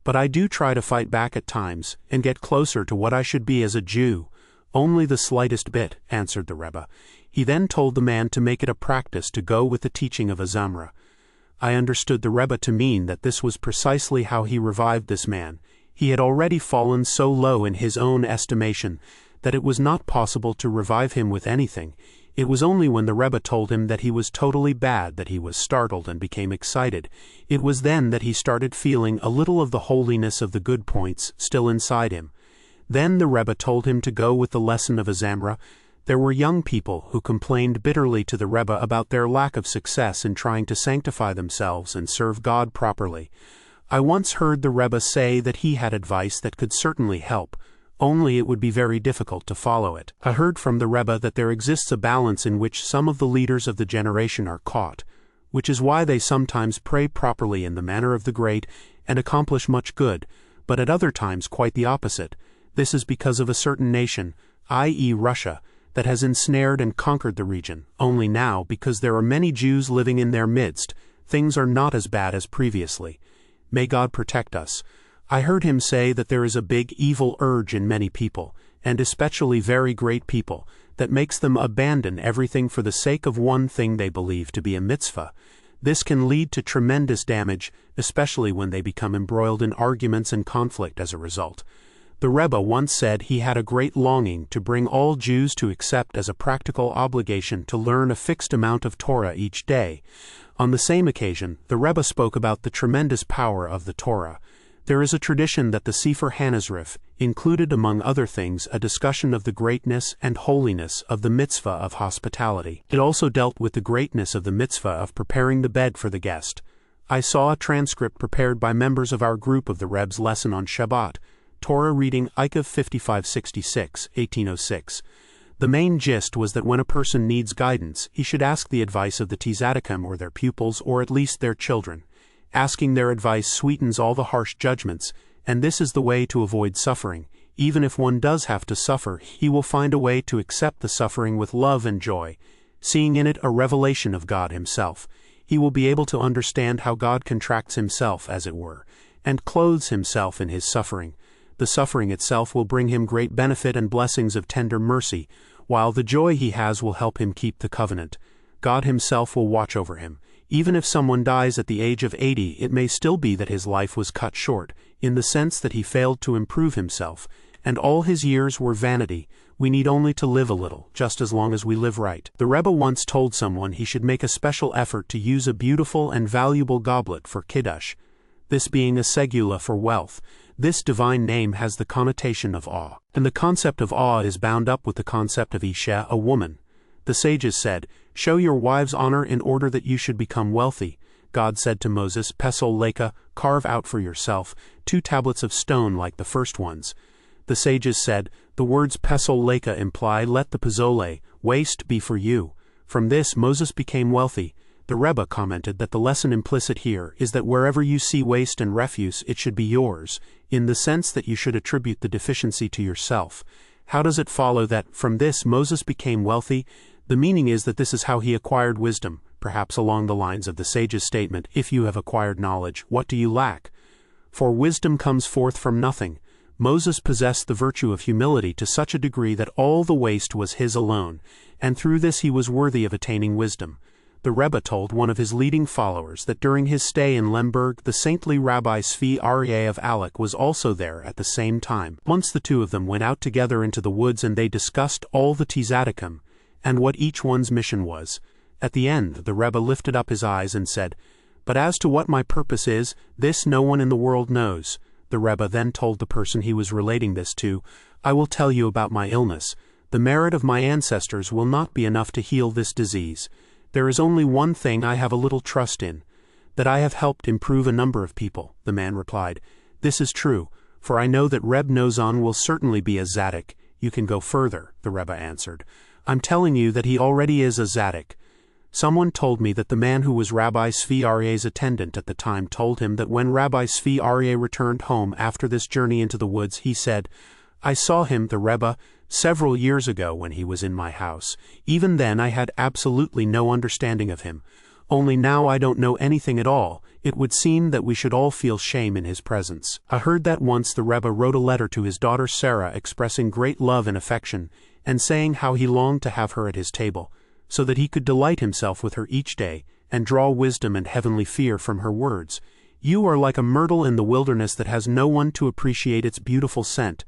But I do try to fight back at times and get closer to what I should be as a Jew. Only the slightest bit, answered the Rebbe. He then told the man to make it a practice to go with the teaching of a Zamra. I understood the Rebbe to mean that this was precisely how he revived this man. He had already fallen so low in his own estimation that it was not possible to revive him with anything. It was only when the Rebbe told him that he was totally bad that he was startled and became excited. It was then that he started feeling a little of the holiness of the good points still inside him. Then the Rebbe told him to go with the lesson of a Zamra. There were young people who complained bitterly to the Rebbe about their lack of success in trying to sanctify themselves and serve God properly. I once heard the Rebbe say that he had advice that could certainly help. only it would be very difficult to follow it. I heard from the Rebbe that there exists a balance in which some of the leaders of the generation are caught, which is why they sometimes pray properly in the manner of the great and accomplish much good, but at other times quite the opposite. This is because of a certain nation, i.e. Russia, that has ensnared and conquered the region. Only now, because there are many Jews living in their midst, things are not as bad as previously. May God protect us. I heard him say that there is a big evil urge in many people, and especially very great people, that makes them abandon everything for the sake of one thing they believe to be a mitzvah. This can lead to tremendous damage, especially when they become embroiled in arguments and conflict as a result. The Rebbe once said he had a great longing to bring all Jews to accept as a practical obligation to learn a fixed amount of Torah each day. On the same occasion, the Rebbe spoke about the tremendous power of the Torah. There is a tradition that the Sefer Hanazrif included, among other things, a discussion of the greatness and holiness of the mitzvah of hospitality. It also dealt with the greatness of the mitzvah of preparing the bed for the guest. I saw a transcript prepared by members of our group of the Rebbe's lesson on Shabbat, Torah reading Ikev 5566, 1806. The main gist was that when a person needs guidance, he should ask the advice of the Tzaddikim or their pupils, or at least their children. Asking their advice sweetens all the harsh judgments, and this is the way to avoid suffering. Even if one does have to suffer, he will find a way to accept the suffering with love and joy, seeing in it a revelation of God himself. He will be able to understand how God contracts himself, as it were, and clothes himself in his suffering. The suffering itself will bring him great benefit and blessings of tender mercy, while the joy he has will help him keep the covenant. God himself will watch over him. Even if someone dies at the age of 80, it may still be that his life was cut short, in the sense that he failed to improve himself, and all his years were vanity. We need only to live a little, just as long as we live right. The Rebbe once told someone he should make a special effort to use a beautiful and valuable goblet for Kiddush, this being a segula for wealth. This divine name has the connotation of awe, and the concept of awe is bound up with the concept of Isha, a woman. The sages said, "Show your wives honor in order that you should become wealthy." God said to Moses, "Pesol leka, carve out for yourself 2 tablets of stone like the first ones." The sages said, the words Pesol leka imply, "Let the pezole, waste, be for you." From this Moses became wealthy. The Rebbe commented that the lesson implicit here is that wherever you see waste and refuse, it should be yours, in the sense that you should attribute the deficiency to yourself. How does it follow that from this Moses became wealthy? The meaning is that this is how he acquired wisdom, perhaps along the lines of the sage's statement, "If you have acquired knowledge, what do you lack?" For wisdom comes forth from nothing. Moses possessed the virtue of humility to such a degree that all the waste was his alone, and through this he was worthy of attaining wisdom. The Rebbe told one of his leading followers that during his stay in Lemberg, the saintly Rabbi Tzvi Aryeh of Alec was also there at the same time. Once the two of them went out together into the woods and they discussed all the Tzaddikim and what each one's mission was. At the end, the Rebbe lifted up his eyes and said, "But as to what my purpose is, this no one in the world knows." The Rebbe then told the person he was relating this to, "I will tell you about my illness. The merit of my ancestors will not be enough to heal this disease. There is only one thing I have a little trust in, that I have helped improve a number of people." The man replied, "This is true, for I know that Reb Nozan will certainly be a Zaddik." "You can go further," the Rebbe answered. "I'm telling you that he already is a Zaddik." Someone told me that the man who was Rabbi Tzvi Aryeh's attendant at the time told him that when Rabbi Tzvi Aryeh returned home after this journey into the woods, he said, "I saw him, the Rebbe, several years ago when he was in my house. Even then I had absolutely no understanding of him. Only now I don't know anything at all. It would seem that we should all feel shame in his presence." I heard that once the Rebbe wrote a letter to his daughter Sarah expressing great love and affection, and saying how he longed to have her at his table, so that he could delight himself with her each day, and draw wisdom and heavenly fear from her words. "You are like a myrtle in the wilderness that has no one to appreciate its beautiful scent."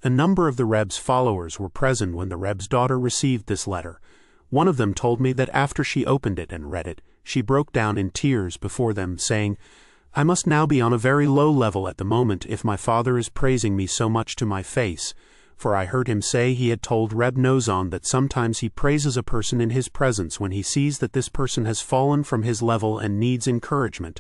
A number of the Rebbe's followers were present when the Rebbe's daughter received this letter. One of them told me that after she opened it and read it, she broke down in tears before them, saying, "I must now be on a very low level at the moment if my father is praising me so much to my face." For I heard him say he had told Reb Nozan that sometimes he praises a person in his presence when he sees that this person has fallen from his level and needs encouragement.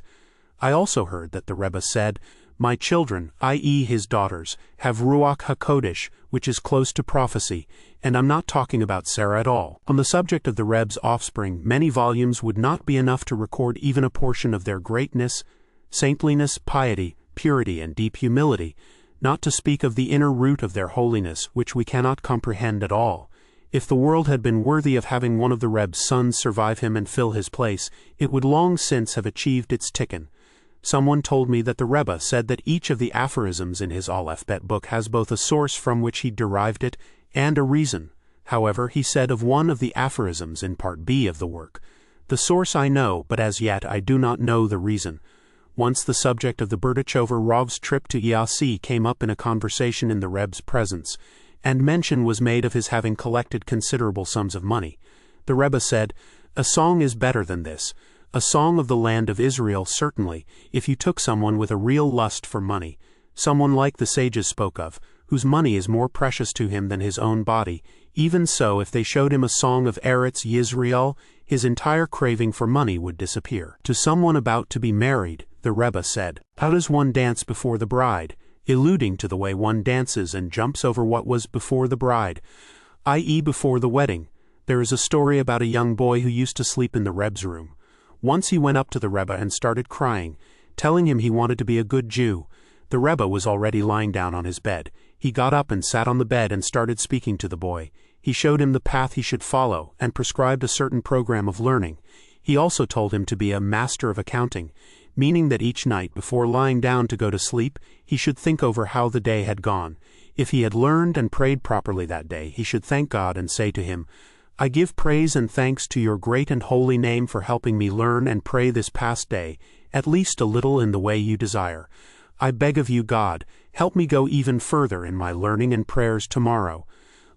I also heard that the Rebbe said, My children, i.e. his daughters, have Ruach HaKodesh, which is close to prophecy, and I'm not talking about Sarah at all. On the subject of the Reb's offspring, many volumes would not be enough to record even a portion of their greatness, saintliness, piety, purity, and deep humility, not to speak of the inner root of their holiness, which we cannot comprehend at all. If the world had been worthy of having one of the Reb's sons survive him and fill his place, it would long since have achieved its tikkun. Someone told me that the Rebbe said that each of the aphorisms in his Aleph Bet book has both a source from which he derived it and a reason. However, he said of one of the aphorisms in Part B of the work, "The source I know, but as yet I do not know the reason." Once the subject of the Berdichover Rav's trip to Yasi came up in a conversation in the Rebbe's presence, and mention was made of his having collected considerable sums of money. The Rebbe said, "A song is better than this. A song of the land of Israel, certainly, if you took someone with a real lust for money, someone like the sages spoke of, whose money is more precious to him than his own body. Even so, if they showed him a song of Eretz Yisrael, his entire craving for money would disappear." To someone about to be married, the Rebbe said, "How does one dance before the bride?" alluding to the way one dances and jumps over what was before the bride, i.e. before the wedding. There is a story about a young boy who used to sleep in the Rebbe's room. Once he went up to the Rebbe and started crying, telling him he wanted to be a good Jew. The Rebbe was already lying down on his bed. He got up and sat on the bed and started speaking to the boy. He showed him the path he should follow and prescribed a certain program of learning. He also told him to be a master of accounting, meaning that each night before lying down to go to sleep, he should think over how the day had gone. If he had learned and prayed properly that day, he should thank God and say to him, "I give praise and thanks to your great and holy name for helping me learn and pray this past day, at least a little in the way you desire. I beg of you, God, help me go even further in my learning and prayers tomorrow.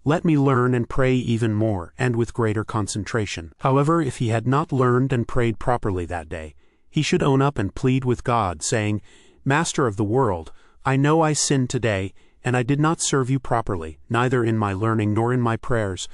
Let me learn and pray even more, and with greater concentration." However, if he had not learned and prayed properly that day, he should own up and plead with God, saying, "Master of the world, I know I sinned today, and I did not serve you properly, neither in my learning nor in my prayers.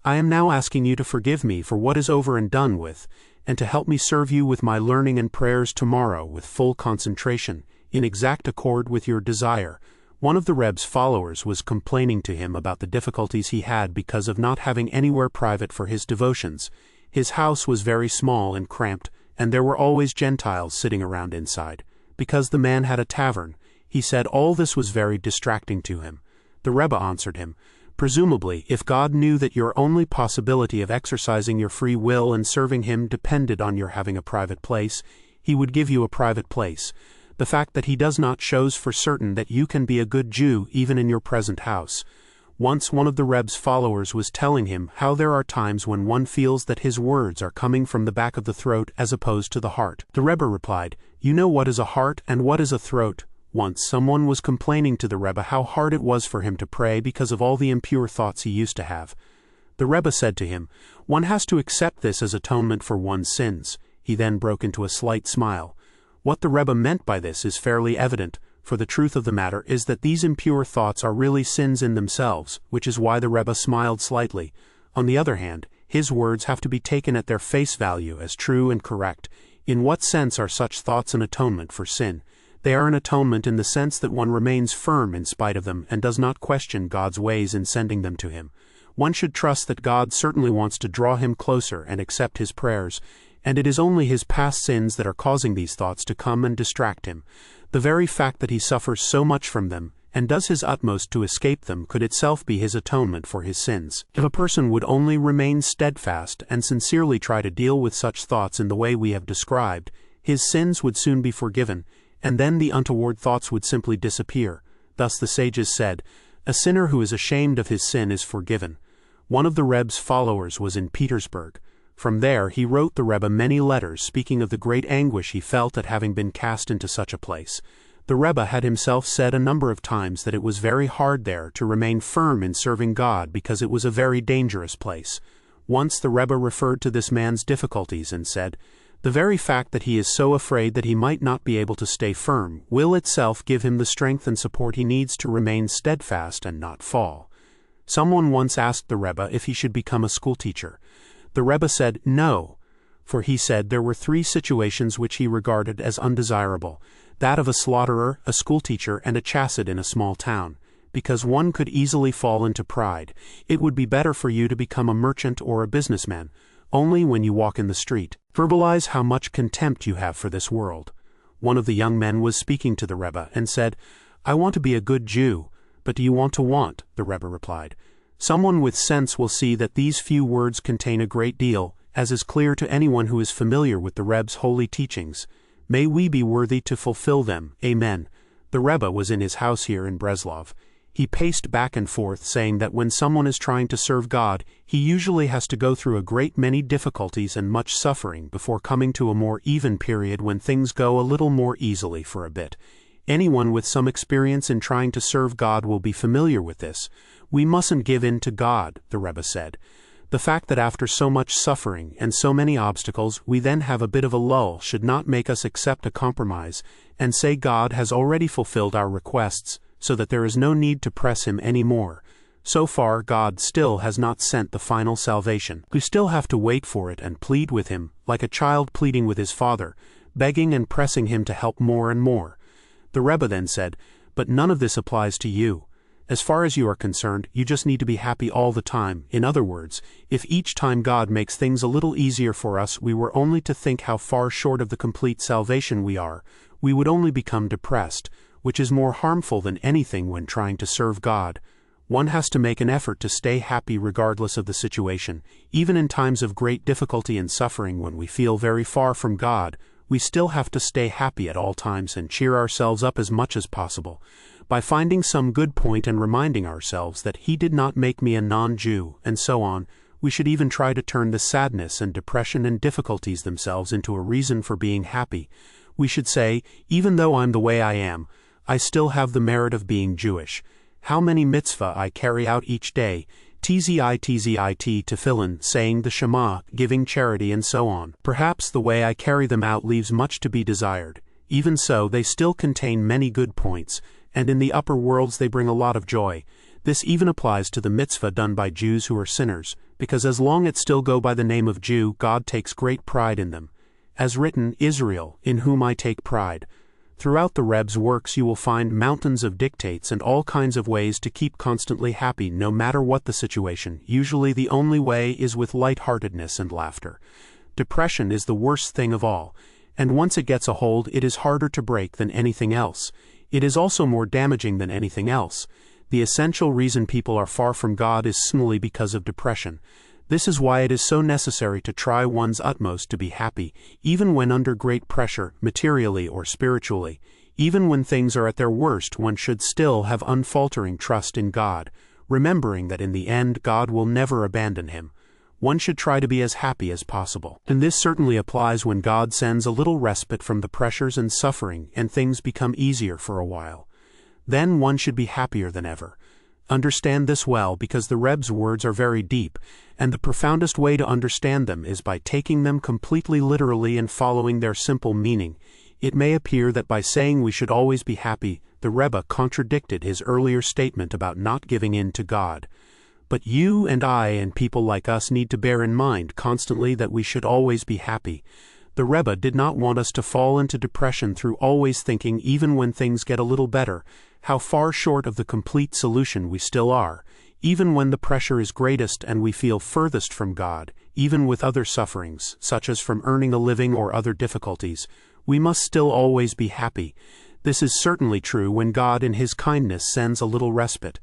I am now asking you to forgive me for what is over and done with, and to help me serve you with my learning and prayers tomorrow with full concentration, in exact accord with your desire." One of the Rebbe's followers was complaining to him about the difficulties he had because of not having anywhere private for his devotions. His house was very small and cramped, and there were always Gentiles sitting around inside. Because the man had a tavern, he said all this was very distracting to him. The Rebbe answered him, "Presumably, if God knew that your only possibility of exercising your free will and serving Him depended on your having a private place, He would give you a private place. The fact that He does not shows for certain that you can be a good Jew even in your present house." Once one of the Rebbe's followers was telling him how there are times when one feels that his words are coming from the back of the throat as opposed to the heart. The Rebbe replied, "You know what is a heart and what is a throat." Once someone was complaining to the Rebbe how hard it was for him to pray because of all the impure thoughts he used to have. The Rebbe said to him, "One has to accept this as atonement for one's sins." He then broke into a slight smile. What the Rebbe meant by this is fairly evident, for the truth of the matter is that these impure thoughts are really sins in themselves, which is why the Rebbe smiled slightly. On the other hand, his words have to be taken at their face value as true and correct. In what sense are such thoughts an atonement for sin? They are an atonement in the sense that one remains firm in spite of them and does not question God's ways in sending them to him. One should trust that God certainly wants to draw him closer and accept his prayers, and it is only his past sins that are causing these thoughts to come and distract him. The very fact that he suffers so much from them and does his utmost to escape them could itself be his atonement for his sins. If a person would only remain steadfast and sincerely try to deal with such thoughts in the way we have described, his sins would soon be forgiven, and then the untoward thoughts would simply disappear. Thus the sages said, "A sinner who is ashamed of his sin is forgiven." One of the Rebbe's followers was in Petersburg. From there he wrote the Rebbe many letters speaking of the great anguish he felt at having been cast into such a place. The Rebbe had himself said a number of times that it was very hard there to remain firm in serving God because it was a very dangerous place. Once the Rebbe referred to this man's difficulties and said, "The very fact that he is so afraid that he might not be able to stay firm will itself give him the strength and support he needs to remain steadfast and not fall." Someone once asked the Rebbe if he should become a schoolteacher. The Rebbe said no, for he said there were 3 situations which he regarded as undesirable. that of a slaughterer, a schoolteacher, and a chassid in a small town. Because one could easily fall into pride, it would be better for you to become a merchant or a businessman, only when you walk in the street. Verbalize how much contempt you have for this world. One of the young men was speaking to the Rebbe and said, "I want to be a good Jew, but do you want to want?" The Rebbe replied. Someone with sense will see that these few words contain a great deal, as is clear to anyone who is familiar with the Rebbe's holy teachings. May we be worthy to fulfill them. Amen. The Rebbe was in his house here in Breslov. He paced back and forth, saying that when someone is trying to serve God, he usually has to go through a great many difficulties and much suffering before coming to a more even period when things go a little more easily for a bit. Anyone with some experience in trying to serve God will be familiar with this. We mustn't give in to God, the Rebbe said. The fact that after so much suffering and so many obstacles we then have a bit of a lull should not make us accept a compromise and say God has already fulfilled our requests, so that there is no need to press him any more. So far God still has not sent the final salvation. We still have to wait for it and plead with him, like a child pleading with his father, begging and pressing him to help more and more. The Rebbe then said, "But none of this applies to you. As far as you are concerned, you just need to be happy all the time. In other words, if each time God makes things a little easier for us we were only to think how far short of the complete salvation we are, we would only become depressed, which is more harmful than anything when trying to serve God. One has to make an effort to stay happy regardless of the situation. Even in times of great difficulty and suffering when we feel very far from God, we still have to stay happy at all times and cheer ourselves up as much as possible, by finding some good point and reminding ourselves that He did not make me a non-Jew, and so on. We should even try to turn the sadness and depression and difficulties themselves into a reason for being happy. We should say, even though I'm the way I am, I still have the merit of being Jewish. How many mitzvah I carry out each day, tzit tefillin, saying the Shema, giving charity, and so on. Perhaps the way I carry them out leaves much to be desired. Even so, they still contain many good points, and in the upper worlds they bring a lot of joy. This even applies to the mitzvah done by Jews who are sinners, because as long as it still go by the name of Jew, God takes great pride in them. As written, Israel, in whom I take pride. Throughout the Rebbe's works you will find mountains of dictates and all kinds of ways to keep constantly happy no matter what the situation. Usually the only way is with light-heartedness and laughter. Depression is the worst thing of all, and once it gets a hold it is harder to break than anything else. It is also more damaging than anything else. The essential reason people are far from God is simply because of depression. This is why it is so necessary to try one's utmost to be happy, even when under great pressure, materially or spiritually. Even when things are at their worst, one should still have unfaltering trust in God, remembering that in the end God will never abandon him. One should try to be as happy as possible. And this certainly applies when God sends a little respite from the pressures and suffering and things become easier for a while. Then one should be happier than ever. Understand this well, because the Rebbe's words are very deep, and the profoundest way to understand them is by taking them completely literally and following their simple meaning. It may appear that by saying we should always be happy, the Rebbe contradicted his earlier statement about not giving in to God. But you and I and people like us need to bear in mind constantly that we should always be happy. The Rebbe did not want us to fall into depression through always thinking, even when things get a little better, how far short of the complete solution we still are. Even when the pressure is greatest and we feel furthest from God, even with other sufferings, such as from earning a living or other difficulties, we must still always be happy. This is certainly true when God in His kindness sends a little respite.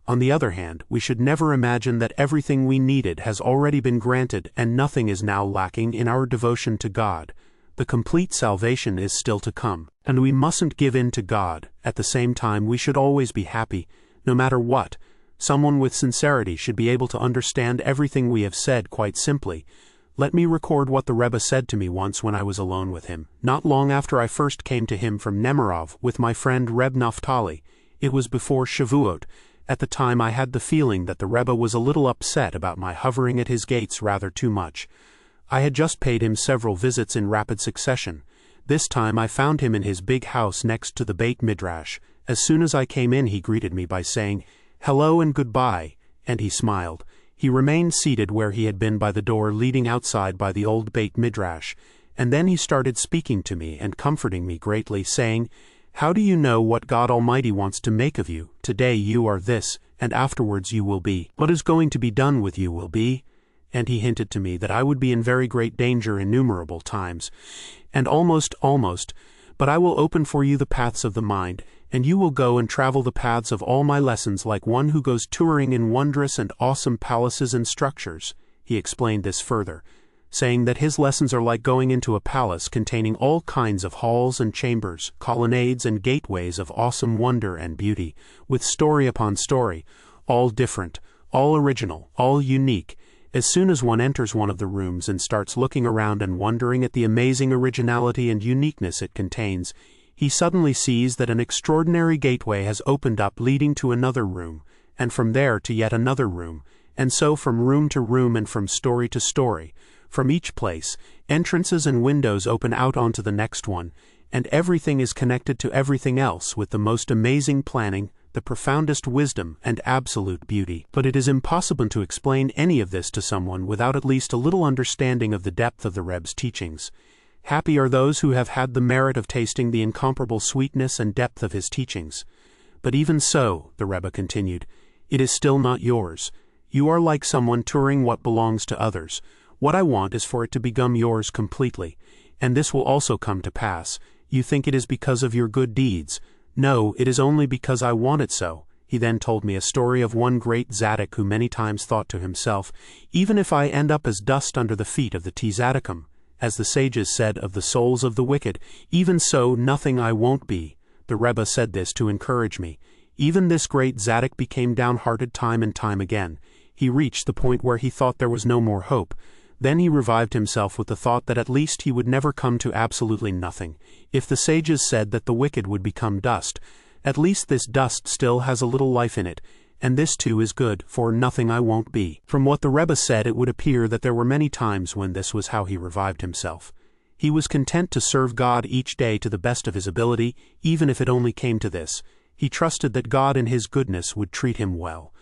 On the other hand, we should never imagine that everything we needed has already been granted and nothing is now lacking in our devotion to God. The complete salvation is still to come, and we mustn't give in to God. At the same time, we should always be happy, no matter what. Someone with sincerity should be able to understand everything we have said quite simply. Let me record what the Rebbe said to me once when I was alone with him, not long after I first came to him from Nemirov with my friend Reb Naftali. It was before Shavuot. At the time I had the feeling that the Rebbe was a little upset about my hovering at his gates rather too much. I had just paid him several visits in rapid succession. This time I found him in his big house next to the Beit Midrash. As soon as I came in he greeted me by saying, "Hello and goodbye," and he smiled. He remained seated where he had been by the door leading outside by the old Beit Midrash, and then he started speaking to me and comforting me greatly, saying, "How do you know what God Almighty wants to make of you? Today you are this, and afterwards you will be. What is going to be done with you will be." And he hinted to me that I would be in very great danger innumerable times, and almost, but I will open for you the paths of the mind, and you will go and travel the paths of all my lessons like one who goes touring in wondrous and awesome palaces and structures. He explained this further, saying that his lessons are like going into a palace containing all kinds of halls and chambers, colonnades and gateways of awesome wonder and beauty, with story upon story, all different, all original, all unique. As soon as one enters one of the rooms and starts looking around and wondering at the amazing originality and uniqueness it contains, he suddenly sees that an extraordinary gateway has opened up leading to another room, and from there to yet another room, and so from room to room and from story to story. From each place, entrances and windows open out onto the next one, and everything is connected to everything else with the most amazing planning, the profoundest wisdom, and absolute beauty. But it is impossible to explain any of this to someone without at least a little understanding of the depth of the Rebbe's teachings. Happy are those who have had the merit of tasting the incomparable sweetness and depth of his teachings. But even so, the Rebbe continued, it is still not yours. You are like someone touring what belongs to others. What I want is for it to become yours completely, and this will also come to pass. You think it is because of your good deeds. No, it is only because I want it so. He then told me a story of one great tzaddik who many times thought to himself, even if I end up as dust under the feet of the tzaddikim, as the sages said of the souls of the wicked, even so nothing I won't be. The Rebbe said this to encourage me. Even this great tzaddik became downhearted time and time again. He reached the point where he thought there was no more hope. Then he revived himself with the thought that at least he would never come to absolutely nothing. If the sages said that the wicked would become dust, at least this dust still has a little life in it, and this too is good, for nothing I won't be. From what the Rebbe said, it would appear that there were many times when this was how he revived himself. He was content to serve God each day to the best of his ability, even if it only came to this. He trusted that God in his goodness would treat him well.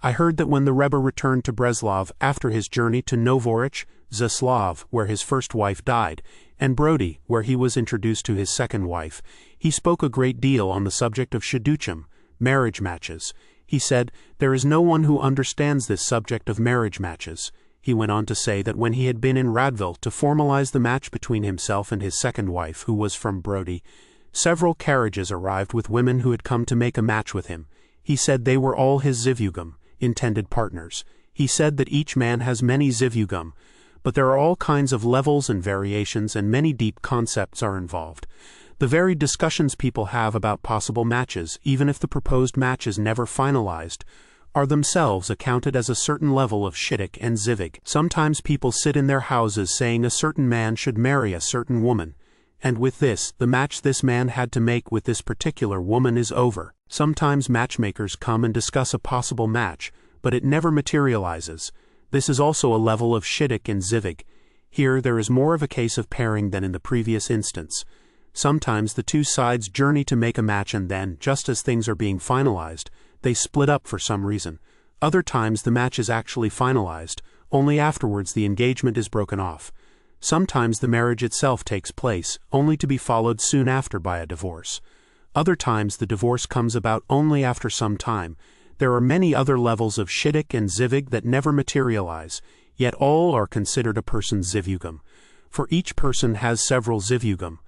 I heard that when the Rebbe returned to Breslov after his journey to Novorich, Zaslav, where his first wife died, and Brody, where he was introduced to his second wife, he spoke a great deal on the subject of shidduchim, marriage matches. He said, there is no one who understands this subject of marriage matches. He went on to say that when he had been in Radville to formalize the match between himself and his second wife, who was from Brody, several carriages arrived with women who had come to make a match with him. He said they were all his zivugim, intended partners. He said that each man has many zivugim, but there are all kinds of levels and variations, and many deep concepts are involved. The very discussions people have about possible matches, even if the proposed match is never finalized, are themselves accounted as a certain level of shidduch and zivig. Sometimes people sit in their houses saying a certain man should marry a certain woman, and with this, the match this man had to make with this particular woman is over. Sometimes matchmakers come and discuss a possible match, but it never materializes. This is also a level of shidduch and zivig. Here there is more of a case of pairing than in the previous instance. Sometimes the two sides journey to make a match, and then, just as things are being finalized, they split up for some reason. Other times the match is actually finalized, only afterwards the engagement is broken off. Sometimes the marriage itself takes place, only to be followed soon after by a divorce. Other times the divorce comes about only after some time. There are many other levels of shidduch and zivig that never materialize, yet all are considered a person's zivugim. For each person has several zivugim.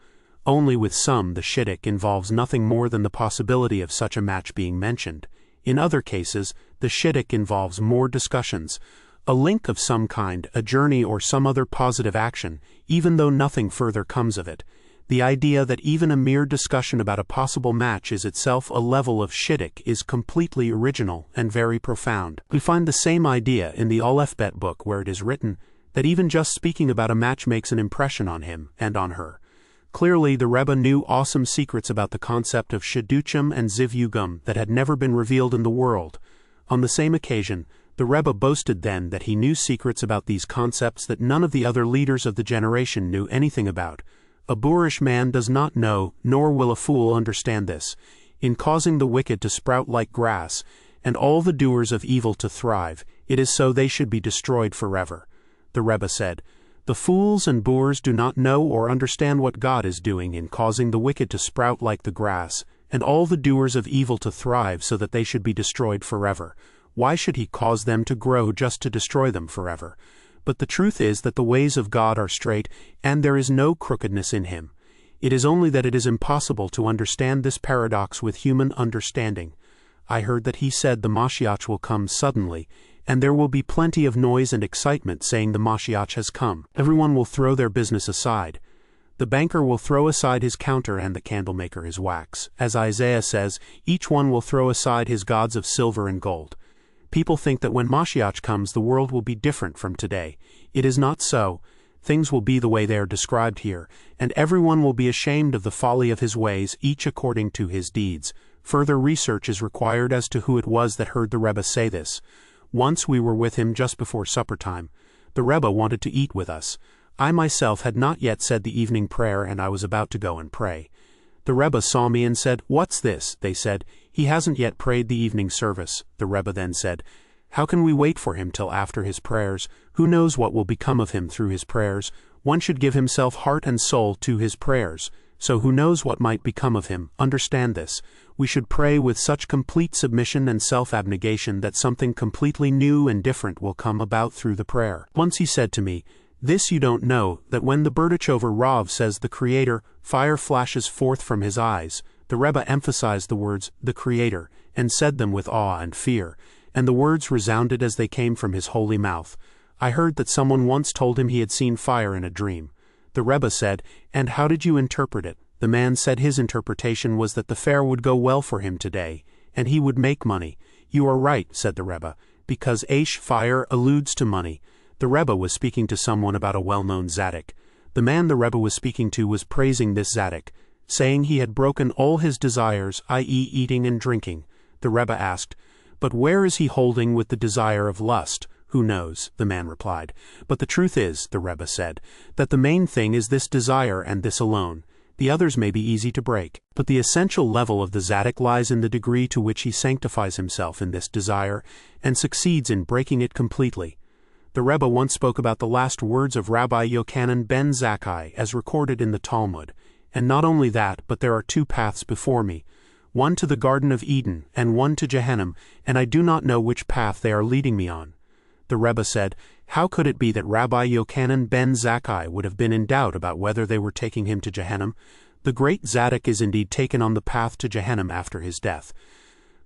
Only with some the shidduch involves nothing more than the possibility of such a match being mentioned. In other cases, the shidduch involves more discussions, a link of some kind, a journey or some other positive action, even though nothing further comes of it. The idea that even a mere discussion about a possible match is itself a level of shidduch is completely original and very profound. We find the same idea in the Aleph Bet book, where it is written that even just speaking about a match makes an impression on him and on her. Clearly, the Rebbe knew awesome secrets about the concept of shidduchim and zivugim that had never been revealed in the world. On the same occasion, the Rebbe boasted then that he knew secrets about these concepts that none of the other leaders of the generation knew anything about. A boorish man does not know, nor will a fool understand this. In causing the wicked to sprout like grass, and all the doers of evil to thrive, it is so they should be destroyed forever. The Rebbe said, The fools and boors do not know or understand what God is doing in causing the wicked to sprout like the grass, and all the doers of evil to thrive so that they should be destroyed forever. Why should he cause them to grow just to destroy them forever? But the truth is that the ways of God are straight, and there is no crookedness in him. It is only that it is impossible to understand this paradox with human understanding. I heard that he said the Mashiach will come suddenly, and there will be plenty of noise and excitement saying the Mashiach has come. Everyone will throw their business aside. The banker will throw aside his counter and the candlemaker his wax. As Isaiah says, each one will throw aside his gods of silver and gold. People think that when Mashiach comes the world will be different from today. It is not so. Things will be the way they are described here, and everyone will be ashamed of the folly of his ways, each according to his deeds. Further research is required as to who it was that heard the Rebbe say this. Once we were with him just before supper time. The Rebbe wanted to eat with us. I myself had not yet said the evening prayer, and I was about to go and pray. The Rebbe saw me and said, "What's this?" They said, "He hasn't yet prayed the evening service." The Rebbe then said, "How can we wait for him till after his prayers? Who knows what will become of him through his prayers? One should give himself heart and soul to his prayers. So who knows what might become of him? Understand this. We should pray with such complete submission and self-abnegation that something completely new and different will come about through the prayer." Once he said to me, "This you don't know, that when the Berdichover Rav says the Creator, fire flashes forth from his eyes." The Rebbe emphasized the words, "the Creator," and said them with awe and fear, and the words resounded as they came from his holy mouth. I heard that someone once told him he had seen fire in a dream. The Rebbe said, "And how did you interpret it?" The man said his interpretation was that the fair would go well for him today, and he would make money. "You are right," said the Rebbe, "because Aish, fire, alludes to money." The Rebbe was speaking to someone about a well-known Zaddik. The man the Rebbe was speaking to was praising this Zaddik, saying he had broken all his desires, i.e. eating and drinking. The Rebbe asked, "But where is he holding with the desire of lust?" "Who knows?" the man replied. "But the truth is," the Rebbe said, "that the main thing is this desire and this alone. The others may be easy to break. But the essential level of the Zaddik lies in the degree to which he sanctifies himself in this desire and succeeds in breaking it completely." The Rebbe once spoke about the last words of Rabbi Yochanan ben Zakkai as recorded in the Talmud. And not only that, but there are two paths before me, one to the Garden of Eden and one to Gehenna, and I do not know which path they are leading me on. The Rebbe said, how could it be that Rabbi Yochanan ben Zakkai would have been in doubt about whether they were taking him to Gehenna? The great Zaddik is indeed taken on the path to Gehenna after his death,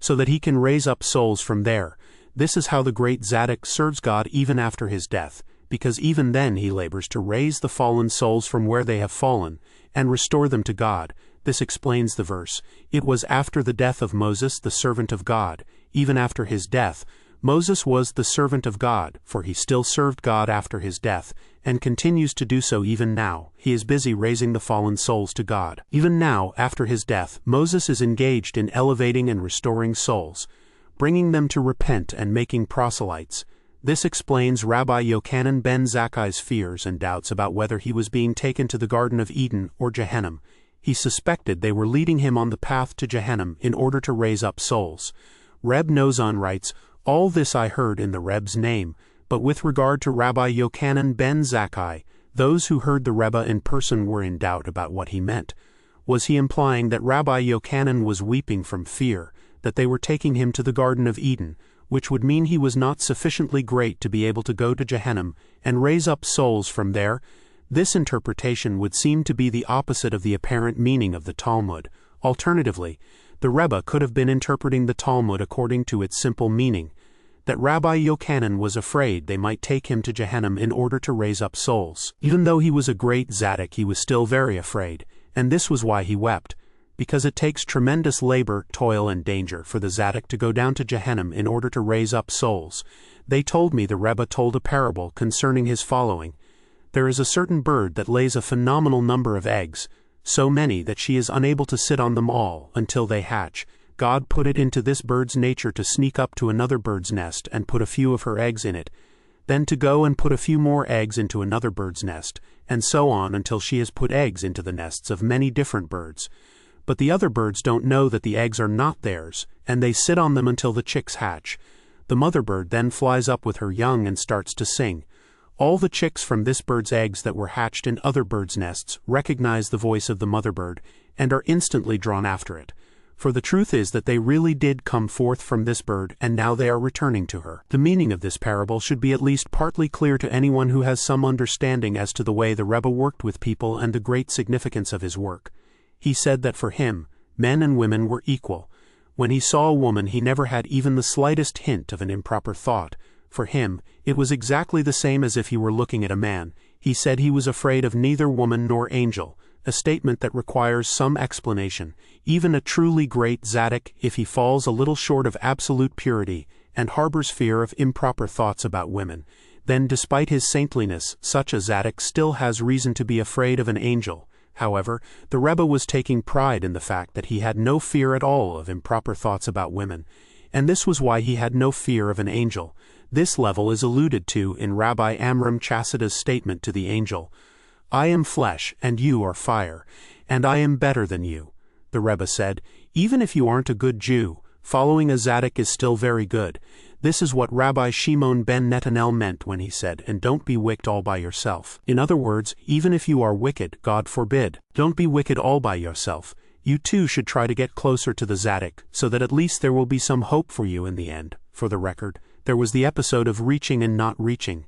so that he can raise up souls from there. This is how the great Zaddik serves God even after his death, because even then he labors to raise the fallen souls from where they have fallen, and restore them to God. This explains the verse, "It was after the death of Moses, the servant of God." Even after his death, Moses was the servant of God, for he still served God after his death, and continues to do so even now. He is busy raising the fallen souls to God. Even now, after his death, Moses is engaged in elevating and restoring souls, bringing them to repent and making proselytes. This explains Rabbi Yochanan ben Zakkai's fears and doubts about whether he was being taken to the Garden of Eden or Gehenna. He suspected they were leading him on the path to Gehenna in order to raise up souls. Reb Nozan writes, "All this I heard in the Reb's name, but with regard to Rabbi Yochanan ben Zakkai, those who heard the Rebbe in person were in doubt about what he meant. Was he implying that Rabbi Yochanan was weeping from fear, that they were taking him to the Garden of Eden, which would mean he was not sufficiently great to be able to go to Gehenna and raise up souls from there? This interpretation would seem to be the opposite of the apparent meaning of the Talmud. Alternatively, the Rebbe could have been interpreting the Talmud according to its simple meaning, that Rabbi Yochanan was afraid they might take him to Gehenna in order to raise up souls. Even though he was a great Zaddik, he was still very afraid, and this was why he wept, because it takes tremendous labor, toil, and danger for the Zaddik to go down to Gehenna in order to raise up souls. They told me the Rebbe told a parable concerning his following. There is a certain bird that lays a phenomenal number of eggs, so many that she is unable to sit on them all until they hatch. God put it into this bird's nature to sneak up to another bird's nest and put a few of her eggs in it, then to go and put a few more eggs into another bird's nest, and so on until she has put eggs into the nests of many different birds. But the other birds don't know that the eggs are not theirs, and they sit on them until the chicks hatch. The mother bird then flies up with her young and starts to sing. All the chicks from this bird's eggs that were hatched in other birds' nests recognize the voice of the mother bird and are instantly drawn after it. For the truth is that they really did come forth from this bird, and now they are returning to her. The meaning of this parable should be at least partly clear to anyone who has some understanding as to the way the Rebbe worked with people and the great significance of his work. He said that for him, men and women were equal. When he saw a woman, he never had even the slightest hint of an improper thought. For him, it was exactly the same as if he were looking at a man. He said he was afraid of neither woman nor angel, a statement that requires some explanation. Even a truly great tzaddik, if he falls a little short of absolute purity and harbors fear of improper thoughts about women, then despite his saintliness, such a tzaddik still has reason to be afraid of an angel. However, the Rebbe was taking pride in the fact that he had no fear at all of improper thoughts about women, and this was why he had no fear of an angel. This level is alluded to in Rabbi Amram Chasida's statement to the angel, "I am flesh, and you are fire, and I am better than you." The Rebbe said, even if you aren't a good Jew, following a tzaddik is still very good. This is what Rabbi Shimon ben Netanel meant when he said, "And don't be wicked all by yourself." In other words, even if you are wicked, God forbid, don't be wicked all by yourself. You too should try to get closer to the tzaddik, so that at least there will be some hope for you in the end. For the record, there was the episode of reaching and not reaching.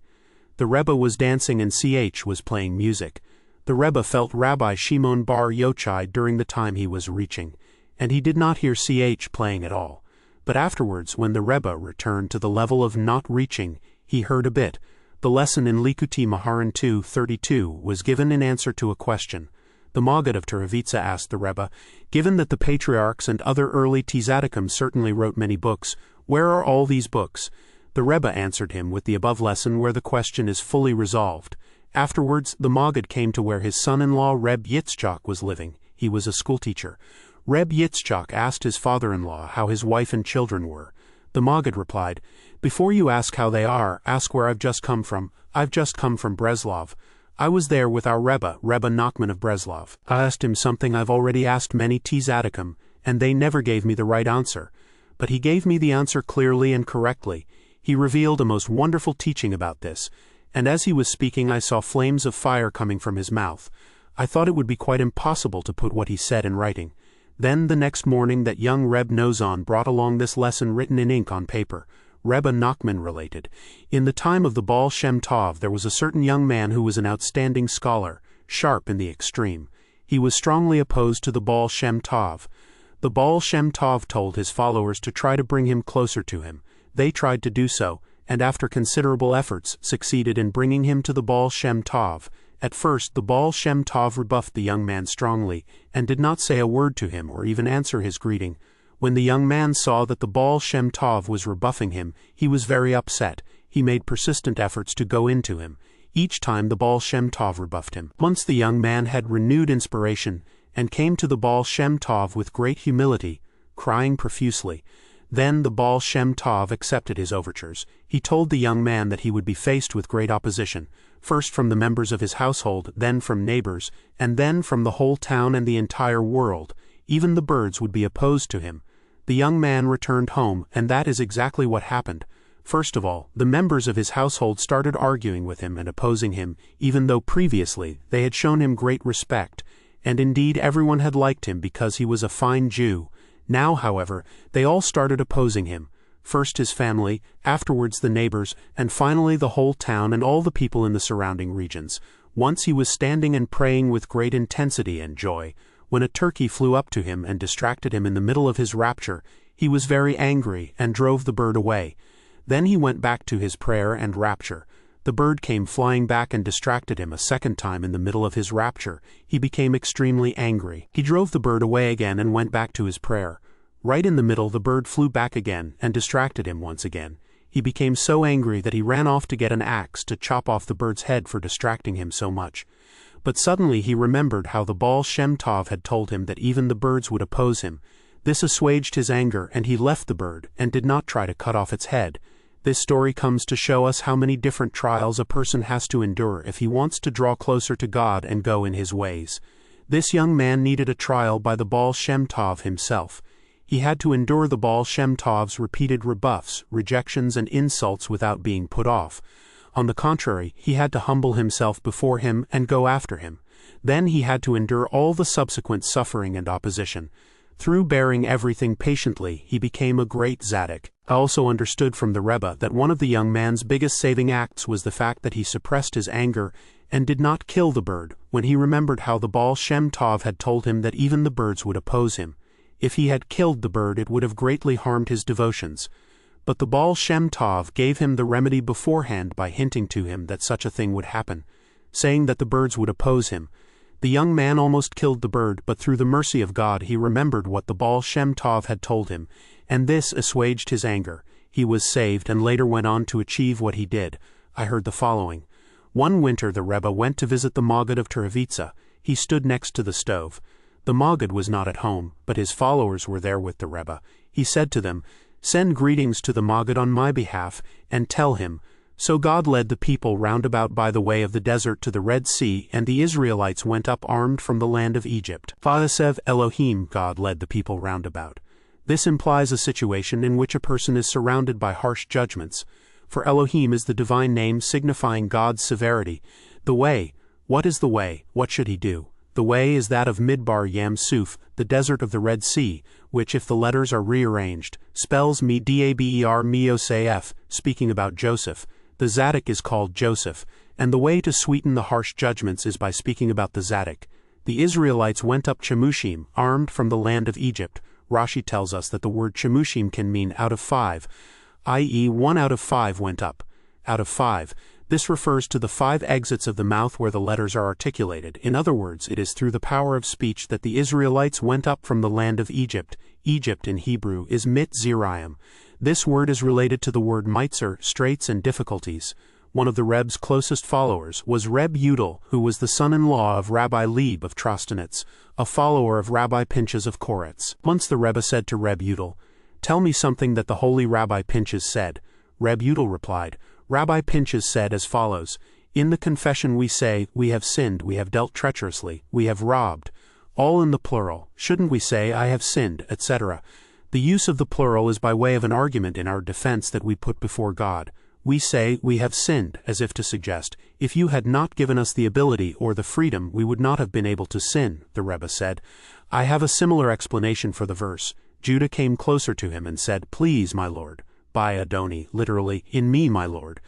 The Rebbe was dancing and CH was playing music. The Rebbe felt Rabbi Shimon bar Yochai during the time he was reaching, and he did not hear CH playing at all. But afterwards, when the Rebbe returned to the level of not reaching, he heard a bit. The lesson in Likutei Moharan 2:32 was given in answer to a question. The Maggid of Teravitza asked the Rebbe, given that the patriarchs and other early tzaddikim certainly wrote many books, where are all these books? The Rebbe answered him with the above lesson where the question is fully resolved. Afterwards, the Maggid came to where his son-in-law Reb Yitzchak was living. He was a schoolteacher. Reb Yitzchak asked his father-in-law how his wife and children were. The Maggid replied, "Before you ask how they are, ask where I've just come from. I've just come from Breslov. I was there with our Rebbe, Rabbi Nachman of Breslov. I asked him something I've already asked many tzaddikim, and they never gave me the right answer. But he gave me the answer clearly and correctly. He revealed a most wonderful teaching about this, and as he was speaking I saw flames of fire coming from his mouth. I thought it would be quite impossible to put what he said in writing. Then the next morning that young Reb Nozon brought along this lesson written in ink on paper. Rebbe Nachman related, in the time of the Baal Shem Tov there was a certain young man who was an outstanding scholar, sharp in the extreme. He was strongly opposed to the Baal Shem Tov. The Baal Shem Tov told his followers to try to bring him closer to him. They tried to do so, and after considerable efforts succeeded in bringing him to the Baal Shem Tov. At first the Baal Shem Tov rebuffed the young man strongly, and did not say a word to him or even answer his greeting. When the young man saw that the Baal Shem Tov was rebuffing him, he was very upset. He made persistent efforts to go into him. Each time the Baal Shem Tov rebuffed him. Once the young man had renewed inspiration, and came to the Baal Shem Tov with great humility, crying profusely. Then the Baal Shem Tov accepted his overtures. He told the young man that he would be faced with great opposition, first from the members of his household, then from neighbors, and then from the whole town and the entire world. Even the birds would be opposed to him. The young man returned home, and that is exactly what happened. First of all, the members of his household started arguing with him and opposing him, even though previously they had shown him great respect, and indeed everyone had liked him because he was a fine Jew. Now, however, they all started opposing him. First his family, afterwards the neighbors, and finally the whole town and all the people in the surrounding regions. Once he was standing and praying with great intensity and joy, when a turkey flew up to him and distracted him in the middle of his rapture. He was very angry and drove the bird away. Then he went back to his prayer and rapture. The bird came flying back and distracted him a second time in the middle of his rapture. He became extremely angry. He drove the bird away again and went back to his prayer. Right in the middle the bird flew back again and distracted him once again. He became so angry that he ran off to get an axe to chop off the bird's head for distracting him so much. But suddenly he remembered how the Baal Shem Tov had told him that even the birds would oppose him. This assuaged his anger, and he left the bird and did not try to cut off its head. This story comes to show us how many different trials a person has to endure if he wants to draw closer to God and go in his ways. This young man needed a trial by the Baal Shem Tov himself. He had to endure the Baal Shem Tov's repeated rebuffs, rejections, and insults without being put off. On the contrary, he had to humble himself before him and go after him. Then he had to endure all the subsequent suffering and opposition. Through bearing everything patiently, he became a great tzaddik. I also understood from the Rebbe that one of the young man's biggest saving acts was the fact that he suppressed his anger and did not kill the bird when he remembered how the Baal Shem Tov had told him that even the birds would oppose him. If he had killed the bird, it would have greatly harmed his devotions. But the Baal Shem Tov gave him the remedy beforehand by hinting to him that such a thing would happen, saying that the birds would oppose him. The young man almost killed the bird, but through the mercy of God he remembered what the Baal Shem Tov had told him, and this assuaged his anger. He was saved and later went on to achieve what he did. I heard the following. One winter the Rebbe went to visit the Maggid of Turovitsa. He stood next to the stove. The Maggid was not at home, but his followers were there with the Rebbe. He said to them, "Send greetings to the Maggid on my behalf, and tell him, so God led the people round about by the way of the desert to the Red Sea, and the Israelites went up armed from the land of Egypt. Vasev Elohim, God led the people round about." This implies a situation in which a person is surrounded by harsh judgments, for Elohim is the divine name signifying God's severity. The way. What is the way? What should he do? The way is that of Midbar Yam Suf, the desert of the Red Sea, which, if the letters are rearranged, spells Daber Miosef, speaking about Joseph. The Zadok is called Joseph, and the way to sweeten the harsh judgments is by speaking about the Zadok. The Israelites went up Chemushim, armed from the land of Egypt. Rashi tells us that the word Chemushim can mean out of 5, i.e. 1 out of 5 went up. Out of 5. This refers to the 5 exits of the mouth where the letters are articulated. In other words, it is through the power of speech that the Israelites went up from the land of Egypt. Egypt in Hebrew is Mitzrayim. This word is related to the word mitzer, straits and difficulties. One of the Reb's closest followers was Reb Yudel, who was the son-in-law of Rabbi Leib of Trostenitz, a follower of Rabbi Pinchas of Koretz. Once the Rebbe said to Reb Yudel, "Tell me something that the holy Rabbi Pinchas said." Reb Yudel replied, "Rabbi Pinchas said as follows, in the confession we say, we have sinned, we have dealt treacherously, we have robbed, all in the plural. Shouldn't we say, I have sinned, etc.? The use of the plural is by way of an argument in our defense that we put before God. We say, we have sinned, as if to suggest, if you had not given us the ability or the freedom, we would not have been able to sin," the Rebbe said. I have a similar explanation for the verse. Judah came closer to him and said, "Please, my Lord." By Adoni, literally, in me, my Lord.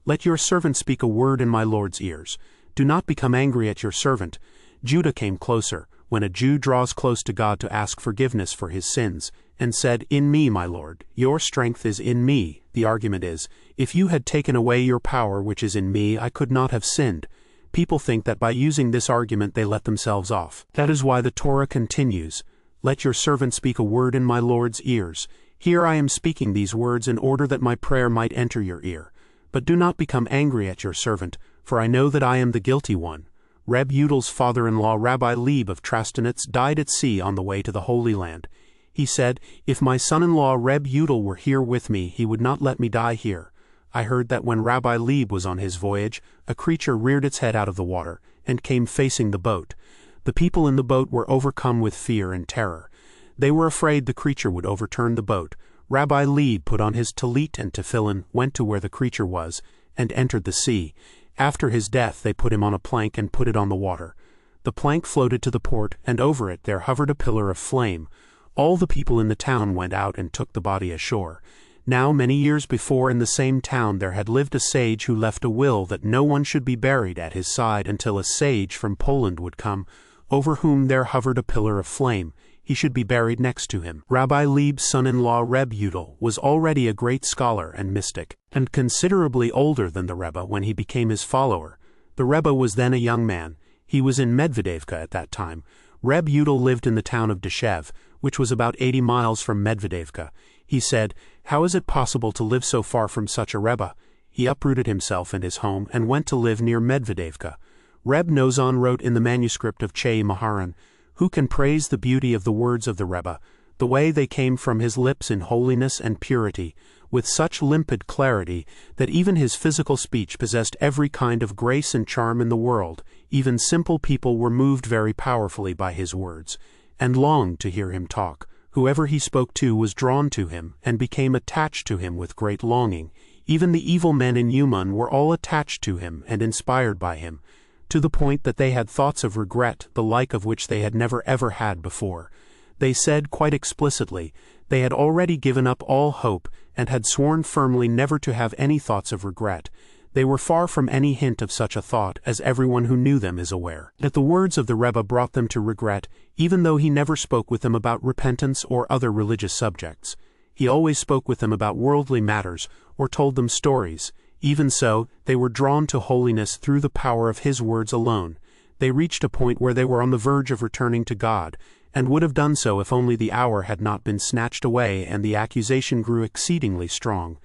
Let your servant speak a word in my Lord's ears. Do not become angry at your servant. Judah came closer, when a Jew draws close to God to ask forgiveness for his sins, and said, "In me, my Lord, your strength is in me." The argument is, if you had taken away your power which is in me, I could not have sinned. People think that by using this argument they let themselves off. That is why the Torah continues, "Let your servant speak a word in my Lord's ears." Here I am speaking these words in order that my prayer might enter your ear. But do not become angry at your servant, for I know that I am the guilty one. Reb Yudel's father-in-law Rabbi Leib of Trostenitz died at sea on the way to the Holy Land. He said, "If my son-in-law Reb Yudel were here with me, he would not let me die here." I heard that when Rabbi Leib was on his voyage, a creature reared its head out of the water, and came facing the boat. The people in the boat were overcome with fear and terror. They were afraid the creature would overturn the boat. Rabbi Leib put on his tallit and tefillin, went to where the creature was, and entered the sea. After his death they put him on a plank and put it on the water. The plank floated to the port, and over it there hovered a pillar of flame. All the people in the town went out and took the body ashore. Now many years before in the same town there had lived a sage who left a will that no one should be buried at his side until a sage from Poland would come, over whom there hovered a pillar of flame. He should be buried next to him. Rabbi Leib's son-in-law Reb Yudel was already a great scholar and mystic, and considerably older than the Rebbe when he became his follower. The Rebbe was then a young man. He was in Medvedevka at that time. Reb Yudel lived in the town of Deshev, which was about 80 miles from Medvedevka. He said, "How is it possible to live so far from such a Rebbe?" He uprooted himself and his home and went to live near Medvedevka. Reb Nozan wrote in the manuscript of Chei Moharan, "Who can praise the beauty of the words of the Rebbe, the way they came from his lips in holiness and purity, with such limpid clarity that even his physical speech possessed every kind of grace and charm in the world. Even simple people were moved very powerfully by his words, and longed to hear him talk. Whoever he spoke to was drawn to him, and became attached to him with great longing. Even the evil men in Uman were all attached to him and inspired by him, to the point that they had thoughts of regret the like of which they had never ever had before. They said quite explicitly they had already given up all hope and had sworn firmly never to have any thoughts of regret. They were far from any hint of such a thought, as everyone who knew them is aware. That the words of the Rebbe brought them to regret, even though he never spoke with them about repentance or other religious subjects. He always spoke with them about worldly matters, or told them stories. Even so, they were drawn to holiness through the power of his words alone. They reached a point where they were on the verge of returning to God, and would have done so if only the hour had not been snatched away and the accusation grew exceedingly strong,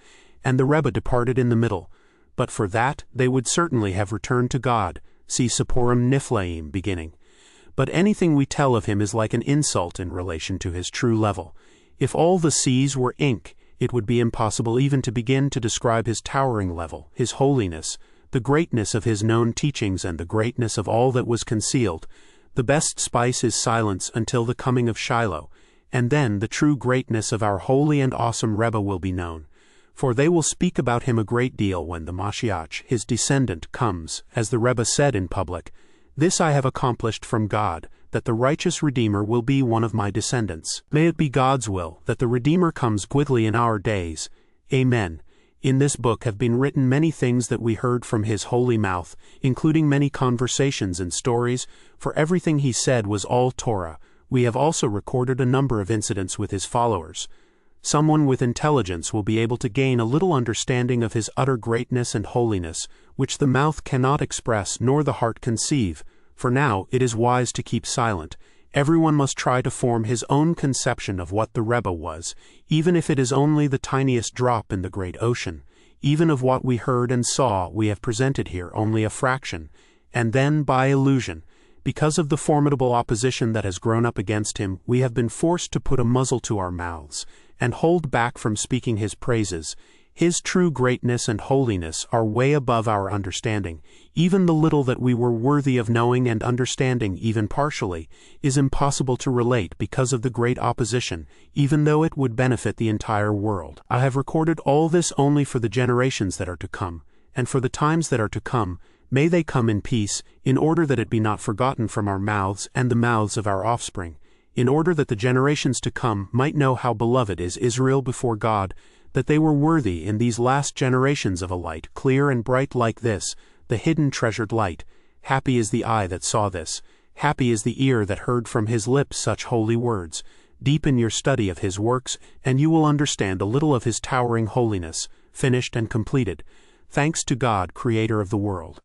and the Rebbe departed in the middle. But for that, they would certainly have returned to God. See Sipurim Niflaim beginning. But anything we tell of him is like an insult in relation to his true level. If all the seas were ink, it would be impossible even to begin to describe his towering level, his holiness, the greatness of his known teachings and the greatness of all that was concealed. The best spice is silence until the coming of Shiloh, and then the true greatness of our holy and awesome Rebbe will be known. For they will speak about him a great deal when the Mashiach, his descendant, comes, as the Rebbe said in public, "This I have accomplished from God, that the righteous Redeemer will be one of my descendants." May it be God's will that the Redeemer comes quickly in our days. Amen. In this book have been written many things that we heard from his holy mouth, including many conversations and stories, for everything he said was all Torah. We have also recorded a number of incidents with his followers. Someone with intelligence will be able to gain a little understanding of his utter greatness and holiness, which the mouth cannot express nor the heart conceive. For now it is wise to keep silent. Everyone must try to form his own conception of what the Rebbe was, even if it is only the tiniest drop in the great ocean. Even of what we heard and saw we have presented here only a fraction, and then by illusion. Because of the formidable opposition that has grown up against him, we have been forced to put a muzzle to our mouths, and hold back from speaking his praises. His true greatness and holiness are way above our understanding. Even the little that we were worthy of knowing and understanding, even partially, is impossible to relate because of the great opposition, even though it would benefit the entire world. I have recorded all this only for the generations that are to come, and for the times that are to come. May they come in peace, in order that it be not forgotten from our mouths and the mouths of our offspring, in order that the generations to come might know how beloved is Israel before God, that they were worthy in these last generations of a light clear and bright like this, the hidden treasured light. Happy is the eye that saw this. Happy is the ear that heard from his lips such holy words. Deepen your study of his works, and you will understand a little of his towering holiness, finished and completed. Thanks to God, Creator of the world.